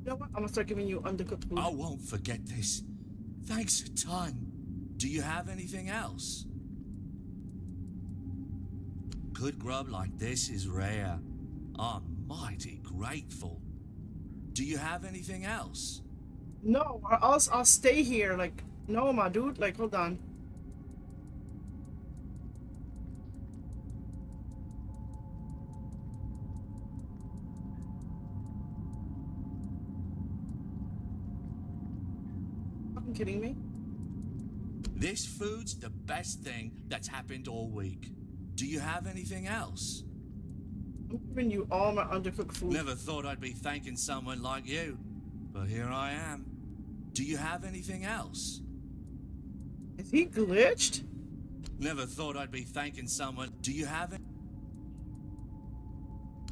You know what? I'm gonna start giving you undercooked food. I won't forget this. Thanks a ton. Do you have anything else? Good grub like this is rare. I'm mighty grateful. Do you have anything else? No, or else I'll stay here. Like, no, my dude. Like, hold on. Fucking kidding me? This food's the best thing that's happened all week. Do you have anything else? I'm giving you all my undercooked food. Never thought I'd be thanking someone like you, but here I am. Do you have anything else? Is he glitched? Never thought I'd be thanking someone. Do you have it?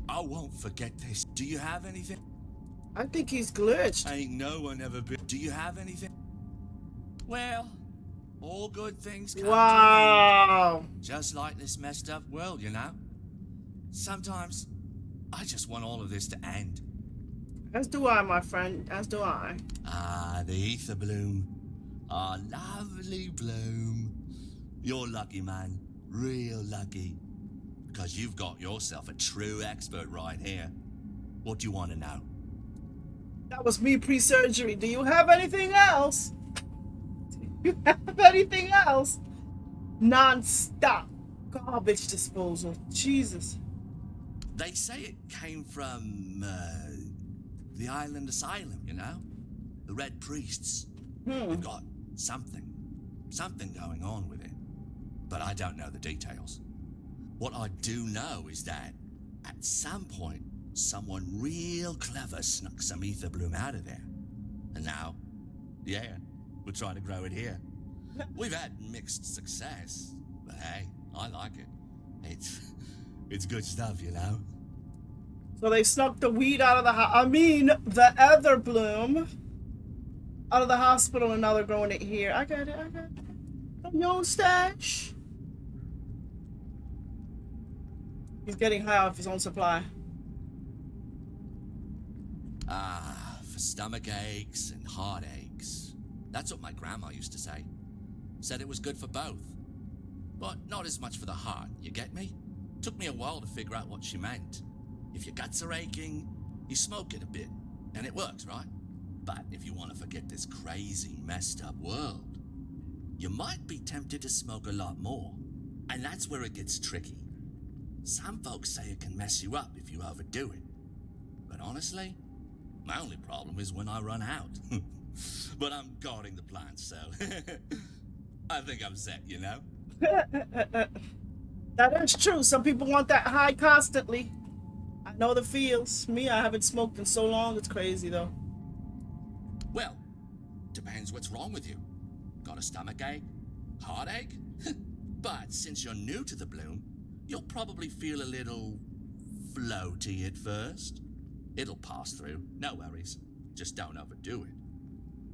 I won't forget this. Do you have anything? I think he's glitched. Ain't no one ever been. Do you have anything? Well, all good things come Wow. to an end. Just like this messed up world, you know? Sometimes, I just want all of this to end. As do I, my friend. As do I. Ah, the Etherbloom. Ah, lovely bloom. You're lucky, man. Real lucky. Because you've got yourself a true expert right here. What do you want to know? That was me pre-surgery. Do you have anything else? Do you have anything else? Non-stop garbage disposal. Jesus. They say it came from, the island asylum, you know? The Red Priests. They've got something going on with it. But I don't know the details. What I do know is that, at some point, someone real clever snuck some Etherbloom out of there. And now, yeah, we're trying to grow it here. We've had mixed success, but hey, I like it. It's good stuff, you know? So they snuck the weed out of the the Etherbloom out of the hospital, and now they're growing it here. I got it. From your own stash. He's getting high off his own supply. Ah, for stomach aches and heartaches. That's what my grandma used to say. Said it was good for both. But not as much for the heart, you get me? Took me a while to figure out what she meant. If your guts are aching, you smoke it a bit, and it works, right? But if you want to forget this crazy, messed up world, you might be tempted to smoke a lot more. And that's where it gets tricky. Some folks say it can mess you up if you overdo it. But honestly, my only problem is when I run out. But I'm guarding the plants, so I think I'm set, you know? That is true. Some people want that high constantly. I know the feels. Me, I haven't smoked in so long. It's crazy though. Well, depends what's wrong with you. Got a stomachache? Heartache? But since you're new to the bloom, you'll probably feel a little floaty at first. It'll pass through, no worries. Just don't overdo it.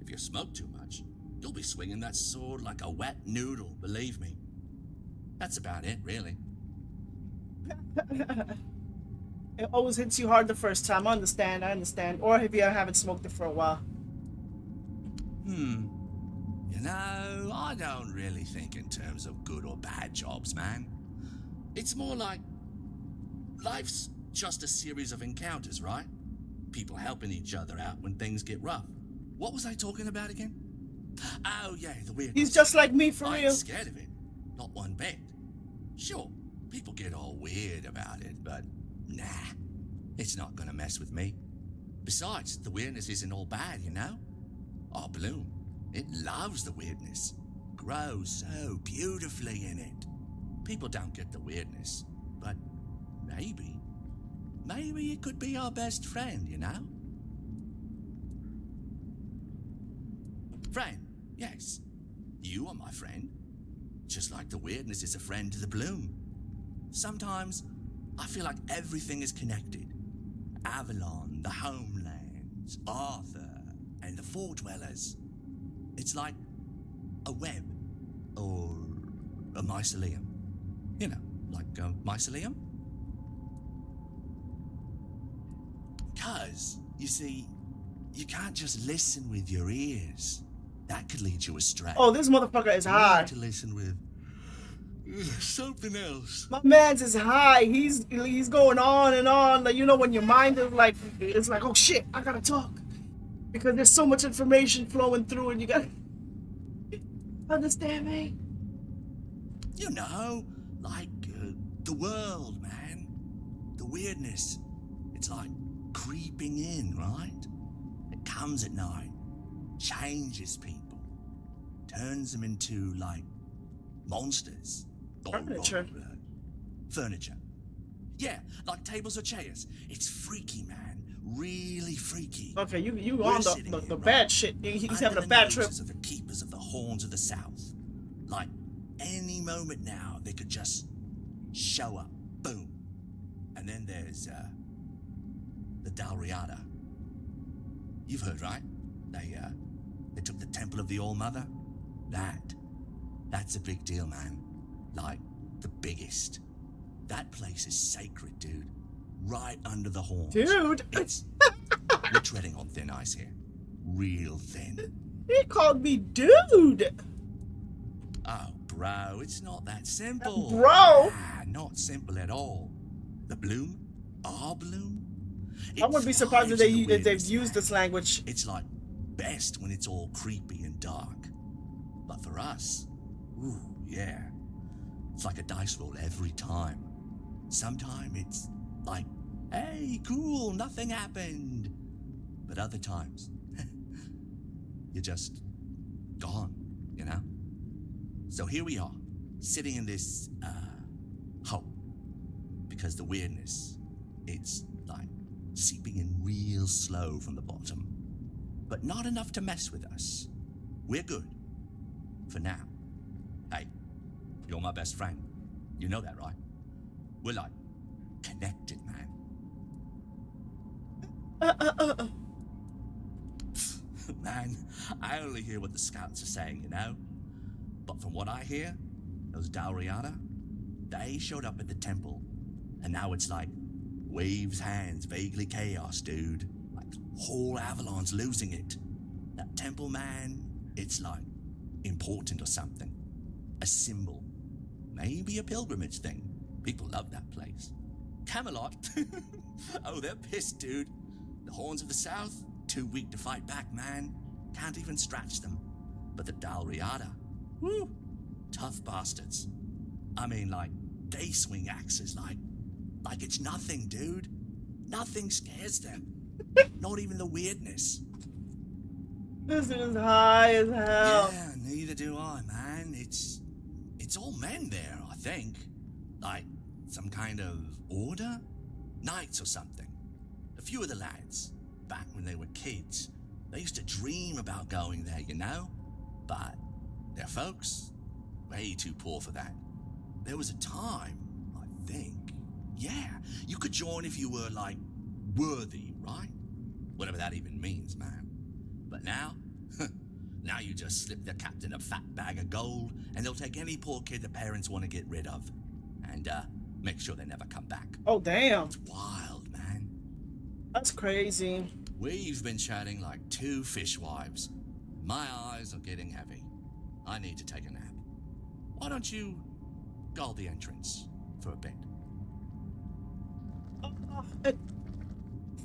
If you smoke too much, you'll be swinging that sword like a wet noodle, believe me. That's about it, really. It always hits you hard the first time. I understand. Or if you haven't smoked it for a while. You know, I don't really think in terms of good or bad jobs, man. It's more like life's just a series of encounters, right? People helping each other out when things get rough. What was I talking about again? Oh, yeah, the weirdness. He's just like me, for I real. ain't scared of it. Not one bit. Sure, people get all weird about it, but nah, it's not gonna mess with me. Besides, the weirdness isn't all bad, you know? Our bloom, it loves the weirdness. Grows so beautifully in it. People don't get the weirdness, but maybe it could be our best friend, you know? Friend, yes. You are my friend. Just like the weirdness is a friend to the bloom. Sometimes, I feel like everything is connected. Avalon, the homelands, Arthur, and the Four Dwellers. It's like a web, or a mycelium. You know, like a mycelium? 'Cause, you see, you can't just listen with your ears. That could lead you astray. Oh, this motherfucker is high. You need to listen with something else. My man's is high. He's going on and on. Like, you know, when your mind is like, it's like, oh shit, I gotta talk. Because there's so much information flowing through and you gotta understand me. You know, like the world, man. The weirdness. It's like creeping in, right? It comes at night, changes people, turns them into, like, monsters. Furniture. Furniture. Yeah, like tables or chairs. It's freaky, man. Really freaky. Okay, you We're on sitting the here, bad right, shit. He's under having a the bad trip. noses of the keepers of the horns of the south. Like, any moment now, they could just show up. Boom. And then there's, the Dalriada. You've heard, right? They took the Temple of the All-Mother. That's a big deal, man. Like, the biggest. That place is sacred, dude. Right under the horns. Dude! We're treading on thin ice here. Real thin. He called me dude! Oh, bro, it's not that simple. Bro! Nah, not simple at all. The bloom? Our bloom? I wouldn't be surprised if they've used this language. It's like best when it's all creepy and dark. But for us, ooh, yeah. It's like a dice roll every time. Sometimes it's like, hey, cool, nothing happened. But other times, you're just gone, you know? So here we are, sitting in this, hole. Because the weirdness, it's like seeping in real slow from the bottom. But not enough to mess with us. We're good. For now. Hey, you're my best friend. You know that, right? We're like connected, man. Man, I only hear what the scouts are saying, you know? But from what I hear, those Dalriada, they showed up at the temple. And now it's like waves hands, vaguely chaos, dude. Like whole Avalon's losing it. That temple, man, it's like important or something. A symbol. Maybe a pilgrimage thing. People love that place. Camelot? Oh, they're pissed, dude. The Horns of the South, too weak to fight back, man. Can't even scratch them. But the Dalriada, woo, tough bastards. I mean, like, they swing axes like it's nothing, dude. Nothing scares them. Not even the weirdness. This is high as hell. Yeah, neither do I, man. It's all men there, I think. Like, some kind of order? knights or something. A few of the lads, back when they were kids, they used to dream about going there, you know? But their folks, way too poor for that. There was a time, I think, yeah, you could join if you were, like, worthy, right? Whatever that even means, man. But now, now you just slip the captain a fat bag of gold, and they'll take any poor kid the parents want to get rid of. And, make sure they never come back. Oh, damn. It's wild, man. That's crazy. We've been chatting like two fishwives. My eyes are getting heavy. I need to take a nap. Why don't you guard the entrance for a bit?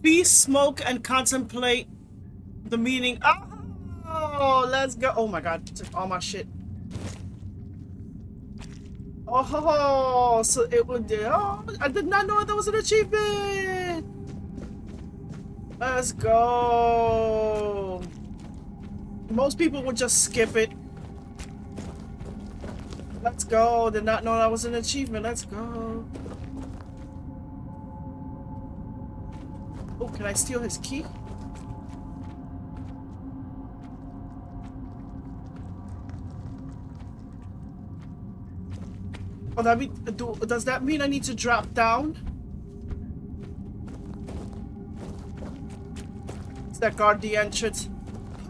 Feast, smoke, and contemplate the meaning. Oh, let's go. Oh my god, took all my shit. Oh, so it would. Oh, I did not know that was an achievement. Let's go. Most people would just skip it. Let's go. Did not know that was an achievement. Let's go. Oh, can I steal his key? Oh, that mean, does that mean I need to drop down? Is that guard the entrance?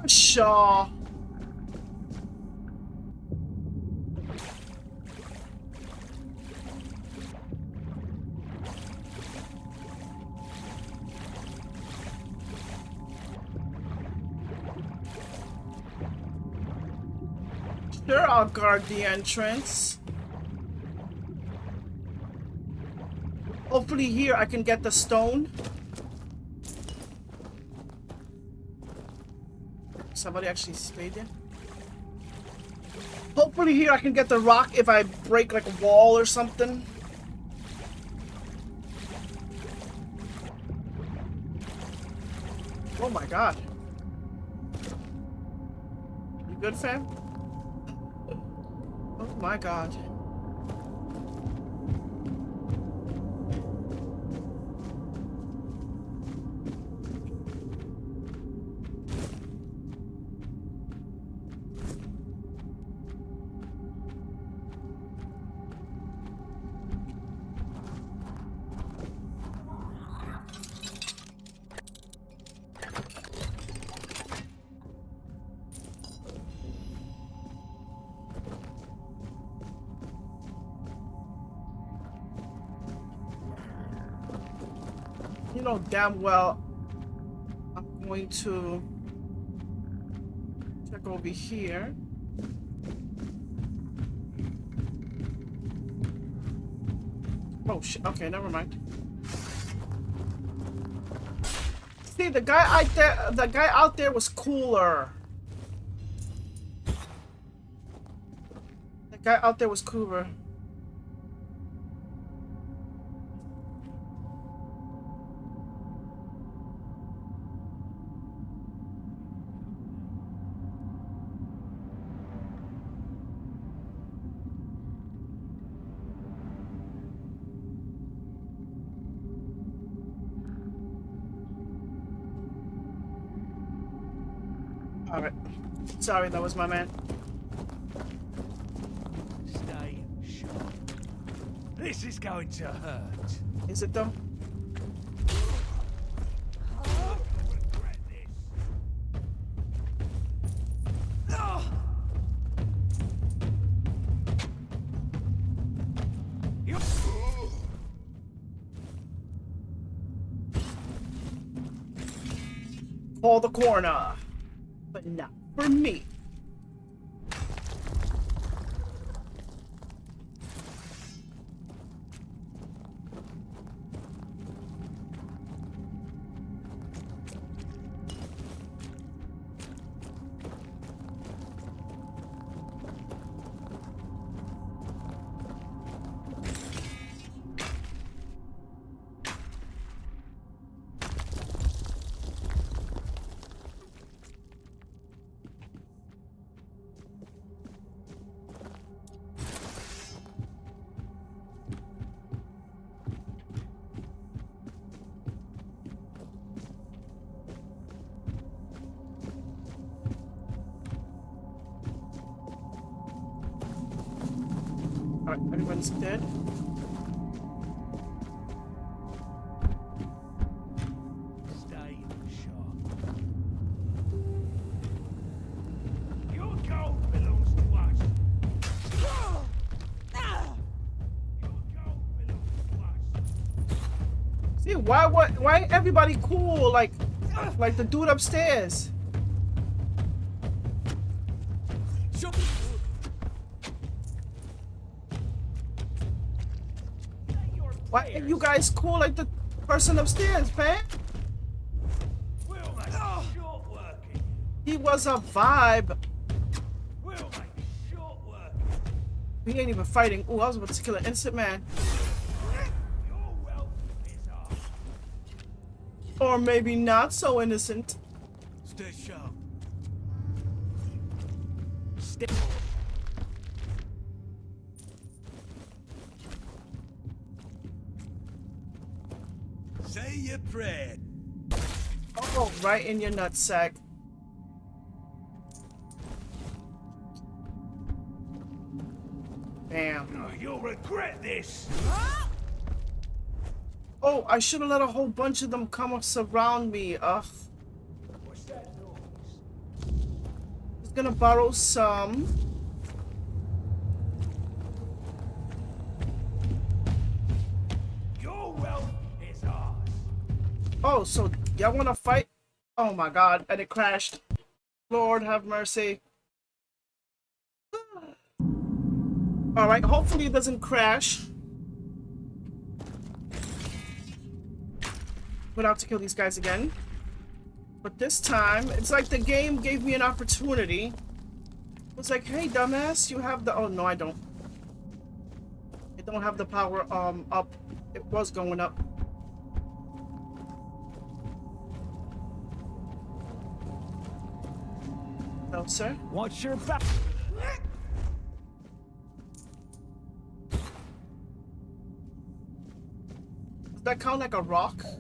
Sure. Sure, I'll guard the entrance. Hopefully here I can get the stone. Somebody actually stayed there. Hopefully here I can get the rock if I break like a wall or something. Oh my god. You good, fam? Oh my god. You know damn well I'm going to check over here. Oh shit, okay, never mind. See, the guy out there was cooler. The guy out there was cooler. Alright. Sorry, that was my man. Stay sharp. This is going to hurt. Is it though? Call the corner. But not for me. Alright, everyone's dead. Stay sharp. Your gold belongs to us. See, why everybody cool like the dude upstairs? Why are you guys cool like the person upstairs, man? We'll make it short working. He was a vibe. We'll make it short working. He ain't even fighting. Ooh, I was about to kill an instant man. Your wealth is ours. Or maybe not so innocent. Stay sharp. Stay. Say your prayer. Oh, right in your nutsack. Damn. Oh, you'll regret this. Oh, I should have let a whole bunch of them come up surround me. Ugh. What's that noise? Just gonna borrow some. Your wealth is ours. Oh, so y'all wanna fight? Oh my god, and it crashed. Lord have mercy. Alright, hopefully it doesn't crash. Put out to kill these guys again. But this time, it's like the game gave me an opportunity. It's like, hey dumbass, you have the... Oh no, I don't. I don't have the power up. It was going up. No, sir. Watch your back. Does that count like a rock? Does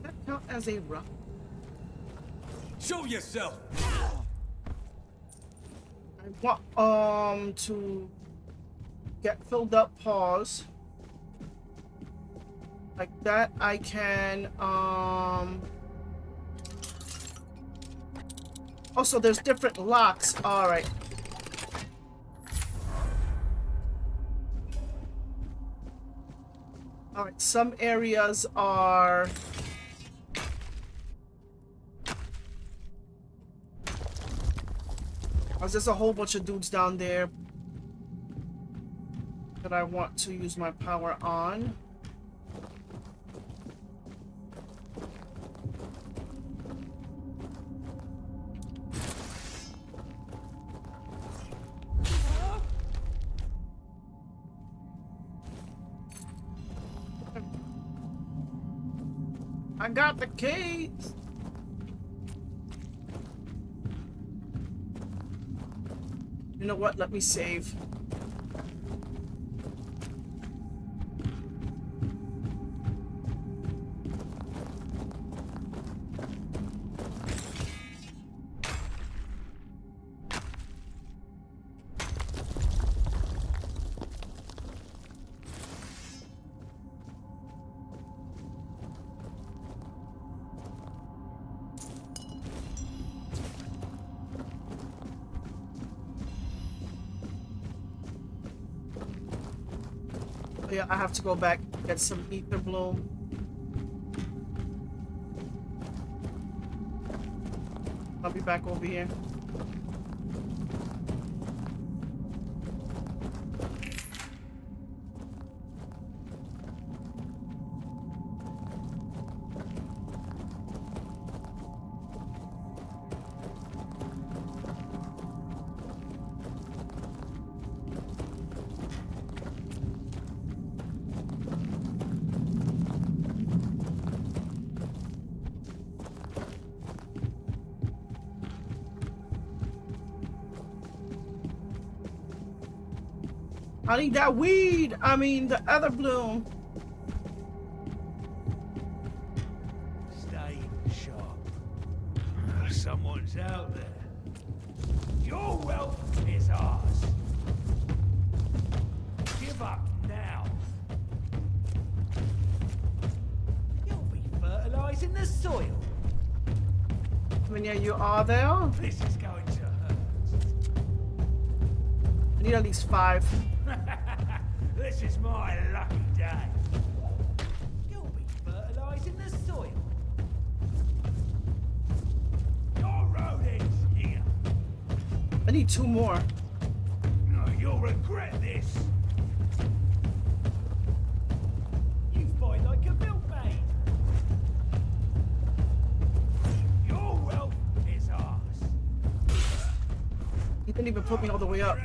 that count as a rock? Show yourself. I want to get filled up. Pause. Like that, I can Also, there's different locks. All right. All right. Some areas are. There's a whole bunch of dudes down there that I want to use my power on. I got the keys. You know what? Let me save. Yeah, I have to go back get some Etherbloom. I'll be back over here. I need that weed. I mean, the Etherbloom. Stay sharp. Someone's out there. Your wealth is ours. fuck now. You'll be fertilizing the soil. I mean, yeah, you are there. This is going to hurt. I need at least 5. This is my lucky day. You'll be fertilizing the soil. Your road ends here. I need 2 more. No, you'll regret this. You fight like a milkmaid. Your wealth is ours. He didn't even put me all the way up.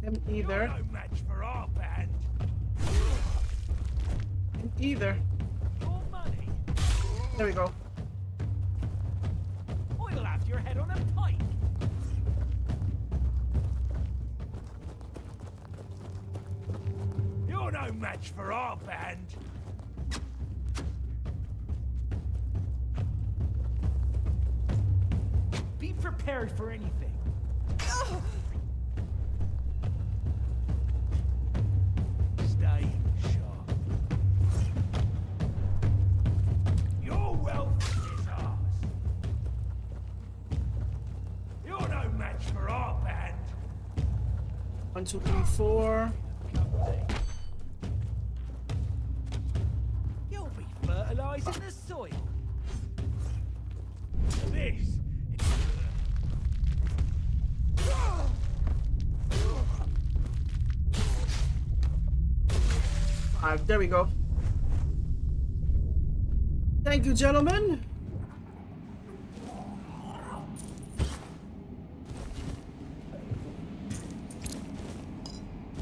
Him either. No match for our band. Him either. Your money. There we go. I'll have your head on a pike. You're no match for our band. Be prepared for anything. Stay sharp. Your wealth is ours. You're no match for our band. 1, 2, 3, 4. You'll be fertilizing the soil. This is... 5. There we go. Thank you, gentlemen.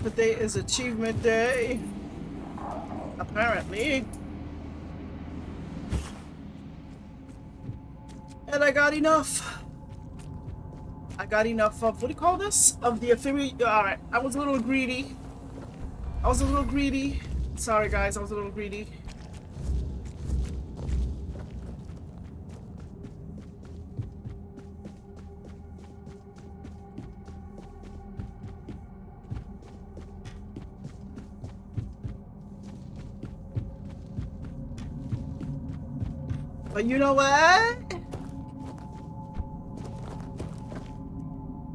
Today is achievement day. Apparently. And I got enough. I got enough of, what do you call this? Of the ethereal. Alright, I was a little greedy. Sorry guys, I was a little greedy. But you know what?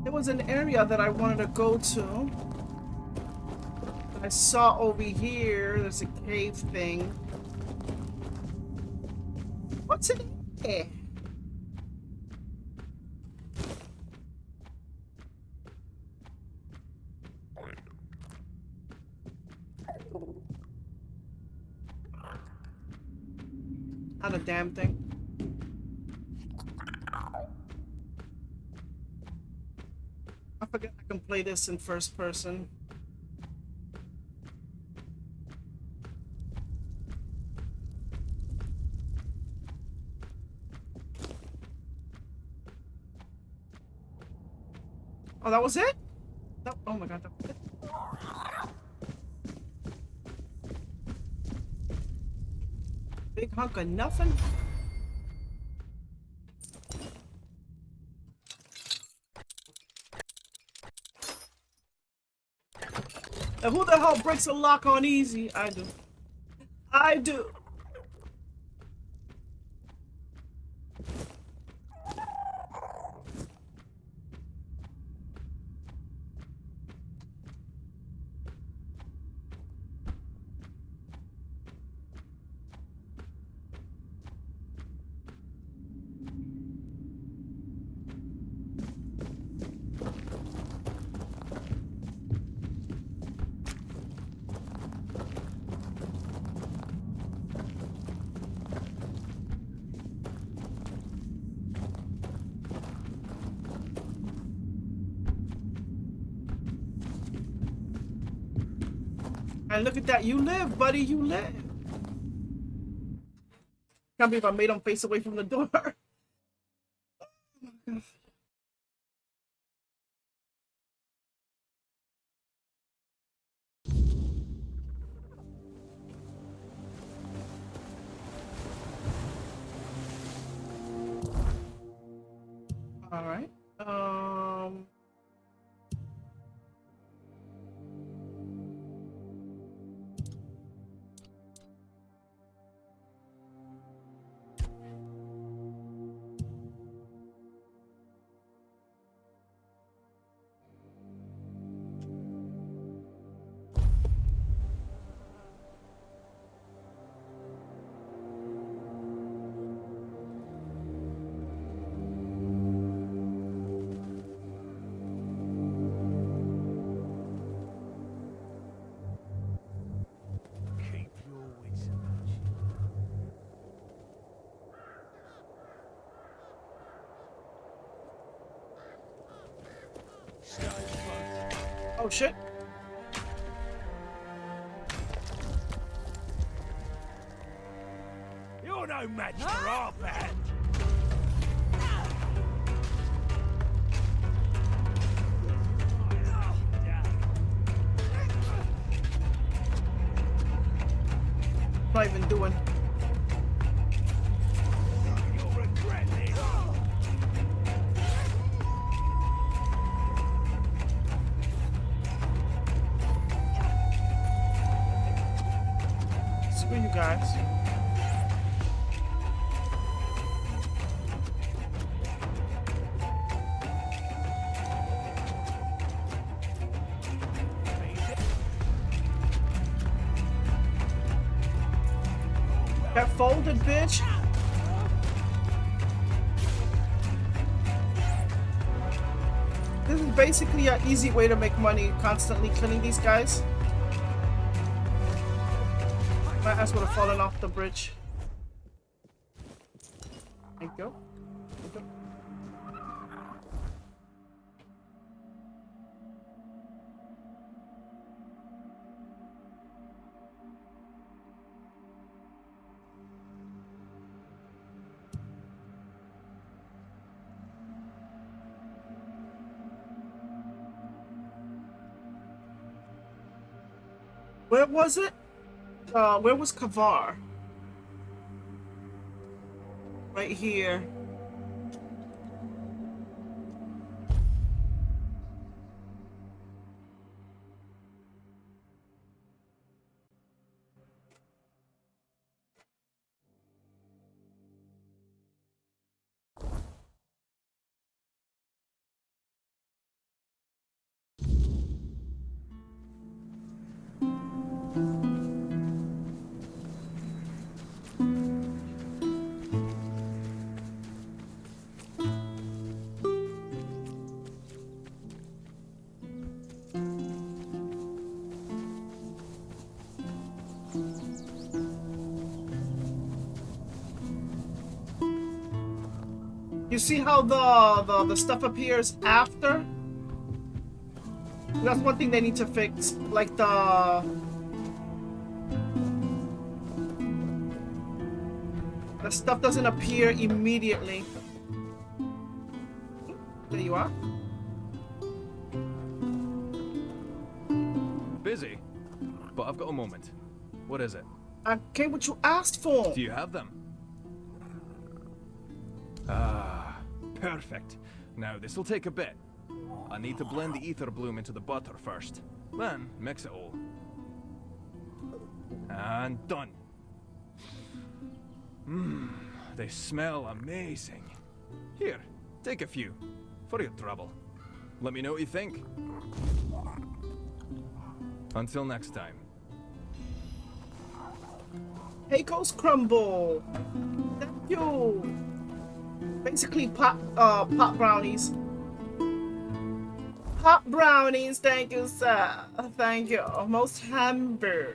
There was an area that I wanted to go to. I saw over here, there's a cave thing. What's in here? Not a damn thing. I forget I can play this in first person. Oh, that was it? No, oh my god, that was it. Big hunk of nothing? Now who the hell breaks a lock on easy? I do. I do. And look at that, you live, buddy, you live. Can't believe I made him face away from the door. All right. Oh shit. You're no match for our band. Not even doing. You'll regret this. Screw you guys. Get folded, bitch. This is basically an easy way to make money, constantly killing these guys. My ass would have fallen off the bridge. Thank you. Thank you. Where was it? Where was Kavar? Right here. You see how the stuff appears after? That's one thing they need to fix. Like the stuff doesn't appear immediately. There you are. Busy, but I've got a moment. What is it? I came what you asked for. Do you have them? Ah, perfect. Now, this'll take a bit. I need to blend the Etherbloom into the butter first. Then, mix it all. And done. Mmm, they smell amazing. Here, take a few. For your trouble. Let me know what you think. Until next time. Heiko's crumble. Thank you. Basically pop brownies. Pop brownies, thank you, sir. Thank you. Most humble.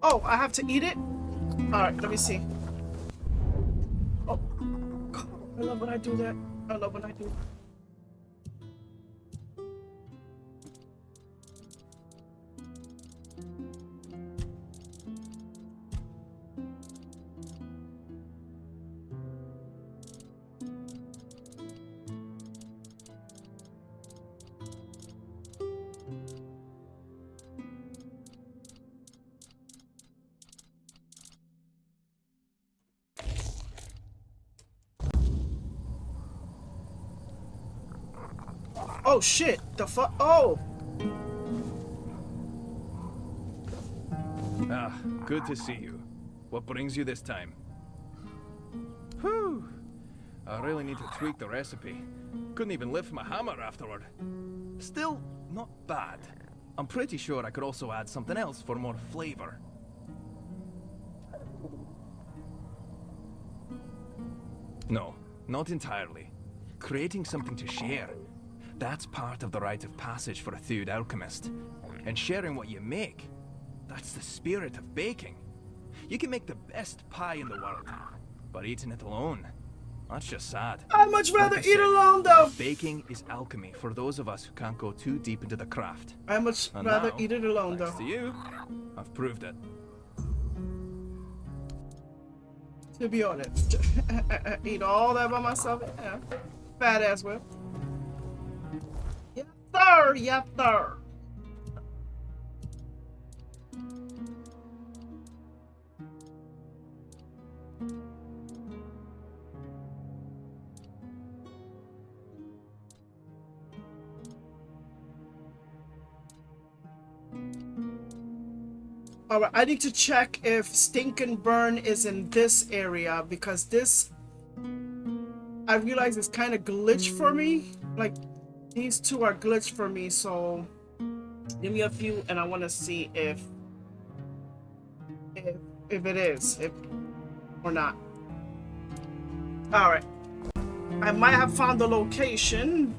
Oh, I have to eat it? Alright, let me see. Oh, God, I love when I do that. I love when I do that. Oh shit, the fuck? Oh! Ah, good to see you. What brings you this time? Whew! I really need to tweak the recipe. Couldn't even lift my hammer afterward. Still, not bad. I'm pretty sure I could also add something else for more flavor. No, not entirely. Creating something to share. That's part of the rite of passage for a Thewed alchemist. And sharing what you make, that's the spirit of baking. You can make the best pie in the world, but eating it alone, That's just sad. I'd much rather Like I eat said, alone, though. Baking is alchemy for those of us who can't go too deep into the craft. I'd much And rather now, eat it alone, thanks though. to you, I've proved it. To be honest, eat all that by myself. Yeah, fat ass will. Yes, sir. Yes, sir. Alright, I need to check if Stink and Burn is in this area because this, I realize it's kind of glitched for me. Like, these two are glitched for me, so give me a few and I want to see if it is, or not. Alright. I might have found the location.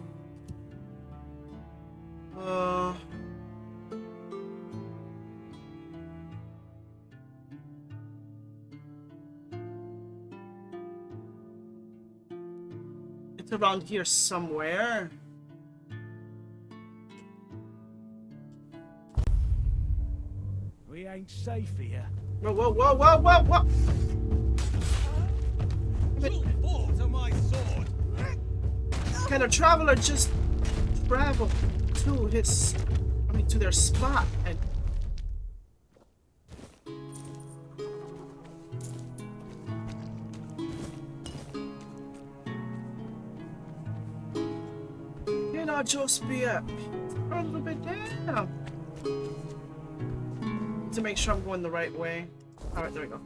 It's around here somewhere. We ain't safe here. Whoa, whoa, whoa, whoa, whoa, whoa! To my sword. Can a traveler just travel to his, to their spot and... Can I just be a little bit down? To make sure I'm going the right way. Alright, there we go.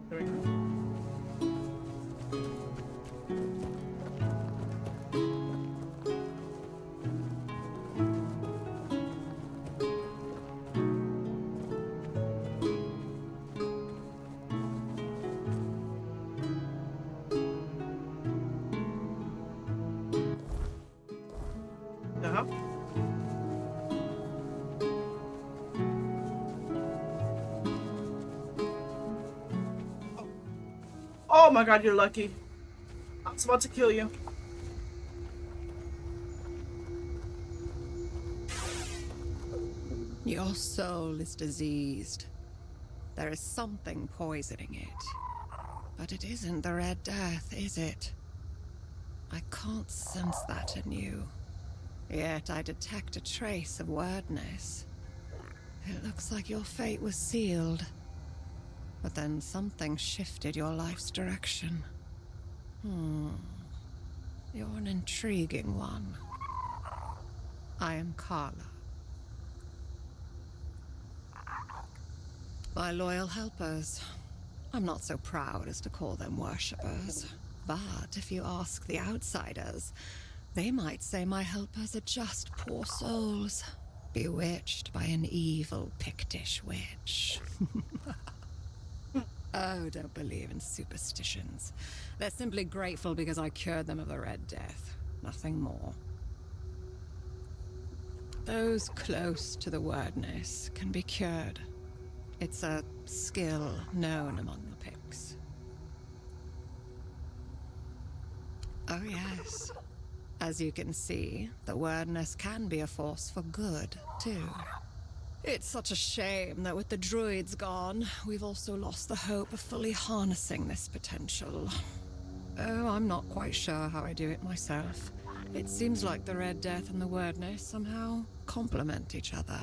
There we go. Uh-huh. Oh my god, you're lucky. I was about to kill you. Your soul is diseased. There is something poisoning it. But it isn't the Red Death, is it? I can't sense that in you. Yet I detect a trace of wordness. It looks like your fate was sealed. But then something shifted your life's direction. You're an intriguing one. I am Carla. My loyal helpers. I'm not so proud as to call them worshippers. But if you ask the outsiders, they might say my helpers are just poor souls, bewitched by an evil Pictish witch. Oh, don't believe in superstitions. They're simply grateful because I cured them of the Red Death. Nothing more. Those close to the wordness can be cured. It's a skill known among the Picts. Oh yes. As you can see, the wordness can be a force for good, too. It's such a shame that with the druids gone, we've also lost the hope of fully harnessing this potential. Oh, I'm not quite sure how I do it myself. It seems like the Red Death and the wordness somehow complement each other.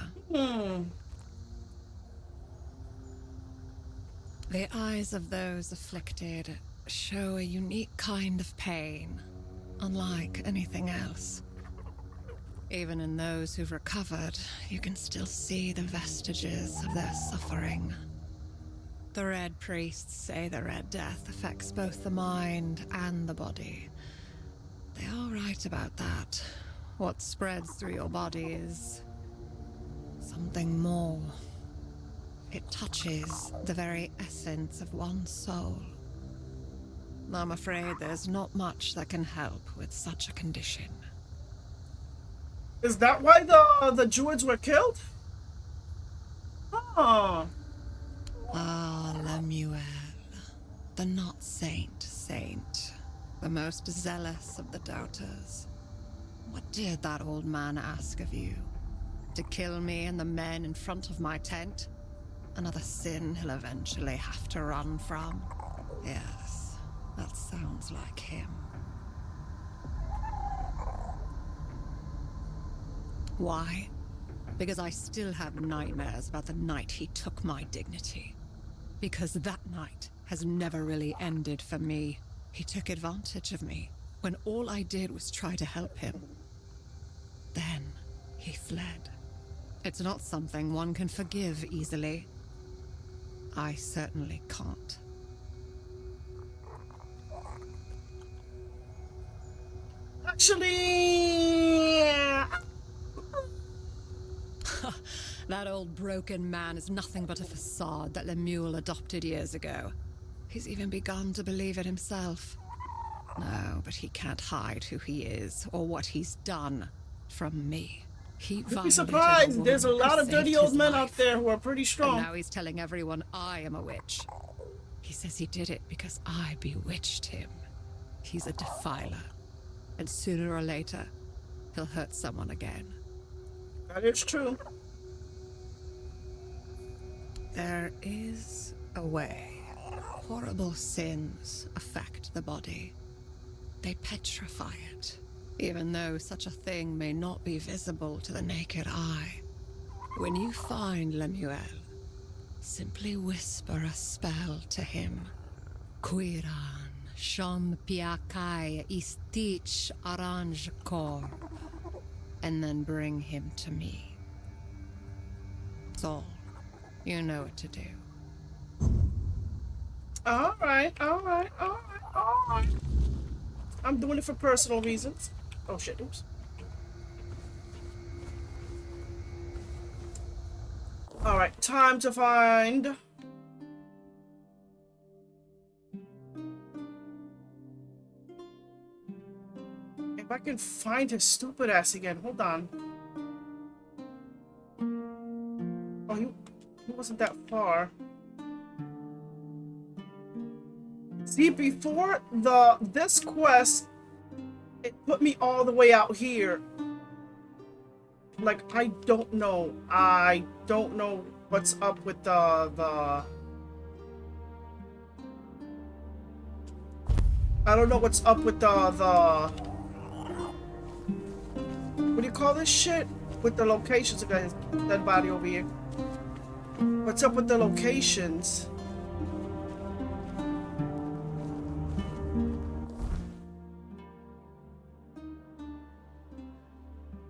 The eyes of those afflicted show a unique kind of pain, unlike anything else. Even in those who've recovered, you can still see the vestiges of their suffering. The Red Priests say the Red Death affects both the mind and the body. They are right about that. What spreads through your body is something more. It touches the very essence of one's soul. I'm afraid there's not much that can help with such a condition. Is that why the druids were killed? Oh. Ah, Lemuel, the not saint, the most zealous of the doubters. What did that old man ask of you? To kill me and the men in front of my tent? Another sin he'll eventually have to run from? Yes, that sounds like him. Why? Because I still have nightmares about the night he took my dignity. Because that night has never really ended for me. He took advantage of me when all I did was try to help him. Then he fled. It's not something one can forgive easily. I certainly can't. Actually, that old broken man is nothing but a facade that Lemuel adopted years ago. He's even begun to believe it himself. No, but he can't hide who he is or what he's done from me. He you'd be surprised. There's a lot of dirty old men out there who are pretty strong. And now he's telling everyone I am a witch. He says he did it because I bewitched him. He's a defiler. And sooner or later, he'll hurt someone again. That is true. There is a way. Horrible sins affect the body. They petrify it, even though such a thing may not be visible to the naked eye. When you find Lemuel, simply whisper a spell to him. Quiran, Shon Piakai, Istich Aranj Kor, and then bring him to me. That's all. You know what to do. Alright. I'm doing it for personal reasons. Oh shit, oops. Alright, time to find... If I can find his stupid ass again, hold on. Oh, he wasn't that far. See, before this quest, it put me all the way out here. Like, I don't know what's up with the I don't know what's up with the what do you call this shit? With the locations. I got his dead body over here. What's up with the locations?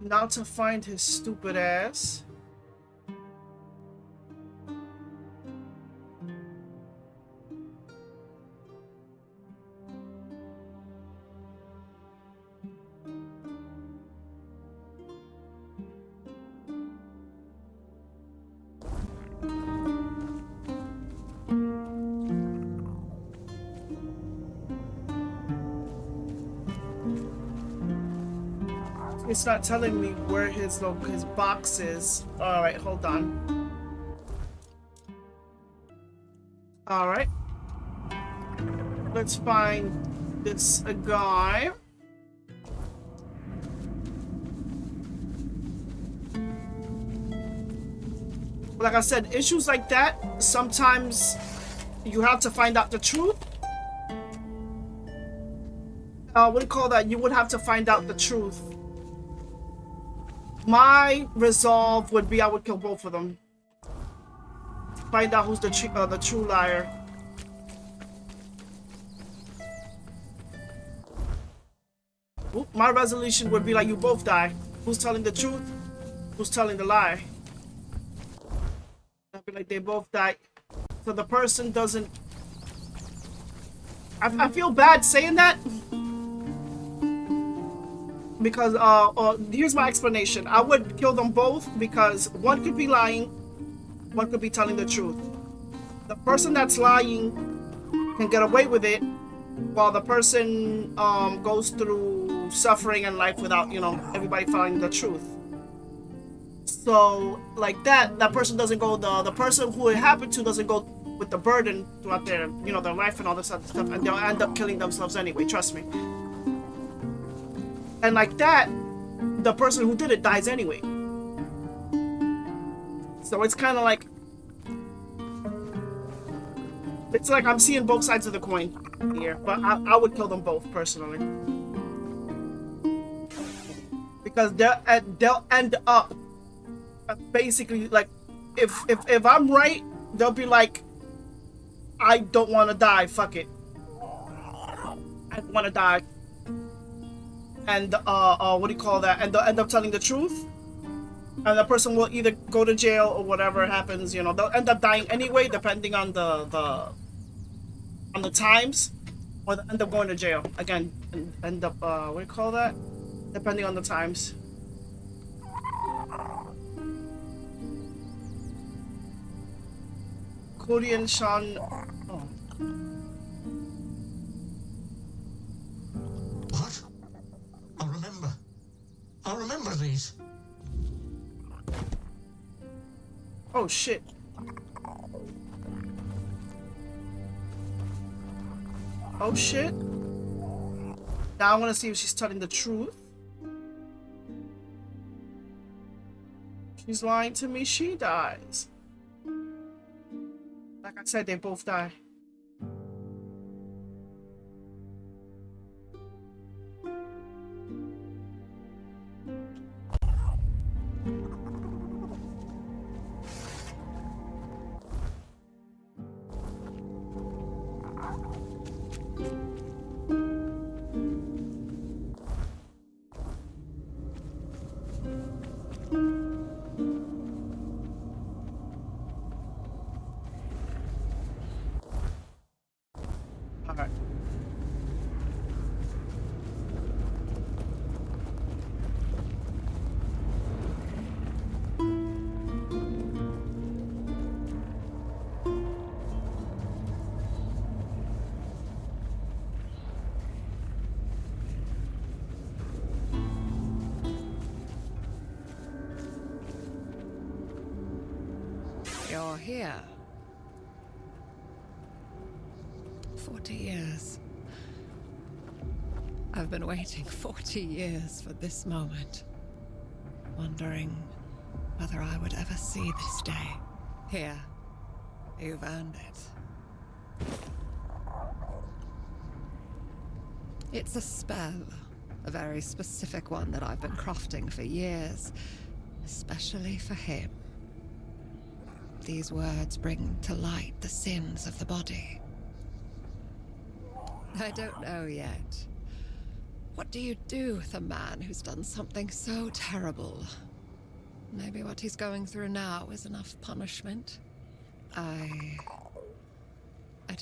Now to find his stupid ass. It's not telling me where his box is. All right, hold on. All right. Let's find this guy. Like I said, issues like that, sometimes you have to find out the truth. What do you call that? You would have to find out the truth. My resolve would be I would kill both of them. Find out who's the true liar. Oop, my resolution would be like, you both die. Who's telling the truth? Who's telling the lie? I'd be like, they both die. So the person doesn't... I feel bad saying that. Because, here's my explanation. I would kill them both because one could be lying, one could be telling the truth. The person that's lying can get away with it, while the person goes through suffering in life without, you know, everybody finding the truth. So like that person doesn't go, the person who it happened to doesn't go with the burden throughout their, you know, their life and all this other stuff, and they'll end up killing themselves anyway, trust me. And like that, the person who did it dies anyway. So it's kind of like, it's like I'm seeing both sides of the coin here, but I would kill them both personally. Because they'll end up basically like, if I'm right, they'll be like, I don't want to die, fuck it, I want to die. And what do you call that, and they'll end up telling the truth, and the person will either go to jail or whatever happens, you know, they'll end up dying anyway depending on the times, or they'll end up going to jail again and end up what do you call that, depending on the times. Cody and Sean. Oh. What? I'll remember these. Oh shit. Oh shit. Now I want to see if she's telling the truth. She's lying to me, she dies. Like I said, they both die. You're here. 40 years. I've been waiting 40 years for this moment. Wondering whether I would ever see this day. Here. You've earned it. It's a spell. A very specific one that I've been crafting for years. Especially for him. These words bring to light the sins of the body. I don't know yet. What do you do with a man who's done something so terrible? Maybe what he's going through now is enough punishment. I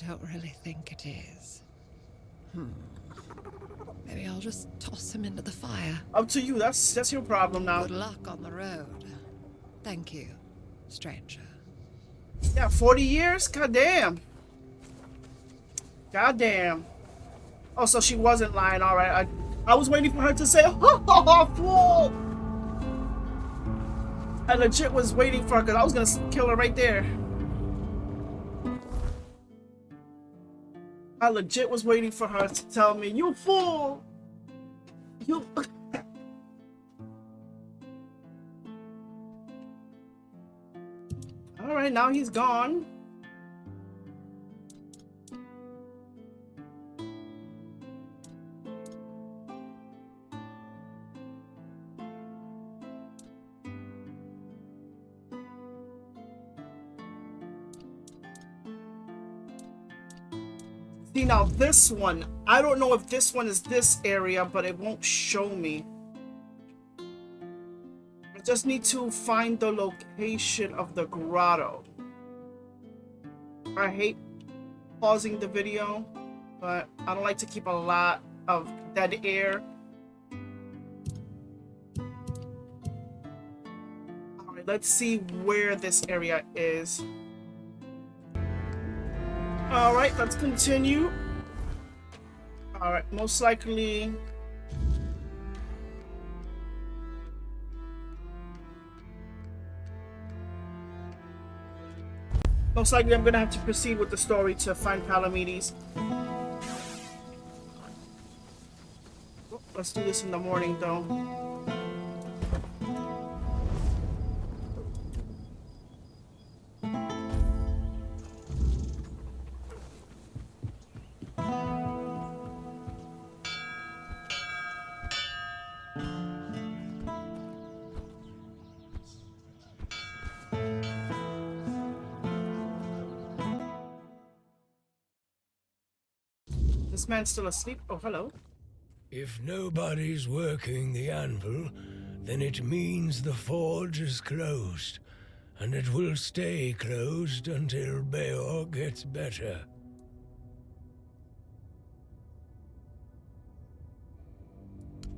don't really think it is. Maybe I'll just toss him into the fire. Up to you, that's your problem now. Good luck on the road. Thank you, stranger. Yeah, 40 years? Goddamn. Goddamn. Oh, so she wasn't lying, alright. I was waiting for her to say, oh, fool! I legit was waiting for her because I was gonna kill her right there. I legit was waiting for her to tell me, you fool! You... Alright, now he's gone. See, now this one, I don't know if this one is this area, but it won't show me. I just need to find the location of the grotto. I hate pausing the video, but I don't like to keep a lot of dead air. Alright, let's see where this area is. Alright, let's continue. Alright, most likely... Most likely I'm gonna have to proceed with the story to find Palamedes. Oh, let's do this in the morning though. This man's still asleep. Oh, hello. If nobody's working the anvil, then it means the forge is closed, and it will stay closed until Beor gets better.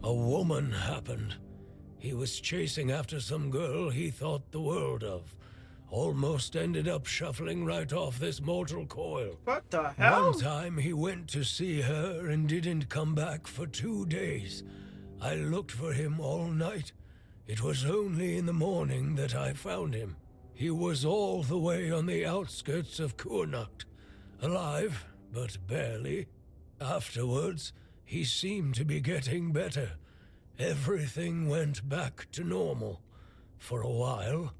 A woman happened. He was chasing after some girl he thought the world of. Almost ended up shuffling right off this mortal coil. What the hell? One time he went to see her and didn't come back for 2 days. I looked for him all night. It was only in the morning that I found him. He was all the way on the outskirts of Kurnacht. Alive, but barely. Afterwards, he seemed to be getting better. Everything went back to normal. For a while,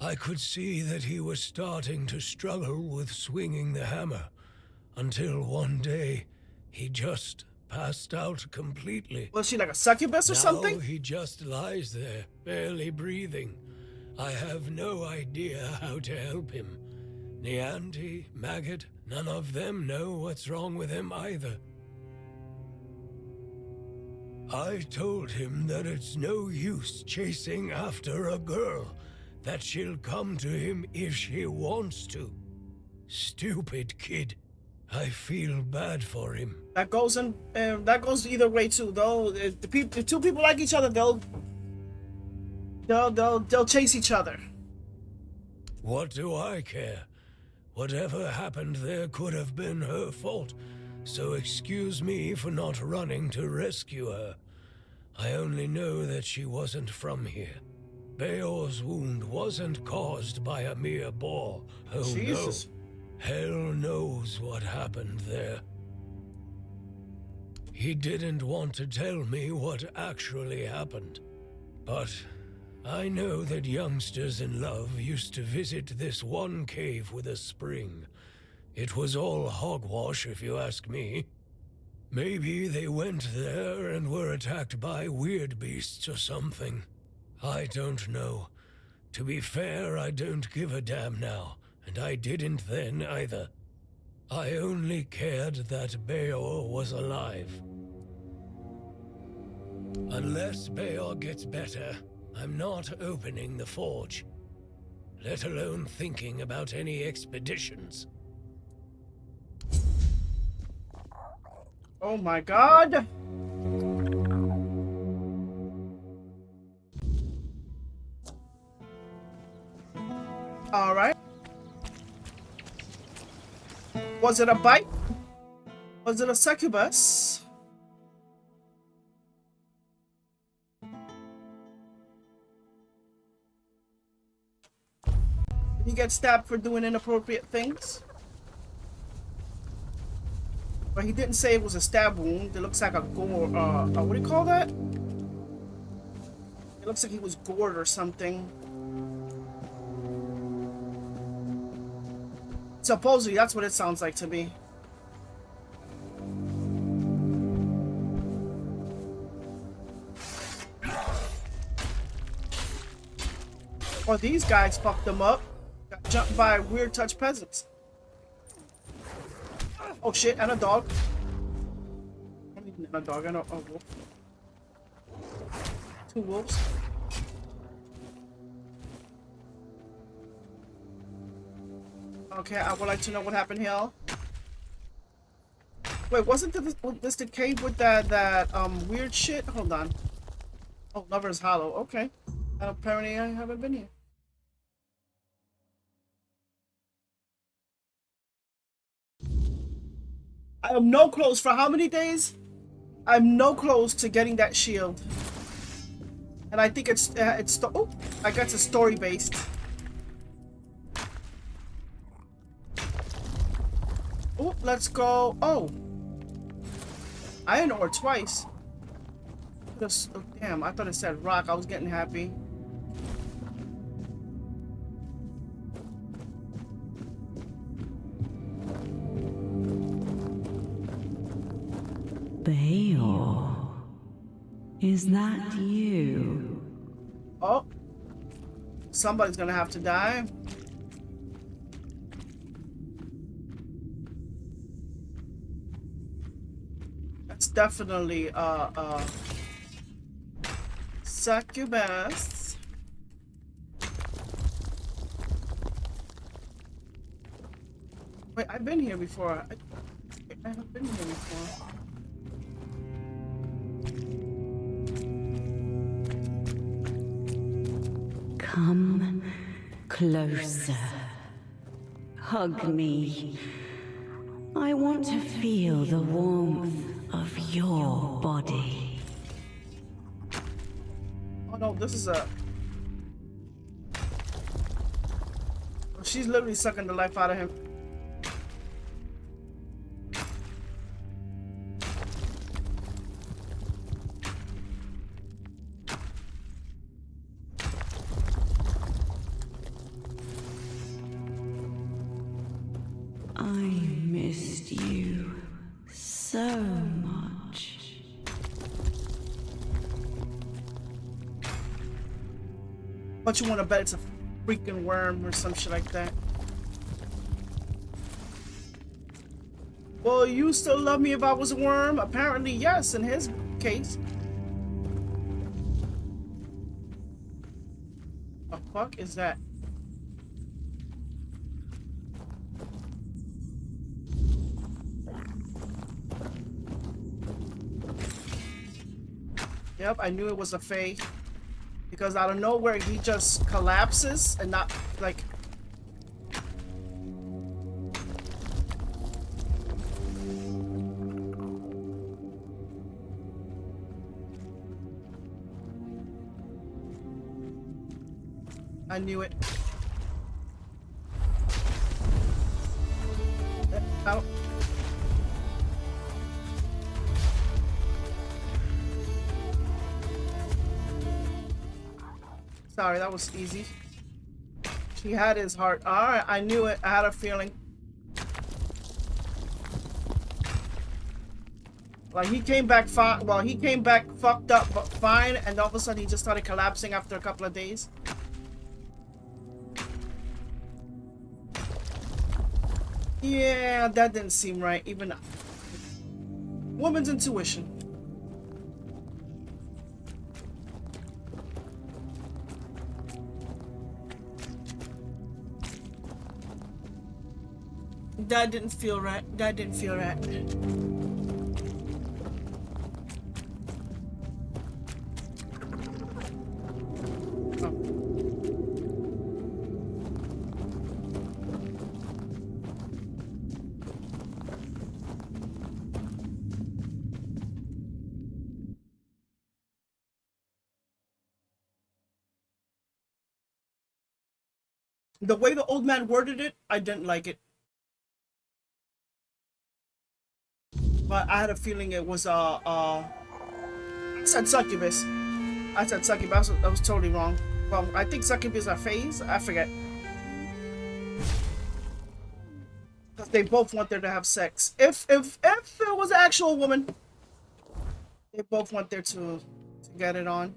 I could see that he was starting to struggle with swinging the hammer, until one day, he just passed out completely. Was she like a succubus or something? Now he just lies there, barely breathing. I have no idea how to help him. Nianti, Maggot, none of them know what's wrong with him either. I told him that it's no use chasing after a girl, that she'll come to him if she wants to. Stupid kid. I feel bad for him. That goes in. That goes either way too. Though, if two people like each other, they'll chase each other. What do I care? Whatever happened there could have been her fault, so excuse me for not running to rescue her. I only know that she wasn't from here. Beor's wound wasn't caused by a mere boar. Oh Jesus. No. Hell knows what happened there. He didn't want to tell me what actually happened. But I know that youngsters in love used to visit this one cave with a spring. It was all hogwash if you ask me. Maybe they went there and were attacked by weird beasts or something. I don't know. To be fair, I don't give a damn now, and I didn't then either. I only cared that Beor was alive. Unless Beor gets better, I'm not opening the forge, let alone thinking about any expeditions. Oh my god! Alright. Was it a bite? Was it a succubus? Did he get stabbed for doing inappropriate things? But he didn't say it was a stab wound. It looks like a gore, what do you call that? It looks like he was gored or something. Supposedly, that's what it sounds like to me. Or these guys fucked them up. Got jumped by weird touch peasants. Oh shit, and a dog. I don't even know a dog, I know a wolf. 2 wolves. Okay, I would like to know what happened here. Wait, wasn't this the cave with that weird shit? Hold on. Oh, Lover's Hollow. Okay. Apparently I haven't been here. I am no close for how many days? I'm no close to getting that shield. And I think it's oh, I guess it's story based. let's go. Oh, iron ore twice. Just, oh, damn, I thought it said rock. I was getting happy. Bayor, is that you? Oh, somebody's gonna have to die. That's definitely succubus. Wait, I've been here before. I have been here before. Come closer. Hug me. I want to feel the warmth of your body. Oh no, this is a... Oh, she's literally sucking the life out of him. I missed you so much. But you want to bet it's a freaking worm or some shit like that. Well, you still love me if I was a worm? Apparently, yes, in his case. The fuck is that? Yep, I knew it was a Fae. Because out of nowhere, he just collapses and not, like... I knew it. Out. Sorry, that was easy. She had his heart. Alright, I knew it. I had a feeling. Like, he came back fine. Well, he came back fucked up, but fine. And all of a sudden, he just started collapsing after a couple of days. Yeah, that didn't seem right. Even woman's intuition. That didn't feel right. That didn't feel right. The way the old man worded it, I didn't like it. But I had a feeling it was I said succubus. I said succubus. That was totally wrong. Well, I think succubus are phase. I forget. Because they both want there to have sex. If it was an actual woman, they both want there to get it on.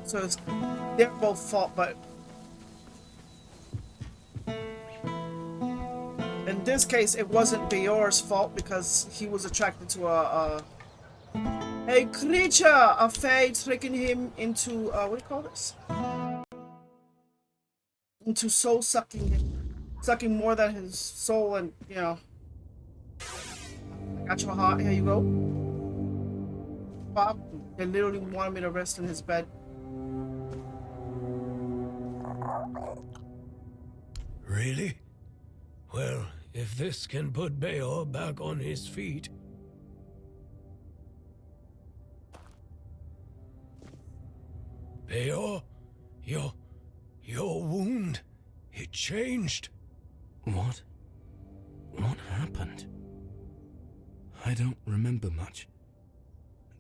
So it's they're both fault, but in this case, it wasn't Bayor's fault because he was attracted to a creature, a fae, tricking him into what do you call this? Into soul sucking more than his soul, and you know. I got your heart. Here you go. Pop. They literally wanted me to rest in his bed. Really? Well, if this can put Bayor back on his feet. Bayor, Your wound, it changed. What? What happened? I don't remember much.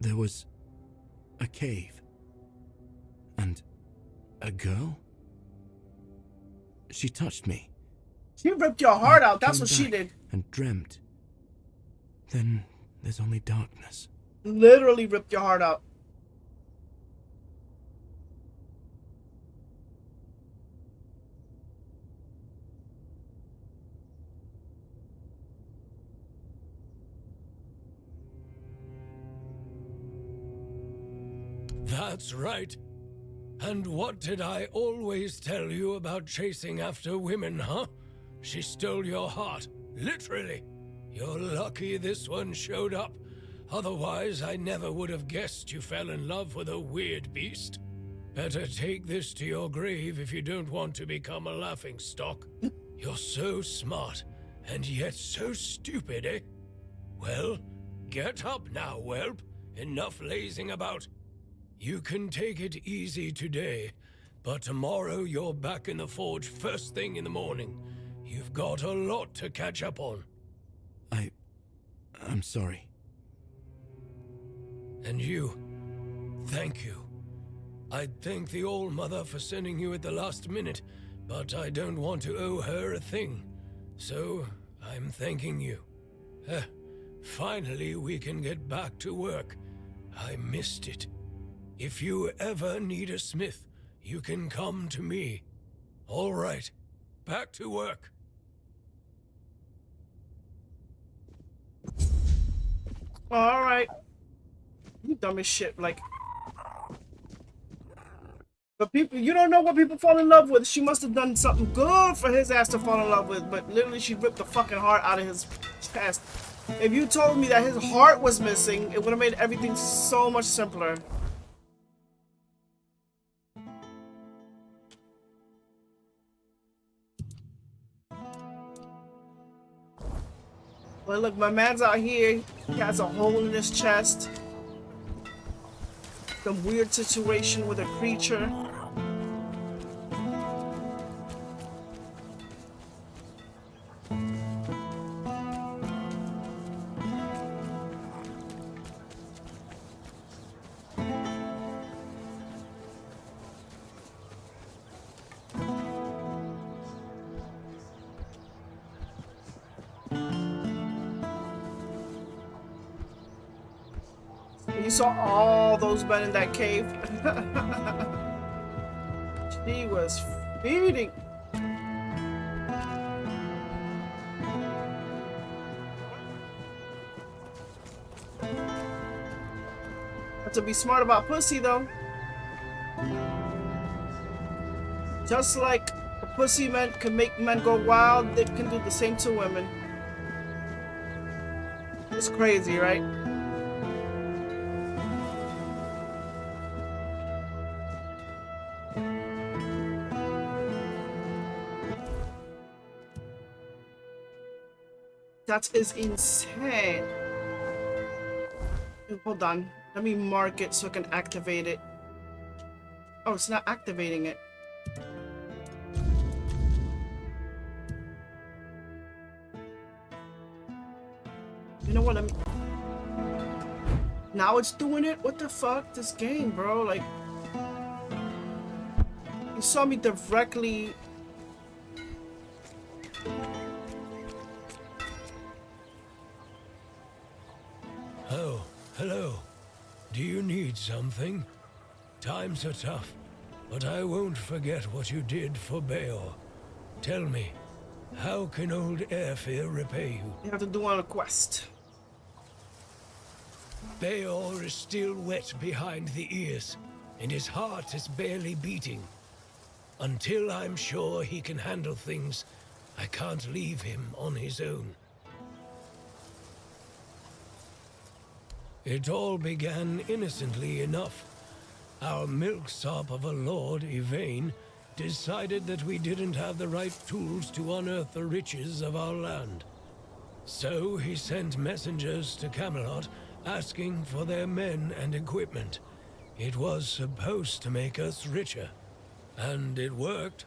There was a cave. And a girl? She touched me. She ripped your heart out, that's what she did. And dreamt. Then there's only darkness. Literally ripped your heart out. That's right. And what did I always tell you about chasing after women, huh? She stole your heart, literally. You're lucky this one showed up. Otherwise, I never would have guessed you fell in love with a weird beast. Better take this to your grave if you don't want to become a laughingstock. You're so smart, and yet so stupid, eh? Well, get up now, whelp. Enough lazing about. You can take it easy today, but tomorrow you're back in the forge first thing in the morning. You've got a lot to catch up on. I'm sorry. And you, thank you. I'd thank the All-Mother for sending you at the last minute, but I don't want to owe her a thing. So, I'm thanking you. Finally, we can get back to work. I missed it. If you ever need a smith, you can come to me. All right, back to work. All right. You dumb as shit, like. But people, you don't know what people fall in love with. She must have done something good for his ass to fall in love with, but literally she ripped the fucking heart out of his chest. If you told me that his heart was missing, it would have made everything so much simpler. Well, look, my man's out here. He has a hole in his chest. Some weird situation with a creature. You saw all those men in that cave. She was feeding. Have to be smart about pussy though. Just like a pussy man can make men go wild, they can do the same to women. It's crazy, right? That is insane. Hold on. Let me mark it so I can activate it. Oh, it's not activating it. You know what? Now it's doing it? What the fuck? This game, bro. Like, you saw me directly. Oh, hello. Do you need something? Times are tough, but I won't forget what you did for Bayor. Tell me, how can old Airfear repay you? You have to do on a quest. Bayor is still wet behind the ears, and his heart is barely beating. Until I'm sure he can handle things, I can't leave him on his own. It all began innocently enough. Our milksop of a lord, Yvain, decided that we didn't have the right tools to unearth the riches of our land. So he sent messengers to Camelot asking for their men and equipment. It was supposed to make us richer. And it worked.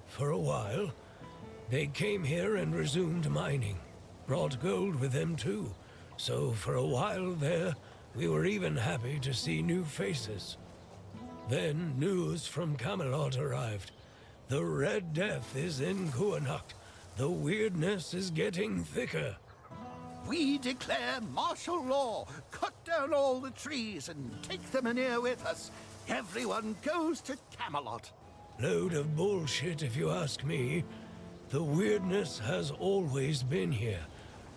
For a while. They came here and resumed mining. Brought gold with them too. So for a while there, we were even happy to see new faces. Then news from Camelot arrived. The Red Death is in Kuanacht. The weirdness is getting thicker. We declare martial law. Cut down all the trees and take the Menhir with us. Everyone goes to Camelot. Load of bullshit if you ask me. The weirdness has always been here.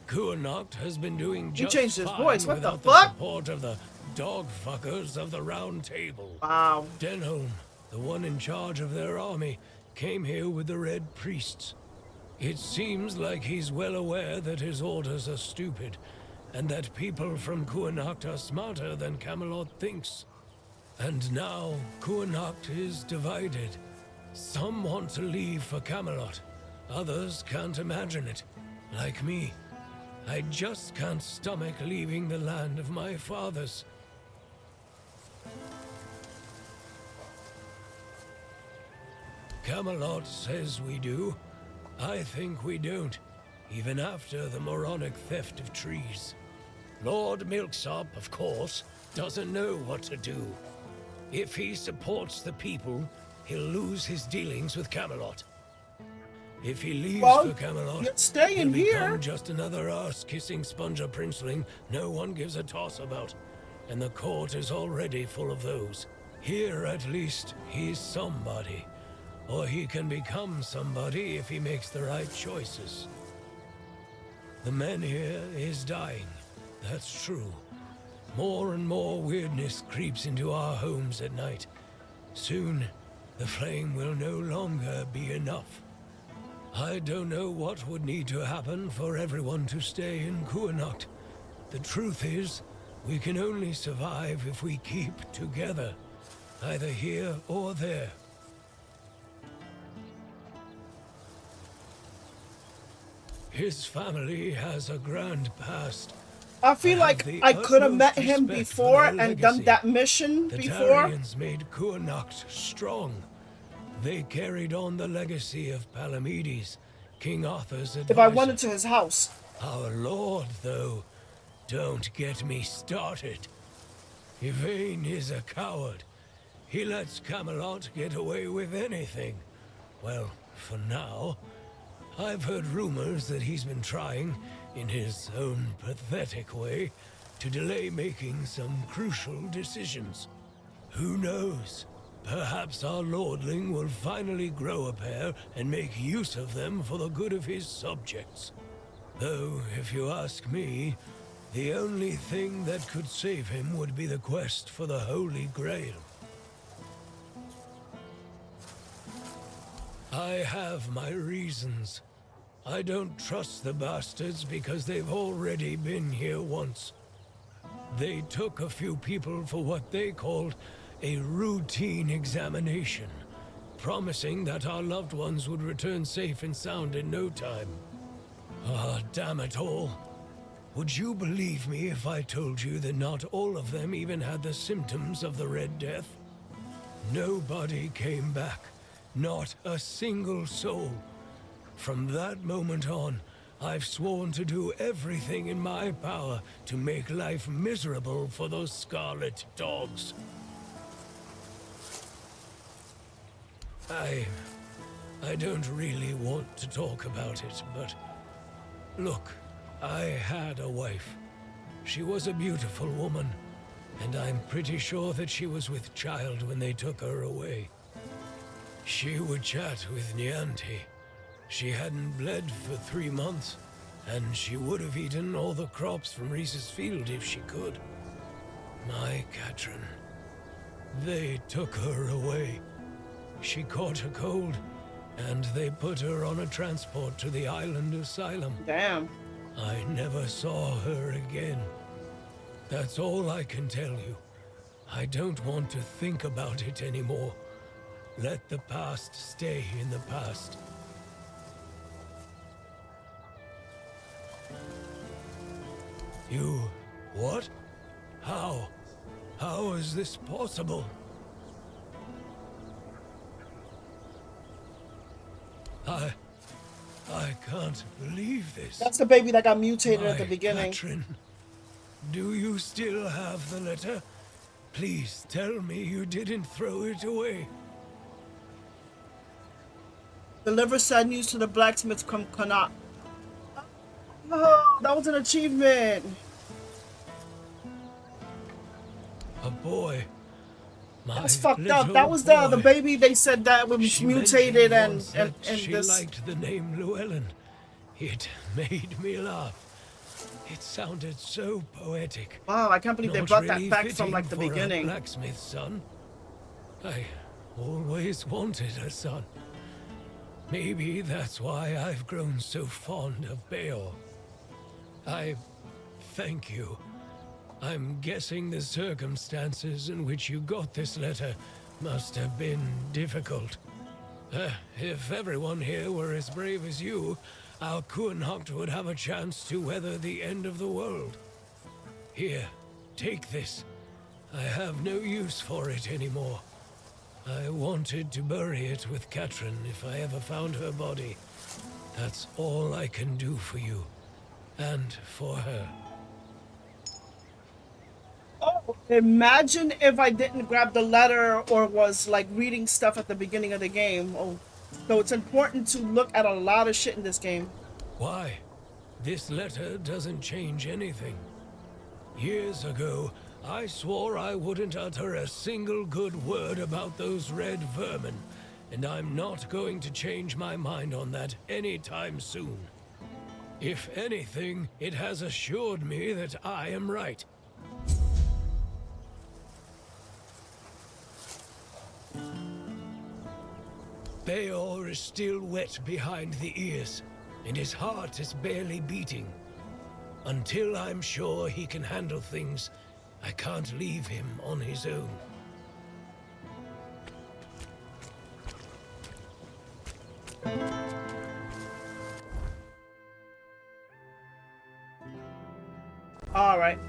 Kuanacht has been doing He just changed his fine voice. What the without fuck? support of the dog fuckers of the Round Table. Wow. Denholm, the one in charge of their army, came here with the Red Priests. It seems like he's well aware that his orders are stupid, and that people from Kuanacht are smarter than Camelot thinks. And now, Kuanacht is divided. Some want to leave for Camelot. Others can't imagine it. Like me. I just can't stomach leaving the land of my fathers. Camelot says we do. I think we don't, even after the moronic theft of trees. Lord Milksop, of course, doesn't know what to do. If he supports the people, he'll lose his dealings with Camelot. If he leaves for Camelot, stay in he'll here. become just another arse-kissing sponger princeling no one gives a toss about. And the court is already full of those. Here, at least, he's somebody. Or he can become somebody if he makes the right choices. The Menhir is dying. That's true. More and more weirdness creeps into our homes at night. Soon, the flame will no longer be enough. I don't know what would need to happen for everyone to stay in Kuanacht. The truth is, we can only survive if we keep together, either here or there. His family has a grand past. I feel like I could have met him before and done that mission the before. Tarians made Kuanacht strong. They carried on the legacy of Palamedes, King Arthur's advisor. If I went into his house. Our lord, though, don't get me started. Yvain is a coward. He lets Camelot get away with anything. Well, for now. I've heard rumors that he's been trying, in his own pathetic way, to delay making some crucial decisions. Who knows? Perhaps our lordling will finally grow a pair and make use of them for the good of his subjects. Though, if you ask me, the only thing that could save him would be the quest for the Holy Grail. I have my reasons. I don't trust the bastards because they've already been here once. They took a few people for what they called a routine examination, promising that our loved ones would return safe and sound in no time. Ah, damn it all. Would you believe me if I told you that not all of them even had the symptoms of the Red Death? Nobody came back. Not a single soul. From that moment on, I've sworn to do everything in my power to make life miserable for those scarlet dogs. I don't really want to talk about it, but look, I had a wife. She was a beautiful woman, and I'm pretty sure that she was with child when they took her away. She would chat with Nianti. She hadn't bled for 3 months, and she would have eaten all the crops from Reese's field if she could. My Katrin. They took her away. She caught a cold, and they put her on a transport to the island asylum. Damn. I never saw her again. That's all I can tell you. I don't want to think about it anymore. Let the past stay in the past. You... what? How? How is this possible? I can't believe this. That's the baby that got mutated at the My beginning. Katrin, do you still have the letter? Please tell me you didn't throw it away. Deliver sad news to the blacksmith from Connaught. Oh, that was an achievement. A boy. That's fucked up. That was the baby. They said that was She mutated mentioned and once that she this. liked the name Llewellyn. It made me laugh. It sounded so poetic. Wow, I can't believe they Not brought really that back from fitting like the for a beginning. blacksmith's son. I always wanted a son. Maybe that's why I've grown so fond of Beor. I thank you. I'm guessing the circumstances in which you got this letter must have been difficult. If everyone here were as brave as you, our Kuhnhocht would have a chance to weather the end of the world. Here, take this. I have no use for it anymore. I wanted to bury it with Katrin if I ever found her body. That's all I can do for you. And for her. Oh, imagine if I didn't grab the letter or was like reading stuff at the beginning of the game. Oh, so it's important to look at a lot of shit in this game. Why? This letter doesn't change anything. Years ago, I swore I wouldn't utter a single good word about those red vermin, and I'm not going to change my mind on that anytime soon. If anything, it has assured me that I am right. Beor is still wet behind the ears, and his heart is barely beating. Until I'm sure he can handle things, I can't leave him on his own. Alright.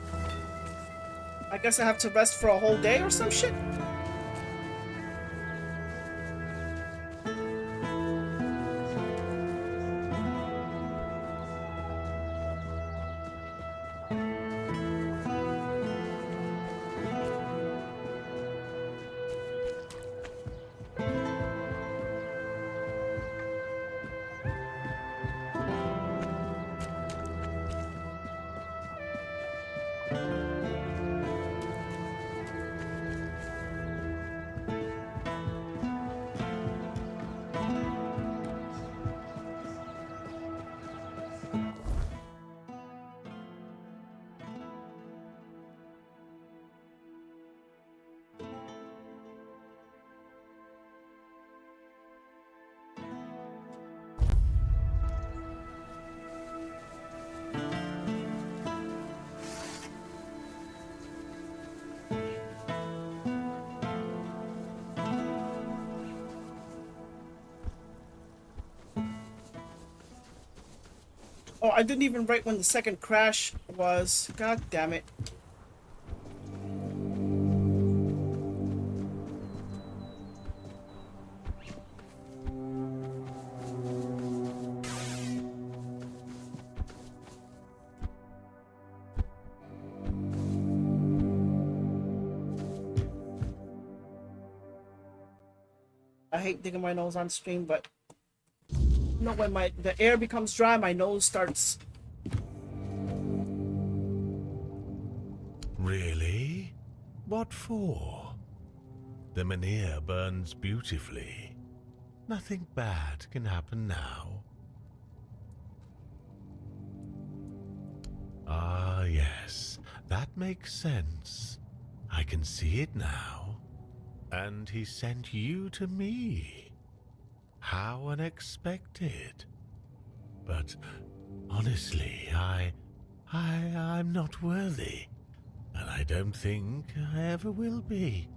I guess I have to rest for a whole day or some shit? Oh, I didn't even write when the second crash was. God damn it. I hate digging my nose on stream, but no, when the air becomes dry, my nose starts. Really? What for? The Menhir burns beautifully. Nothing bad can happen now. Ah, yes, that makes sense. I can see it now. And he sent you to me. How unexpected. But honestly, I'm not worthy. And I don't think I ever will be.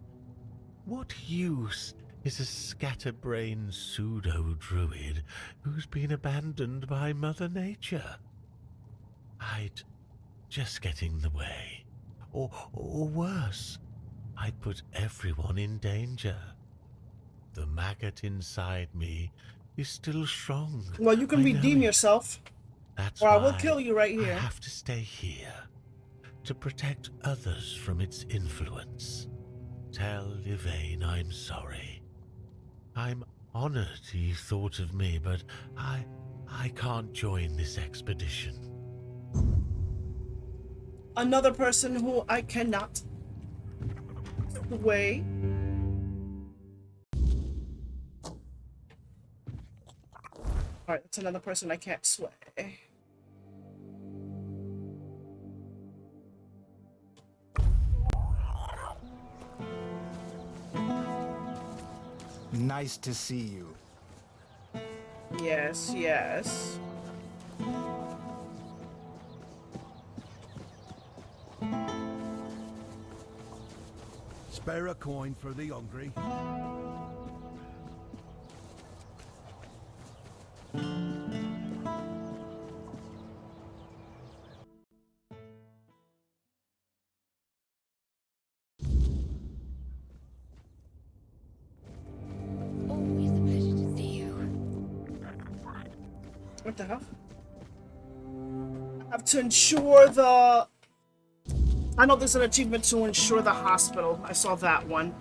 What use is a scatterbrained pseudo-druid who's been abandoned by Mother Nature? I'd just get in the way. Or worse, I'd put everyone in danger. The maggot inside me is still strong. Well, you can redeem yourself. That's or I will why kill you right I here. have to stay here to protect others from its influence. Tell Yvain I'm sorry. I'm honored he thought of me, but I can't join this expedition. Another person who I cannot sway. Alright, that's another person I can't sway. Nice to see you. Yes, yes. Spare a coin for the hungry. Always a pleasure to see you. What the hell? I have to ensure the... I know there's an achievement to ensure the hospital. I saw that one.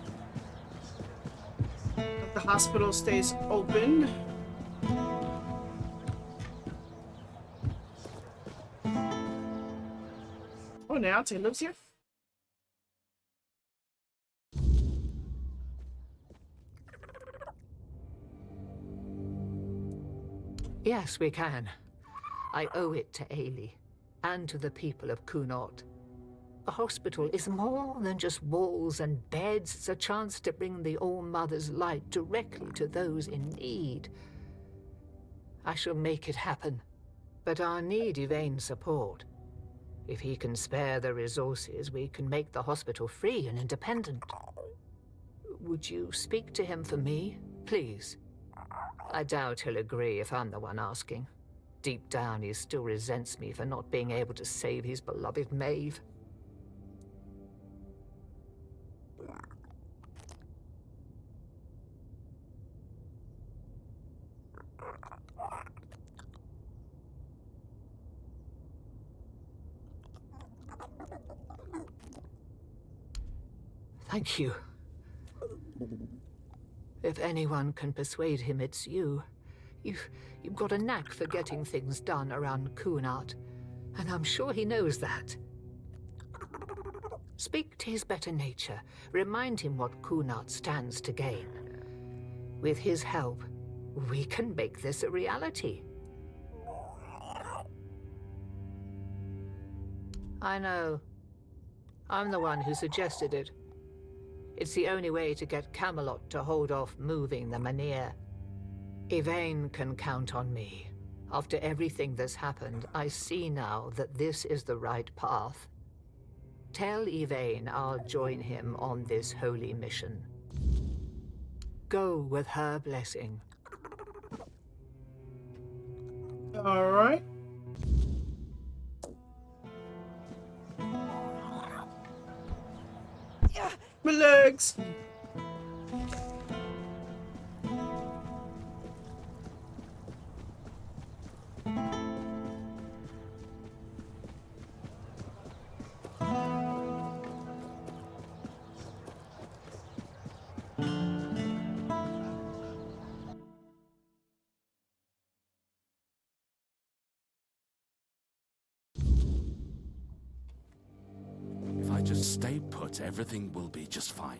If the hospital stays open. Oh, Tainted lives here? Yes, we can. I owe it to Ailey, and to the people of Kunot. A hospital is more than just walls and beds. It's a chance to bring the All-Mother's light directly to those in need. I shall make it happen, but I'll need Yvain's support. If he can spare the resources, we can make the hospital free and independent. Would you speak to him for me, please? I doubt he'll agree if I'm the one asking. Deep down, he still resents me for not being able to save his beloved Maeve. Thank you. If anyone can persuade him, it's you. You've got a knack for getting things done around Kunat, and I'm sure he knows that. Speak to his better nature. Remind him what Kunat stands to gain. With his help, we can make this a reality. I know. I'm the one who suggested it. It's the only way to get Camelot to hold off moving the Menhir. Yvain can count on me. After everything that's happened, I see now that this is the right path. Tell Yvain I'll join him on this holy mission. Go with her blessing. All right. My legs. If I just stay put, everything will be just fine.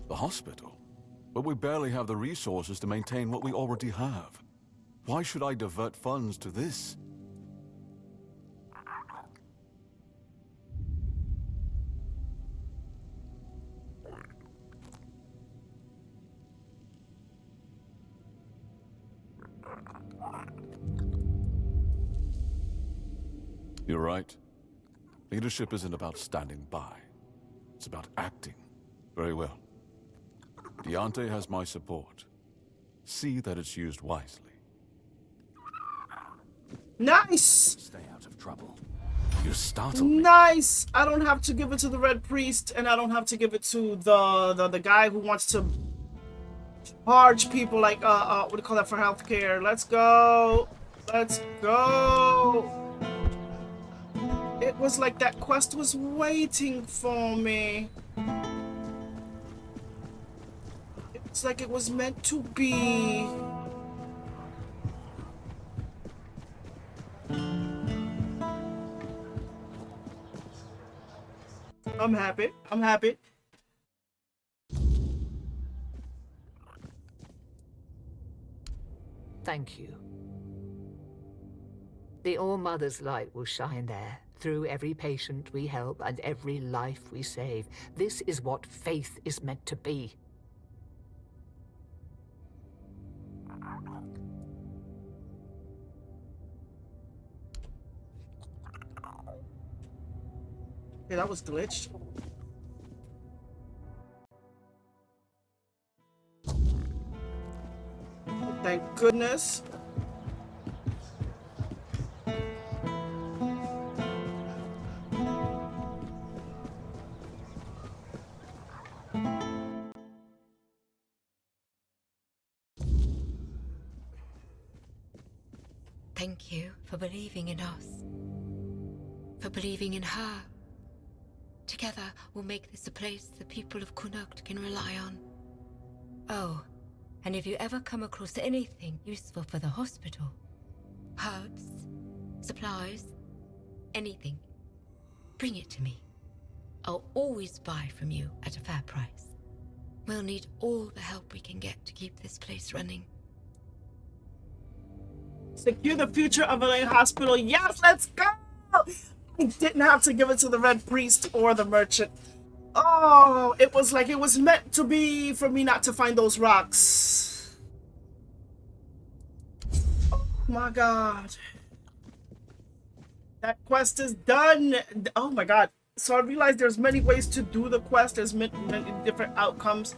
The hospital? But we barely have the resources to maintain what we already have. Why should I divert funds to this? You're right. Leadership isn't about standing by. It's about acting. Very well. Tainted has my support. See that it's used wisely. Nice! Stay out of trouble. You startled me. Nice! I don't have to give it to the Red Priest, and I don't have to give it to the guy who wants to charge people like what do you call that for healthcare? Let's go. Let's go. It was like that quest was waiting for me. It's like it was meant to be. I'm happy. I'm happy. Thank you. The All-Mother's light will shine there, through every patient we help and every life we save. This is what faith is meant to be. Yeah, that was glitched. Thank goodness. Thank you for believing in us. For believing in her. Together, we'll make this a place the people of Connacht can rely on. Oh, and if you ever come across anything useful for the hospital, herbs, supplies, anything, bring it to me. I'll always buy from you at a fair price. We'll need all the help we can get to keep this place running. Secure the future of LA Hospital. Yes, let's go! I didn't have to give it to the Red Priest or the Merchant. Oh, it was like it was meant to be for me not to find those rocks. Oh my god. That quest is done. Oh my god. So I realized there's many ways to do the quest. There's many different outcomes.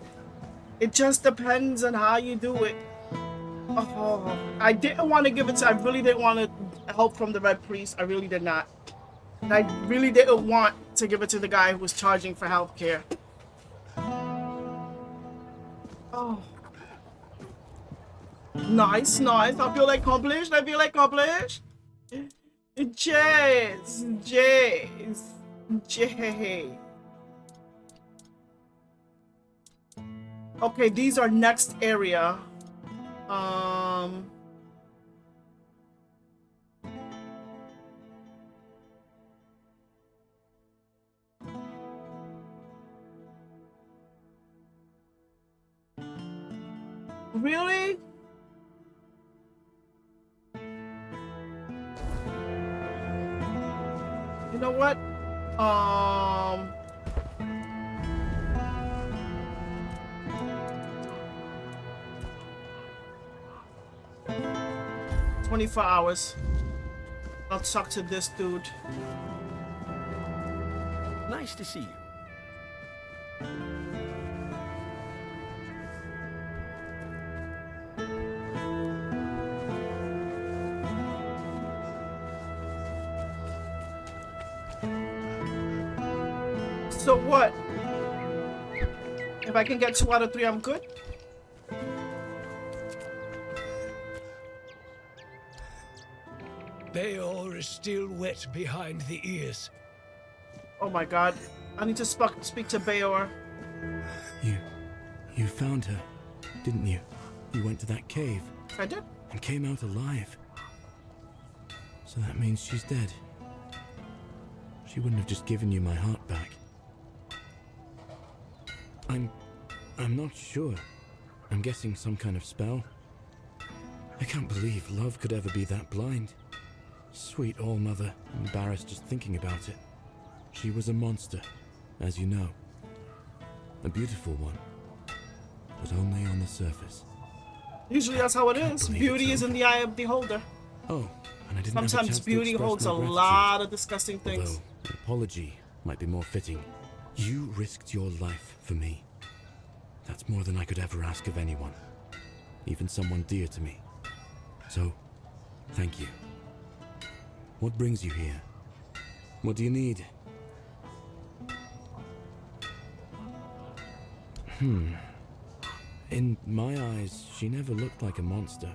It just depends on how you do it. Oh, I didn't want to give it to, I really didn't want to help from the Red Priest. I really did not. And I really didn't want to give it to the guy who was charging for healthcare. Oh. Nice, nice. I feel accomplished. I feel accomplished. Jazz. Jazz. Jay. Okay, these are next area. Really? You know what? 24 hours. I'll talk to this dude. Nice to see you. So what? If I can get 2 out of 3, I'm good? Bayor is still wet behind the ears. Oh my god. I need to speak to Bayor. You found her, didn't you? You went to that cave. I did. And came out alive. So that means she's dead. She wouldn't have just given you my heart back. I'm not sure. I'm guessing some kind of spell. I can't believe love could ever be that blind. Sweet All-Mother, I'm embarrassed just thinking about it. She was a monster, as you know. A beautiful one, but only on the surface. Usually that's how it is. Beauty is in the eye of the beholder. Oh, and I didn't have a Sometimes chance to beauty express holds my a gratitude. lot of disgusting things. Although, an apology might be more fitting. You risked your life for me. That's more than I could ever ask of anyone, even someone dear to me. So, thank you. What brings you here? What do you need? In my eyes, she never looked like a monster.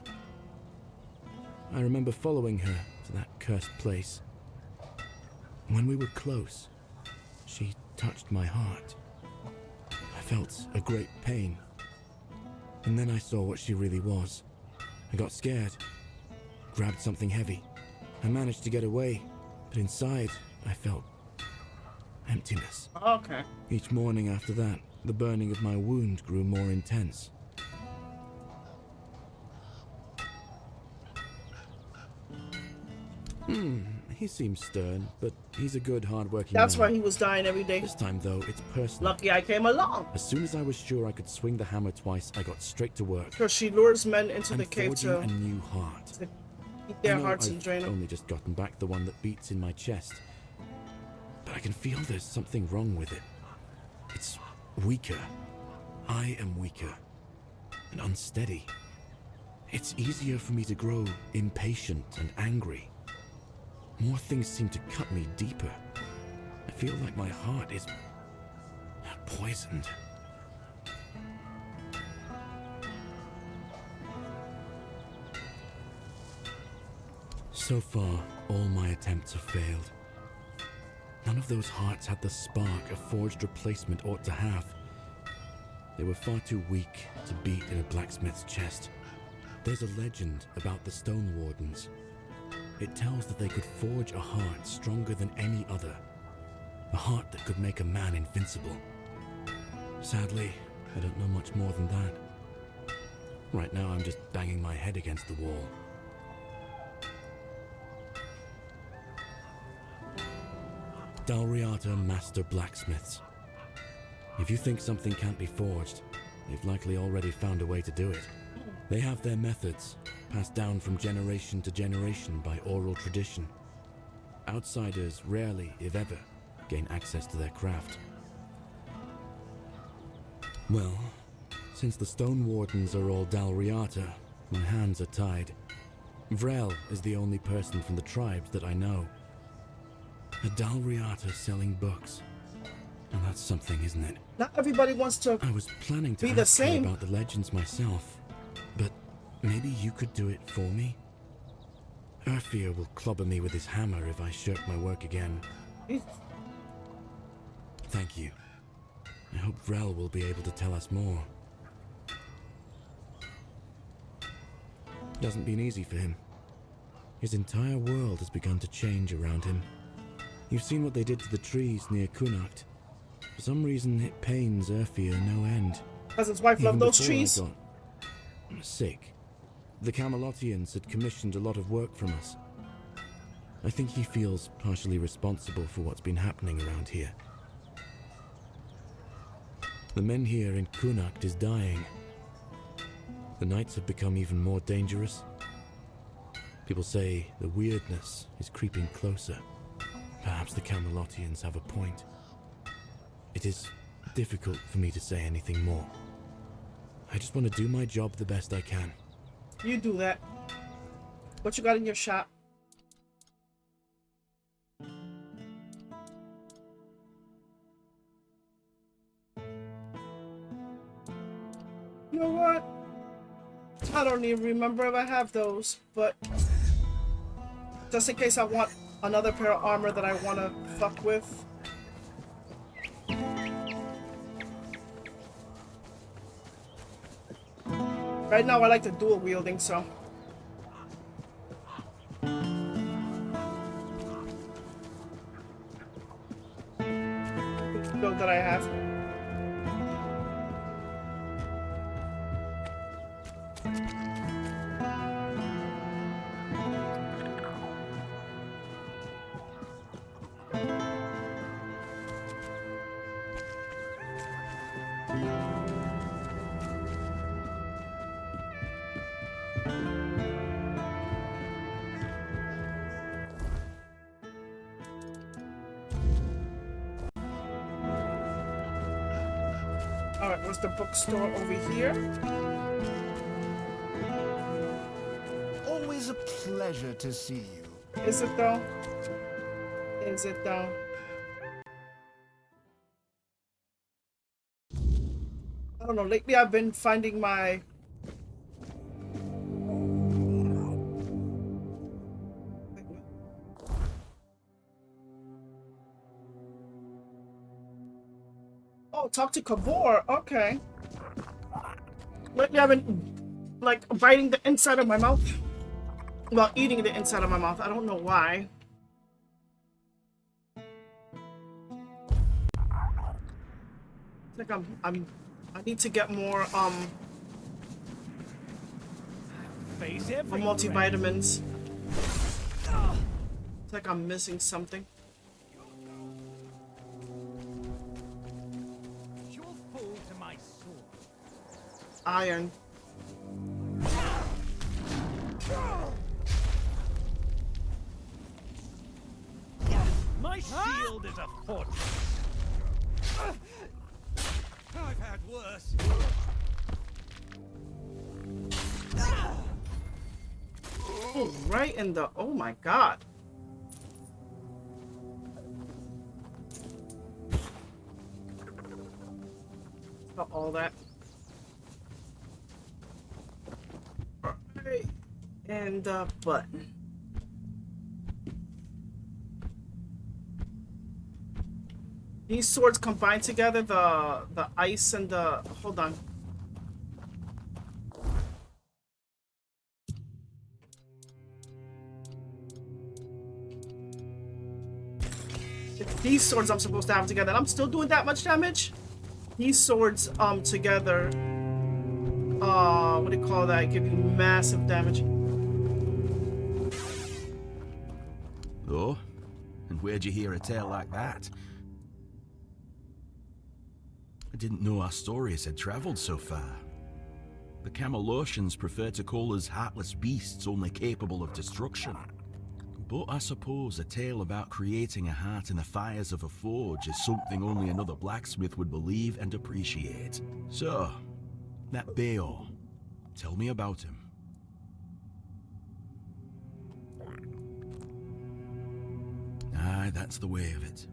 I remember following her to that cursed place. When we were close, she touched my heart. I felt a great pain. And then I saw what she really was. I got scared, grabbed something heavy. I managed to get away, but inside, I felt emptiness. Okay. Each morning after that, the burning of my wound grew more intense. He seems stern, but he's a good, hard-working man. That's why he was dying every day. This time, though, it's personal. Lucky I came along. As soon as I was sure I could swing the hammer twice, I got straight to work. Because she lures men into the I'm cave forging to a new heart. eat their I know hearts I've and drain them. only just gotten back the one that beats in my chest, but I can feel there's something wrong with it. It's weaker. I am weaker and unsteady. It's easier for me to grow impatient and angry. More things seem to cut me deeper. I feel like my heart is poisoned. So far, all my attempts have failed. None of those hearts had the spark a forged replacement ought to have. They were far too weak to beat in a blacksmith's chest. There's a legend about the Stone Wardens. It tells that they could forge a heart stronger than any other. A heart that could make a man invincible. Sadly, I don't know much more than that. Right now, I'm just banging my head against the wall. Dalriata Master Blacksmiths. If you think something can't be forged, they've likely already found a way to do it. They have their methods, passed down from generation to generation by oral tradition. Outsiders rarely, if ever, gain access to their craft. Well, since the Stone Wardens are all Dalriata, my hands are tied. Vrel is the only person from the tribes that I know. A Dalriata selling books. And that's something, isn't it? Not everybody wants to I was planning to be the ask her same. about the legends myself, but maybe you could do it for me? Urfir will clobber me with his hammer if I shirk my work again. Thank you. I hope Vrel will be able to tell us more. It hasn't been easy for him. His entire world has begun to change around him. You've seen what they did to the trees near Kunacht. For some reason, it pains Urfir no end. Because his wife loved those trees. I got sick. The Camelotians had commissioned a lot of work from us. I think he feels partially responsible for what's been happening around here. The men here in Kunacht is dying. The nights have become even more dangerous. People say the weirdness is creeping closer. Perhaps the Camelotians have a point. It is difficult for me to say anything more. I just want to do my job the best I can. You do that. What you got in your shop? You know what? I don't even remember if I have those, but just in case I want another pair of armor that I want to fuck with. Right now I like the dual wielding, so. It's the build that I have. Alright, where's the bookstore over here? Always a pleasure to see you. Is it though? Is it though? don't know, lately I've been finding my... Oh, talk to Kavor. Okay. Lately I've been, like, biting the inside of my mouth. Well, eating the inside of my mouth. I don't know why. Like I need to get more multivitamins. It's like I'm missing something. You'll fall to my sword. Iron. My shield is a fortress. I've had worse. Oh, right in the... Oh my god. Got all that. Right in the button. These swords combined together, the ice and the... Hold on. It's these swords I'm supposed to have together. And I'm still doing that much damage? These swords together, what do you call that? Give you massive damage. Oh? And where'd you hear a tale like that? I didn't know our stories had traveled so far. The Camelosians prefer to call us heartless beasts only capable of destruction. But I suppose a tale about creating a heart in the fires of a forge is something only another blacksmith would believe and appreciate. So, that Bayor, tell me about him. Aye, that's the way of it.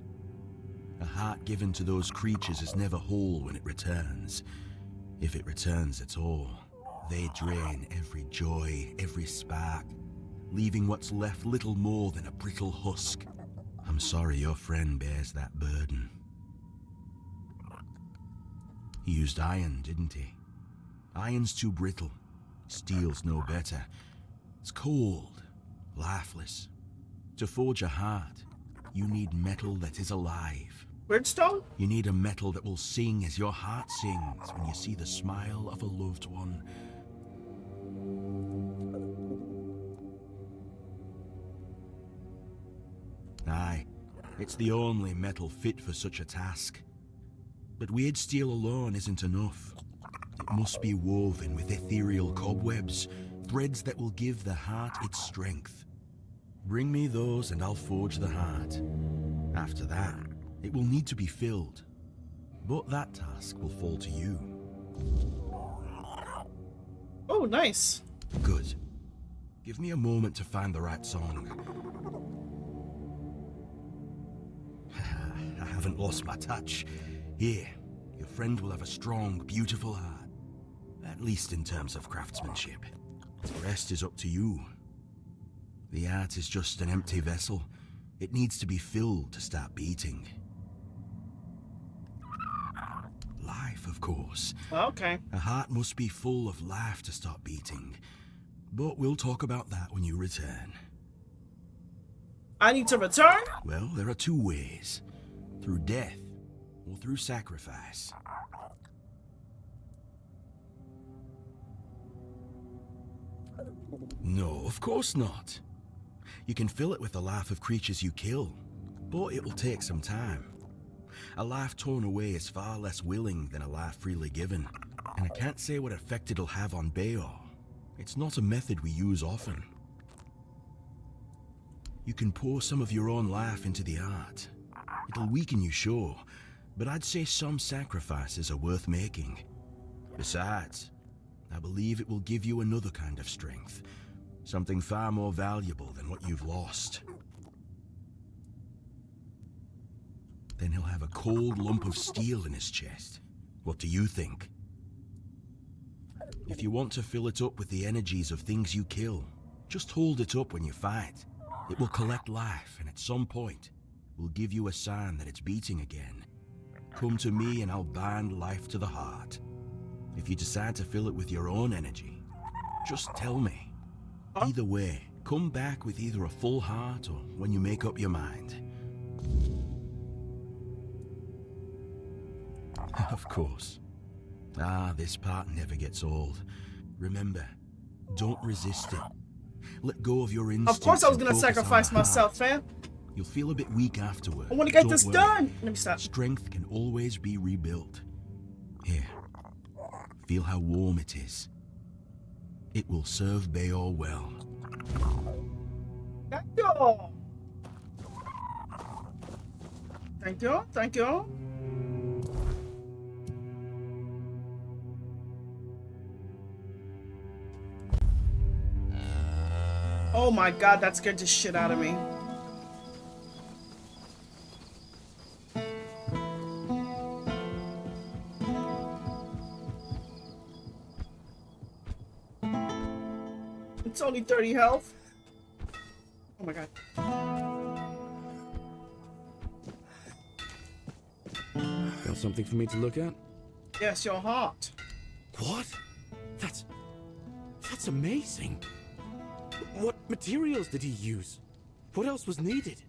A heart given to those creatures is never whole when it returns. If it returns at all, they drain every joy, every spark, leaving what's left little more than a brittle husk. I'm sorry your friend bears that burden. He used iron, didn't he? Iron's too brittle. Steel's no better. It's cold, lifeless. To forge a heart, you need metal that is alive. Redstone? You need a metal that will sing as your heart sings when you see the smile of a loved one. Aye, it's the only metal fit for such a task. But weird steel alone isn't enough. It must be woven with ethereal cobwebs, threads that will give the heart its strength. Bring me those and I'll forge the heart. After that, it will need to be filled. But that task will fall to you. Oh, nice. Good. Give me a moment to find the right song. I haven't lost my touch. Here, your friend will have a strong, beautiful heart. At least in terms of craftsmanship. The rest is up to you. The art is just an empty vessel. It needs to be filled to start beating. Life, of course. Okay. A heart must be full of life to start beating. But we'll talk about that when you return. I need to return? Well, there are two ways. Through death, or through sacrifice. No, of course not. You can fill it with the life of creatures you kill, but it will take some time. A life torn away is far less willing than a life freely given, and I can't say what effect it'll have on Bayor. It's not a method we use often. You can pour some of your own life into the art. It'll weaken you, sure, but I'd say some sacrifices are worth making. Besides, I believe it will give you another kind of strength, something far more valuable than what you've lost. Then he'll have a cold lump of steel in his chest. What do you think? If you want to fill it up with the energies of things you kill, just hold it up when you fight. It will collect life, and at some point, will give you a sign that it's beating again. Come to me and I'll bind life to the heart. If you decide to fill it with your own energy, just tell me. Either way, come back with either a full heart or when you make up your mind. Of course. This part never gets old. Remember, don't resist it. Let go of your instincts. Of course I was and gonna focus on sacrifice the heart. myself, fam. You'll feel a bit weak afterward. I want to get Don't this worry. done. Let me stop. Strength can always be rebuilt. Here, feel how warm it is. It will serve Bayor well. Thank you. Thank you. Thank you. Oh my god, that scared the shit out of me. It's only 30 health. Oh my god. Got something for me to look at? Yes, your heart. What? That's amazing. What materials did he use? What else was needed?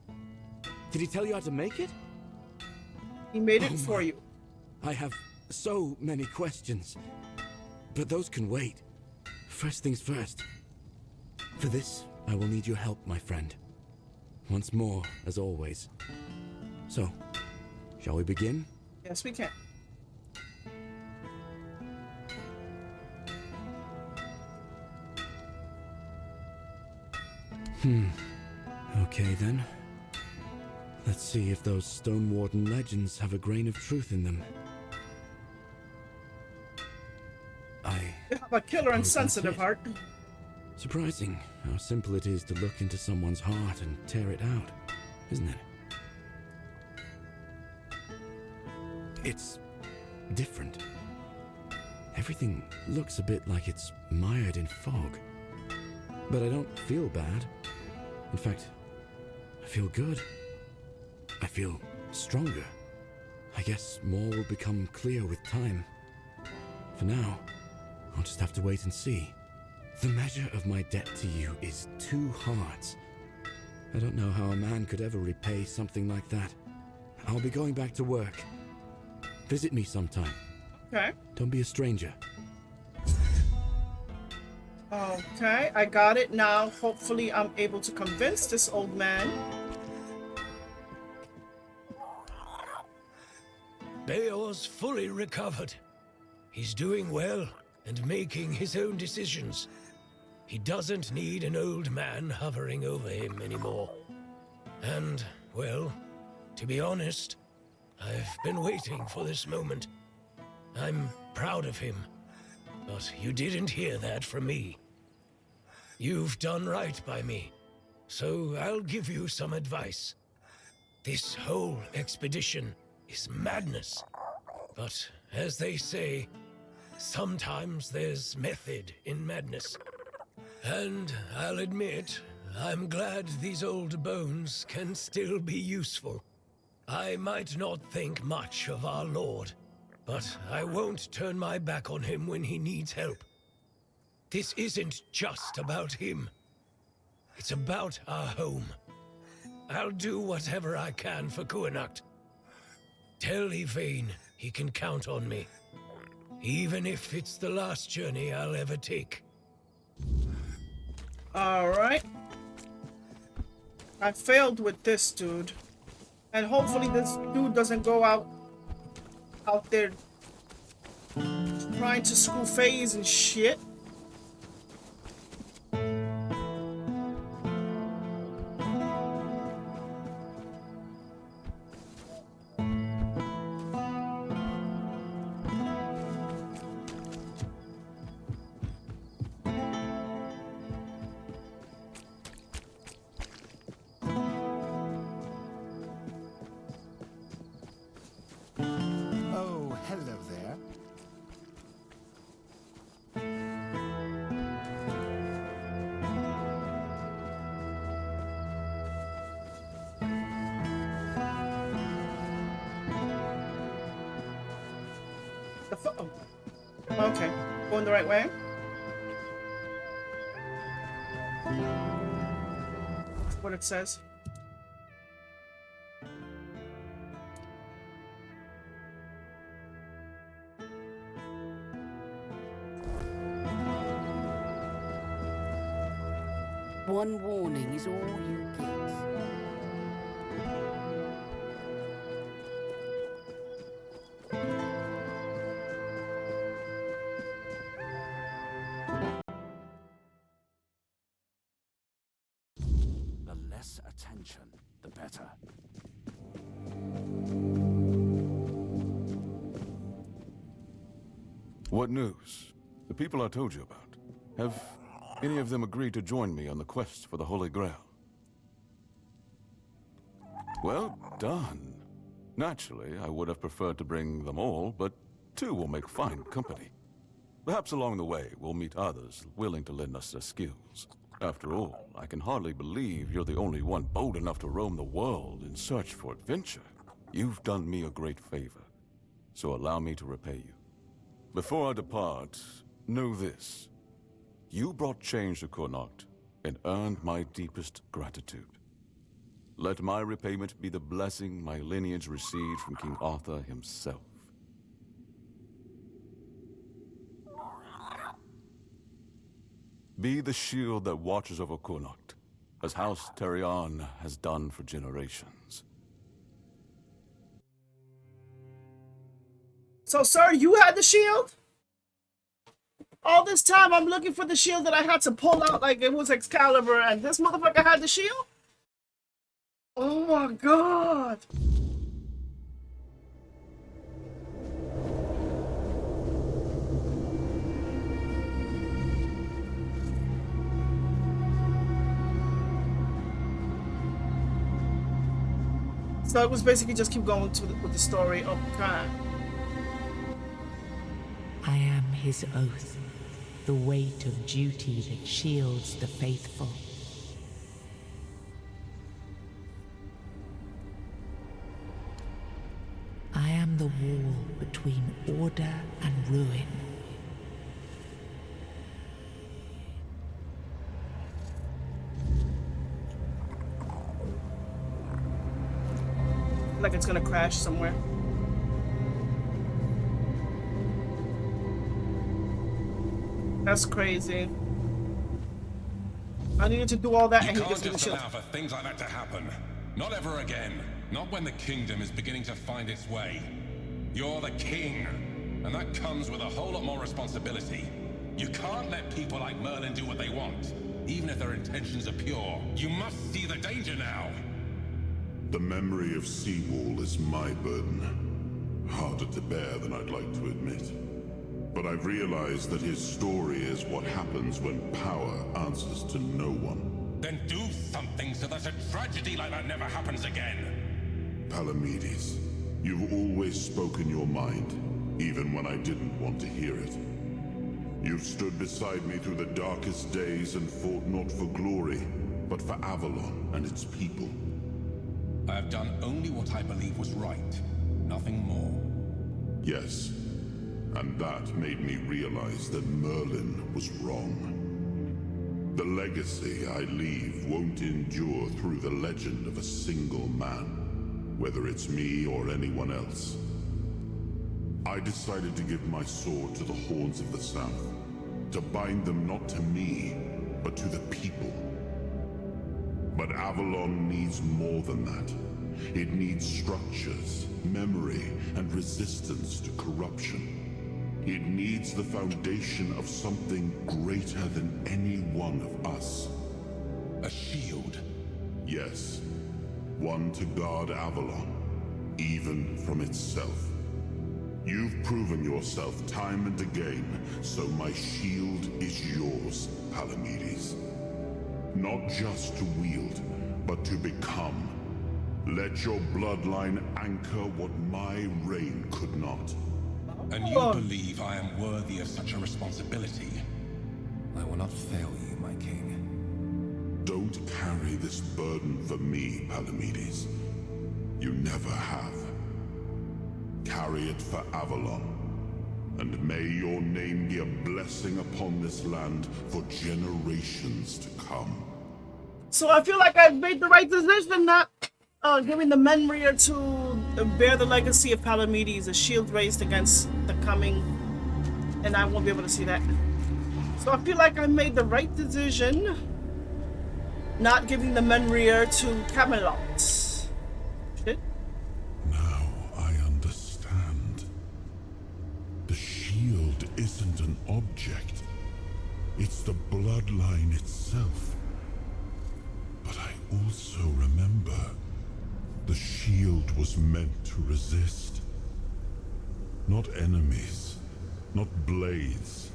Did he tell you how to make it? He made it for you. I have so many questions. But those can wait. First things first. For this, I will need your help, my friend. Once more, as always. So, shall we begin? Yes, we can. Okay then. Let's see if those Stone Warden legends have a grain of truth in them. You have a killer and sensitive heart. Surprising how simple it is to look into someone's heart and tear it out, isn't it? It's different. Everything looks a bit like it's mired in fog. But I don't feel bad. In fact, I feel good. I feel stronger. I guess more will become clear with time. For now, I'll just have to wait and see. The measure of my debt to you is 2 hearts. I don't know how a man could ever repay something like that. I'll be going back to work. Visit me sometime. Okay. Don't be a stranger. Okay, I got it now. Hopefully I'm able to convince this old man. Bayor's fully recovered. He's doing well and making his own decisions. He doesn't need an old man hovering over him anymore. And, well, to be honest, I've been waiting for this moment. I'm proud of him, but you didn't hear that from me. You've done right by me, so I'll give you some advice. This whole expedition is madness, but as they say, sometimes there's method in madness. And I'll admit, I'm glad these old bones can still be useful. I might not think much of our Lord, but I won't turn my back on him when he needs help. This isn't just about him. It's about our home. I'll do whatever I can for Kuanacht. Tell Yvain he can count on me, even if it's the last journey I'll ever take. Alright. I failed with this dude. And hopefully this dude doesn't go out there trying to screw phase and shit. Oh. Okay. Going the right way? That's what it says. One warning is all you get. The less attention, the better. What news? The people I told you about. Have any of them agreed to join me on the quest for the Holy Grail? Well done. Naturally, I would have preferred to bring them all, but 2 will make fine company. Perhaps along the way, we'll meet others willing to lend us their skills. After all, I can hardly believe you're the only one bold enough to roam the world in search for adventure. You've done me a great favor, so allow me to repay you. Before I depart, know this. You brought change to Connacht and earned my deepest gratitude. Let my repayment be the blessing my lineage received from King Arthur himself. Be the shield that watches over Connacht, as House Terion has done for generations. So, sir, you had the shield? All this time, I'm looking for the shield that I had to pull out like it was Excalibur, and this motherfucker had the shield? Oh my god! So it was basically just keep going with the story of time. I am his oath, the weight of duty that shields the faithful. I am the wall between order and ruin. Like it's gonna crash somewhere. That's crazy. I needed to do all that, and he gives me the just shield. allow for things like that to happen. Not ever again. Not when the kingdom is beginning to find its way. You're the king, and that comes with a whole lot more responsibility. You can't let people like Merlin do what they want, even if their intentions are pure. You must see the danger now. The memory of Seawall is my burden. Harder to bear than I'd like to admit. But I've realized that his story is what happens when power answers to no one. Then do something so that a tragedy like that never happens again. Palamedes, you've always spoken your mind, even when I didn't want to hear it. You've stood beside me through the darkest days and fought not for glory, but for Avalon and its people. I have done only what I believe was right, nothing more. Yes, and that made me realize that Merlin was wrong. The legacy I leave won't endure through the legend of a single man, whether it's me or anyone else. I decided to give my sword to the Horns of the South, to bind them not to me, but to the people. But Avalon needs more than that. It needs structures, memory, and resistance to corruption. It needs the foundation of something greater than any one of us. A shield? Yes. One to guard Avalon, even from itself. You've proven yourself time and again, so my shield is yours, Palamedes. Not just to wield, but to become. Let your bloodline anchor what my reign could not. And you believe I am worthy of such a responsibility? I will not fail you, my king. Don't carry this burden for me, Palamedes. You never have. Carry it for Avalon. And may your name be a blessing upon this land for generations to come. So I feel like I made the right decision not giving the Menrir to bear the legacy of Palamedes, a shield raised against the coming, and I won't be able to see that. So I feel like I made the right decision not giving the Menrir to Camelot. Shit. Now I understand. The shield isn't an object. It's the bloodline itself. But I also remember the shield was meant to resist. Not enemies, not blades,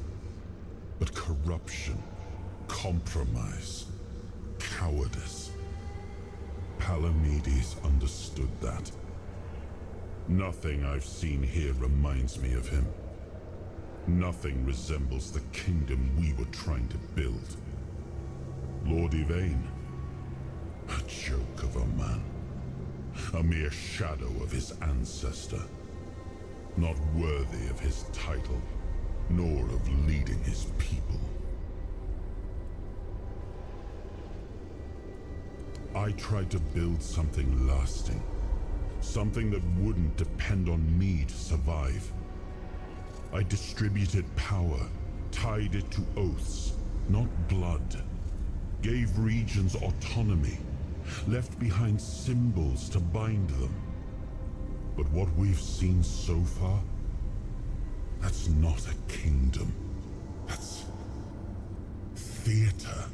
but corruption, compromise, cowardice. Palamedes understood that. Nothing I've seen here reminds me of him. Nothing resembles the kingdom we were trying to build. Lord Yvain, a joke of a man. A mere shadow of his ancestor. Not worthy of his title, nor of leading his people. I tried to build something lasting. Something that wouldn't depend on me to survive. I distributed power, tied it to oaths, not blood. Gave regions autonomy, left behind symbols to bind them. But what we've seen so far, that's not a kingdom. That's theater.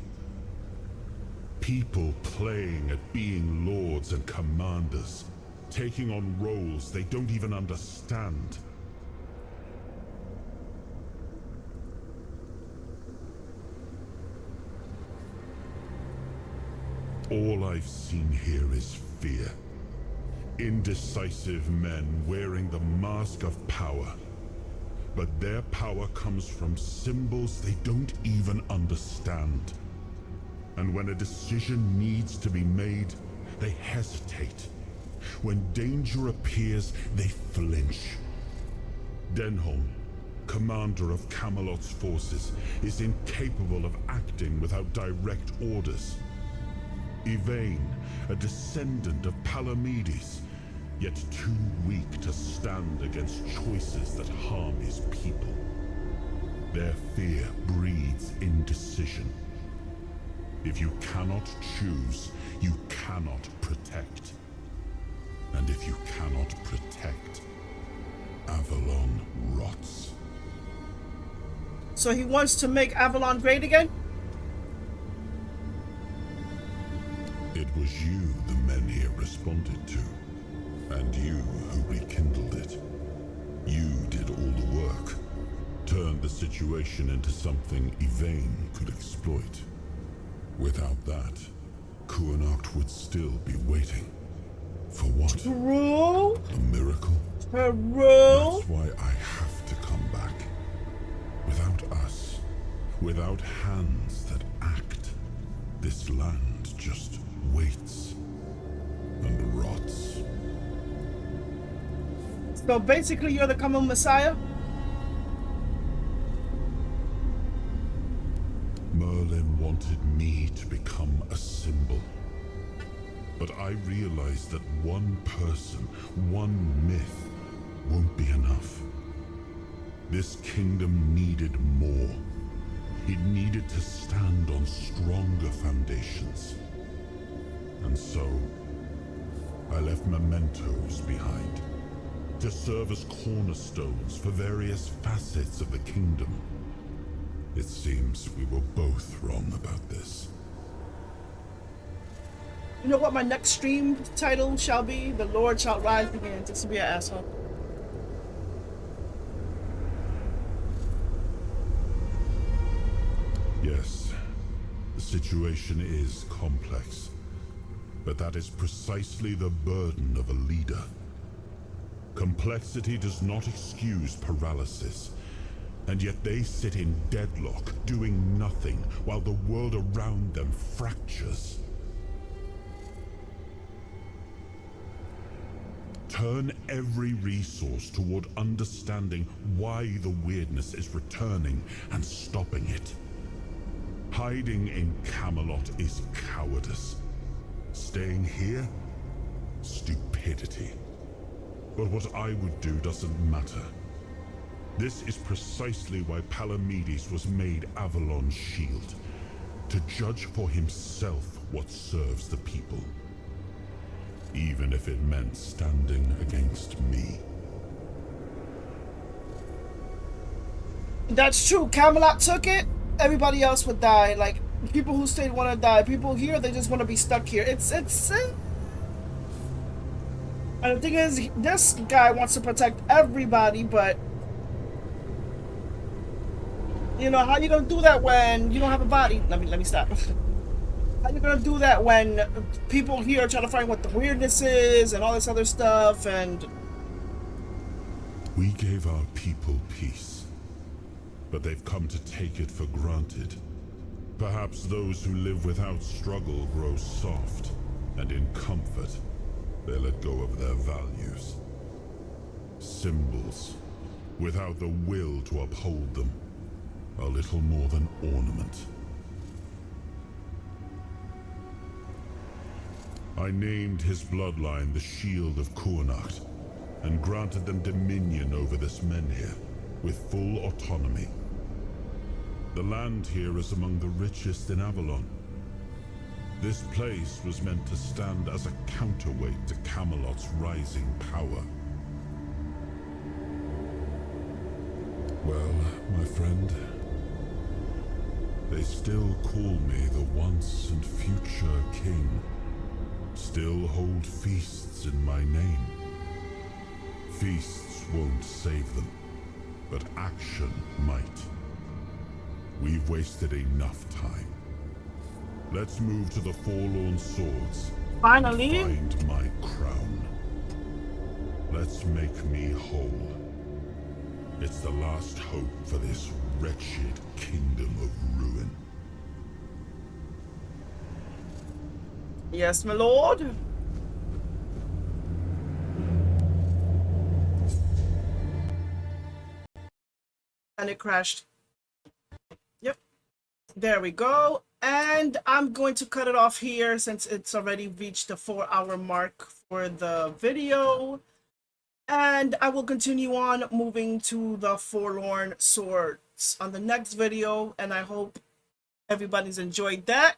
People playing at being lords and commanders, taking on roles they don't even understand. All I've seen here is fear. Indecisive men wearing the mask of power. But their power comes from symbols they don't even understand. And when a decision needs to be made, they hesitate. When danger appears, they flinch. Denholm, commander of Camelot's forces, is incapable of acting without direct orders. Yvain, a descendant of Palamedes, yet too weak to stand against choices that harm his people. Their fear breeds indecision. If you cannot choose, you cannot protect. And if you cannot protect, Avalon rots. So he wants to make Avalon great again? It was you the men here responded to, and you who rekindled it. You did all the work, turned the situation into something Yvain could exploit. Without that, Kuanacht would still be waiting. For what? True. A miracle? True. That's why I have to come back. Without us, without hands that act, this land just waits and rots. So basically you're the coming Messiah? Merlin wanted me to become a symbol. But I realized that one person, one myth, won't be enough. This kingdom needed more. It needed to stand on stronger foundations. And so, I left mementos behind, to serve as cornerstones for various facets of the kingdom. It seems we were both wrong about this. You know what my next stream title shall be? The Lord shall rise again. Just to be an asshole. Yes, the situation is complex. But that is precisely the burden of a leader. Complexity does not excuse paralysis. And yet they sit in deadlock, doing nothing, while the world around them fractures. Turn every resource toward understanding why the weirdness is returning and stopping it. Hiding in Camelot is cowardice. Staying here? Stupidity. But what I would do doesn't matter. This is precisely why Palamedes was made Avalon's shield. To judge for himself what serves the people. Even if it meant standing against me. That's true. Camelot took it. Everybody else would die. Like, people who stayed want to die. People here, they just want to be stuck here. It's and the thing is, this guy wants to protect everybody, but you know, how you gonna do that when you don't have a body? Let me stop. How you gonna do that when people here are trying to find what the weirdness is and all this other stuff? And we gave our people peace, but they've come to take it for granted. Perhaps those who live without struggle grow soft, and in comfort, they let go of their values. Symbols, without the will to uphold them, are little more than ornament. I named his bloodline the Shield of Kuanacht, and granted them dominion over this menhir, with full autonomy. The land here is among the richest in Avalon. This place was meant to stand as a counterweight to Camelot's rising power. Well, my friend, they still call me the once and future king. Still hold feasts in my name. Feasts won't save them, but action might. We've wasted enough time. Let's move to the Forlorn Swords. Finally. Find my crown. Let's make me whole. It's the last hope for this wretched kingdom of ruin. Yes, my lord. And it crashed. Yep. There we go. And I'm going to cut it off here since it's already reached the 4-hour mark for the video. And I will continue on moving to the Forlorn Swords on the next video. And I hope everybody's enjoyed that.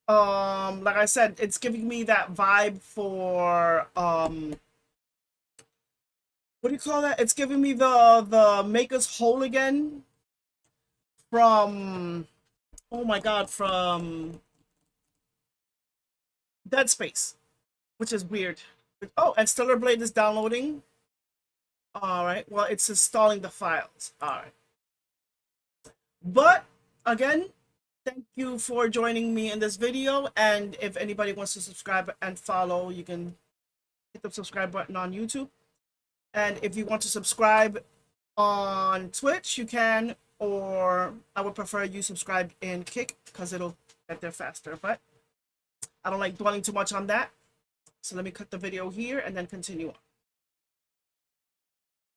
Like I said, it's giving me that vibe for what do you call that? It's giving me the Make Us Whole Again from, oh my god, from Dead Space, which is weird. Oh, and Stellar Blade is downloading. All right, well, it's installing the files. All right, but again, thank you for joining me in this video. And if anybody wants to subscribe and follow, you can hit the subscribe button on YouTube. And if you want to subscribe on Twitch, you can, or I would prefer you subscribe in Kick because it'll get there faster. But I don't like dwelling too much on that. So let me cut the video here and then continue on.